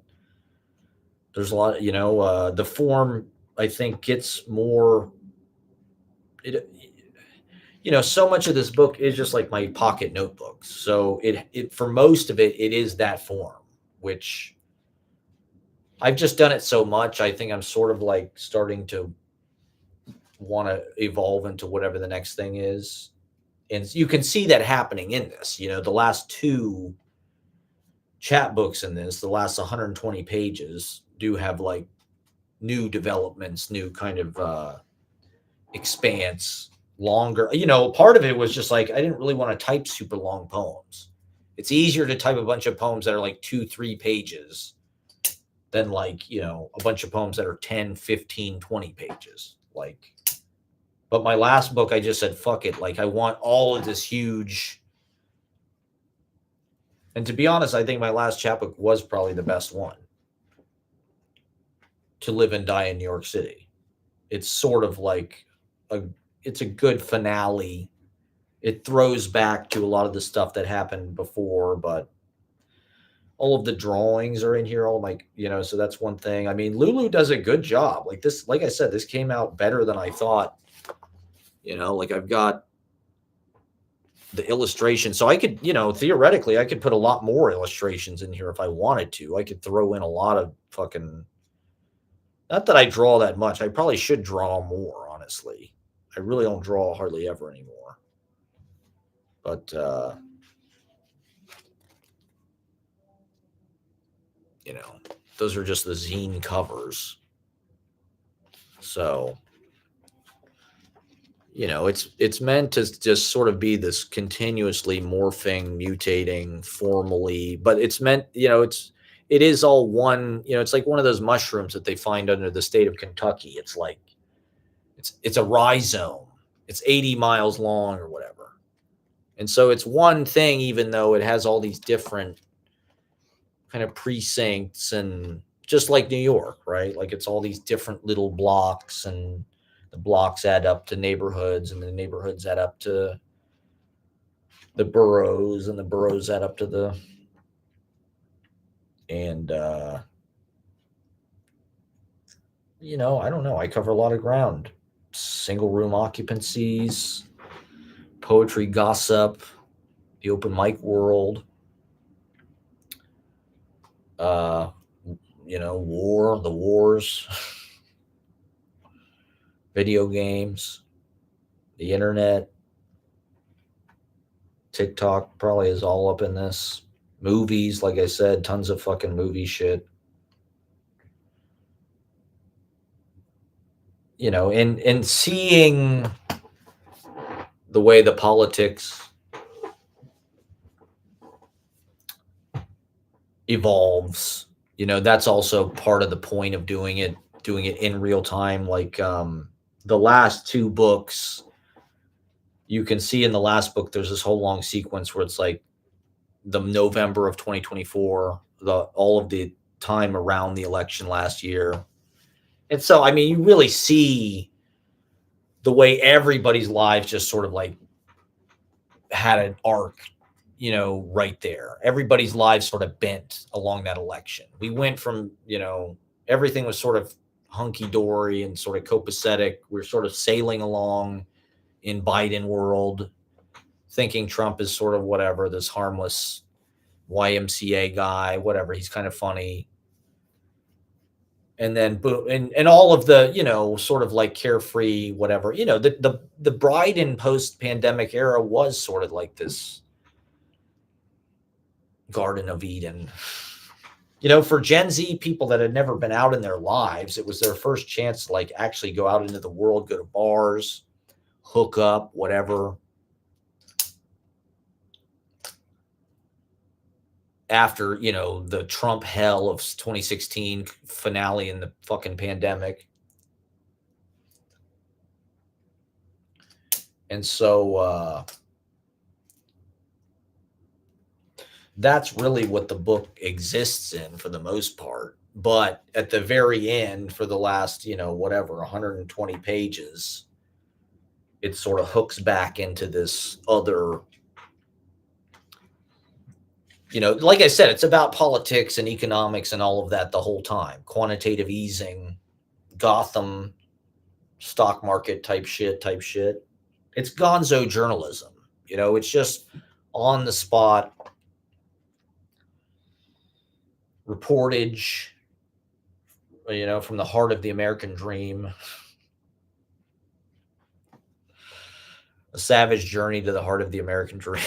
There's a lot, the form, I think, gets more, so much of this book is just like my pocket notebooks. So it for most of it, it is that form, which I've just done it so much. I think I'm sort of like starting to want to evolve into whatever the next thing is. And you can see that happening in this, the last 2 chapbooks in this, the last 120 pages do have like new developments, new kind of expanse, longer. Part of it was just like I didn't really want to type super long poems. It's easier to type a bunch of poems that are like 2-3 pages than like, a bunch of poems that are 10, 15, 20 pages. Like, but my last book, I just said, fuck it. Like, I want all of this huge. And to be honest, I think my last chapbook was probably the best one. To Live and Die in New York City. It's sort of like it's a good finale. It throws back to a lot of the stuff that happened before, but all of the drawings are in here. All my, so that's one thing. I mean, Lulu does a good job. Like this, like I said, this came out better than I thought. Like I've got the illustration. So I could, theoretically, I could put a lot more illustrations in here if I wanted to. I could throw in a lot of fucking. Not that I draw that much. I probably should draw more, honestly. I really don't draw hardly ever anymore. But those are just the zine covers. So, it's meant to just sort of be this continuously morphing, mutating, formally, but it's meant, it is all one, it's like one of those mushrooms that they find under the state of Kentucky. It's like it's a rhizome. It's 80 miles long or whatever. And so it's one thing, even though it has all these different kind of precincts, and just like New York, right? Like it's all these different little blocks, and the blocks add up to neighborhoods, and the neighborhoods add up to the boroughs, and the boroughs add up to the, and I don't know. I cover a lot of ground. Single room occupancies, poetry, gossip, the open mic world, the wars, video games, the internet, TikTok probably is all up in this. Movies, like I said, tons of fucking movie shit. And seeing the way the politics evolves, that's also part of the point of doing it in real time. Like the last two books, you can see in the last book, there's this whole long sequence where it's like the November of 2024, all of the time around the election last year. And so, I mean, you really see the way everybody's lives just sort of like had an arc, right there. Everybody's lives sort of bent along that election. We went from, everything was sort of hunky dory and sort of copacetic. We're sort of sailing along in Biden world, thinking Trump is sort of whatever, this harmless YMCA guy, whatever. He's kind of funny. And then boom, and all of the, sort of like carefree, whatever, the Biden post-pandemic era was sort of like this Garden of Eden. For Gen Z people that had never been out in their lives, it was their first chance to like actually go out into the world, go to bars, hook up, whatever. After, the Trump hell of 2016 finale in the fucking pandemic. And so that's really what the book exists in for the most part. But at the very end, for the last, 120 pages, it sort of hooks back into this other, like I said, it's about politics and economics and all of that the whole time. Quantitative easing, Gotham, stock market type shit. It's gonzo journalism. It's just on the spot reportage, from the heart of the American dream. A savage journey to the heart of the American dream.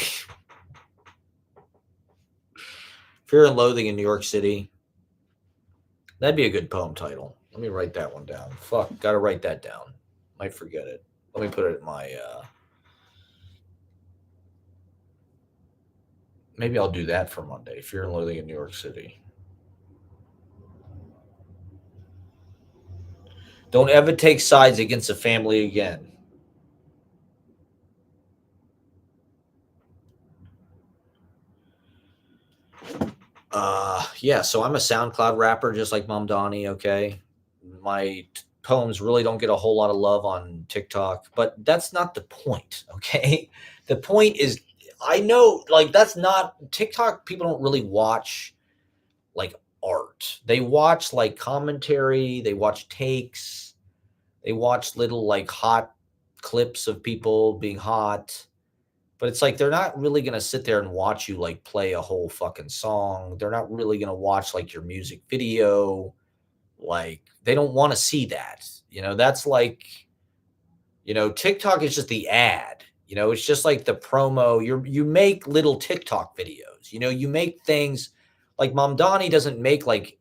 Fear and Loathing in New York City. That'd be a good poem title. Let me write that one down. Fuck, gotta write that down. Might forget it. Let me put it in my maybe I'll do that for Monday. Fear and Loathing in New York City. Don't ever take sides against a family again. Yeah, so I'm a SoundCloud rapper just like Mom Donnie, okay? My poems really don't get a whole lot of love on TikTok, but that's not the point, okay? The point is, I know, like, that's not TikTok. People don't really watch like art. They watch like commentary, they watch takes, they watch little like hot clips of people being hot. But it's like they're not really gonna sit there and watch you, like, play a whole fucking song. They're not really gonna watch, like, your music video. Like, they don't wanna see that. That's like TikTok is just the ad. It's just like the promo. You make little TikTok videos. You make things like Mamdani doesn't make, like,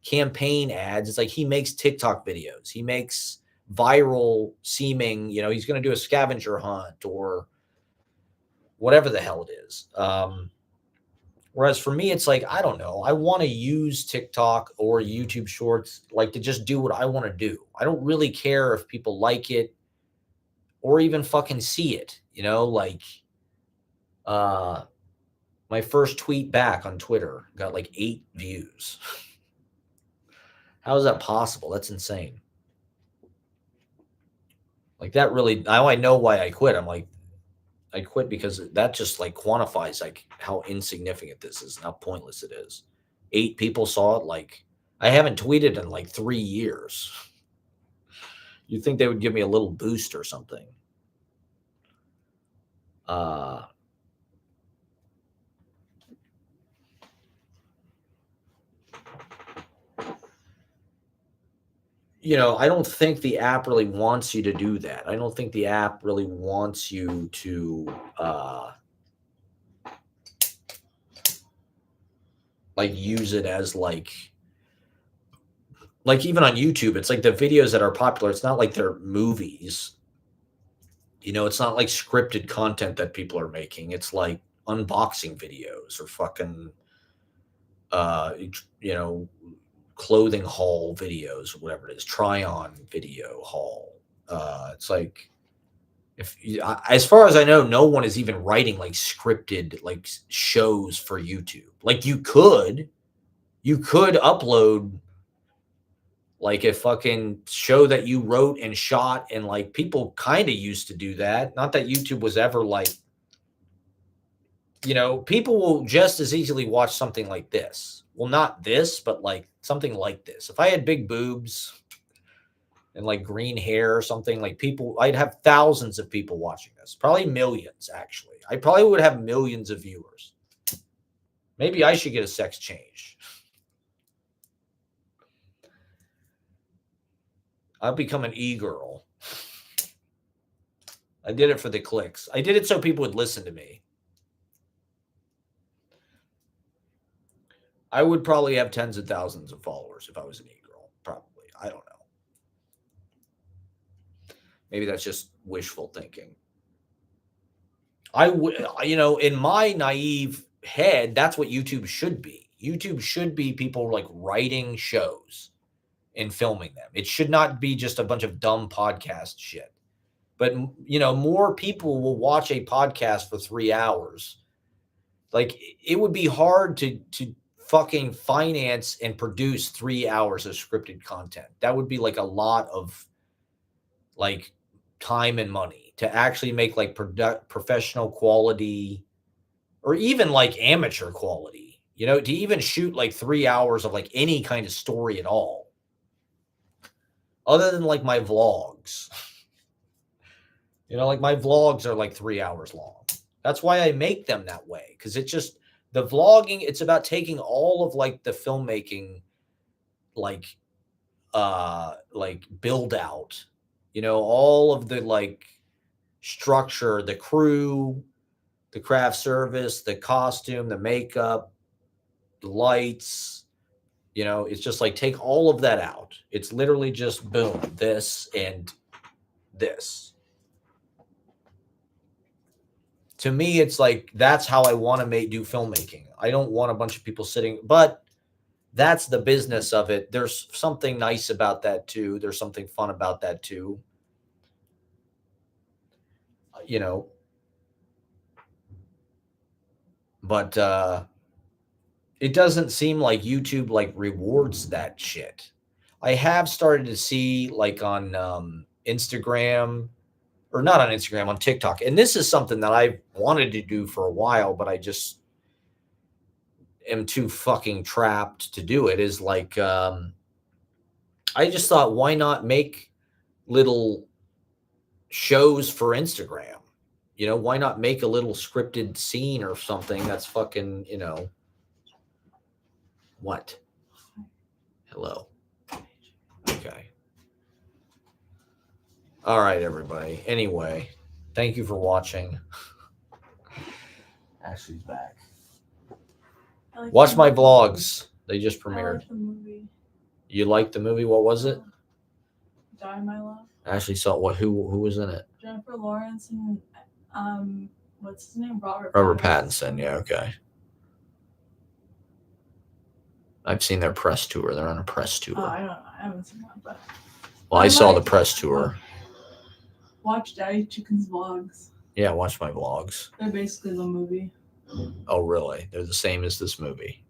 campaign ads. It's like he makes TikTok videos. He makes viral seeming, he's gonna do a scavenger hunt or whatever the hell it is. Whereas for me, it's like, I don't know. I want to use TikTok or YouTube Shorts, like, to just do what I want to do. I don't really care if people like it or even fucking see it. Like, uh, my first tweet back on Twitter got like 8 views. How is that possible? That's insane. Like, that really, now I know why I quit. I'm like, I quit because that just, like, quantifies, like, how insignificant this is and how pointless it is. 8 people saw it. Like, I haven't tweeted in like 3 years. You'd think they would give me a little boost or something. I don't think the app really wants you to do that. I don't think the app really wants you to, like, use it as, like even on YouTube, it's like the videos that are popular. It's not like they're movies. It's not like scripted content that people are making. It's like unboxing videos or fucking, uh, you know, clothing haul videos or whatever it is, try on video haul. It's like, as far as I know, no one is even writing like scripted like shows for YouTube. Like, you could upload like a fucking show that you wrote and shot, and like people kind of used to do that. Not that YouTube was ever like, people will just as easily watch something like this. Well, not this, but like something like this. If I had big boobs and like green hair or something, like I'd have thousands of people watching this, probably millions. Actually, I probably would have millions of viewers. Maybe I should get a sex change. I'll become an e-girl. I did it for the clicks. I did it so people would listen to me. I would probably have tens of thousands of followers if I was an e-girl. Probably. I don't know. Maybe that's just wishful thinking. I would, in my naive head, that's what YouTube should be. YouTube should be people like writing shows and filming them. It should not be just a bunch of dumb podcast shit. But, more people will watch a podcast for 3 hours. Like, it would be hard to fucking finance and produce 3 hours of scripted content. That would be like a lot of like time and money to actually make like professional quality or even like amateur quality, to even shoot like 3 hours of like any kind of story at all. Other than like my vlogs. Like my vlogs are like 3 hours long. That's why I make them that way. Cause it's just the vlogging, it's about taking all of like the filmmaking, like build out, all of the like structure, the crew, the craft service, the costume, the makeup, the lights, it's just like take all of that out. It's literally just boom, this and this. To me, it's like that's how I want to do filmmaking. I don't want a bunch of people sitting, but that's the business of it. There's something nice about that too. There's something fun about that too. But it doesn't seem like YouTube like rewards that shit. I have started to see like on Instagram, or not on Instagram, on TikTok. And this is something that I've wanted to do for a while, but I just am too fucking trapped to do it, is like, I just thought, why not make little shows for Instagram? You know, why not make a little scripted scene or something that's fucking, you know, what? Hello. Okay. All right, everybody. Anyway, thank you for watching. Ashley's back.
Like
Watch my vlogs. They just
I
premiered.
like the movie.
You liked the movie? What was it?
Die My Love.
Ashley saw what? Who was in it?
Jennifer Lawrence and what's his name? Robert
Pattinson. Yeah, okay. I've seen their press tour. They're on a press tour.
Oh, I don't know. I haven't seen that, but
well, I saw the press tour.
Watch Daddy Chicken's vlogs.
Yeah, watch my vlogs.
They're basically the movie.
Oh, really? They're the same as this movie.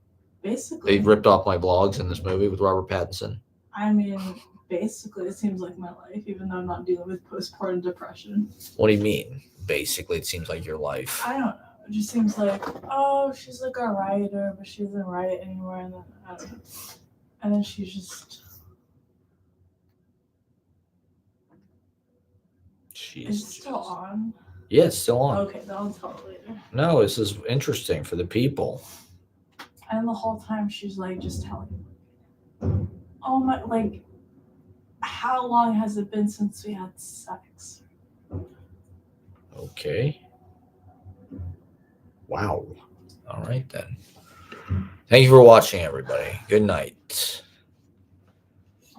Basically,
they ripped off my vlogs in this movie with Robert Pattinson.
I mean, basically, it seems like my life, even though I'm not dealing with postpartum depression.
What do you mean? Basically, it seems like your life.
I don't know. It just seems like, oh, she's like a writer, but she doesn't write anymore, and then I don't know. And then she's just. Is it still on?
Yeah, it's still on.
Okay, then I'll tell it later.
No, this is interesting for the people.
And the whole time she's like just telling me, oh my, like, how long has it been since we had sex?
Okay. Wow. All right then. Thank you for watching, everybody. Good night.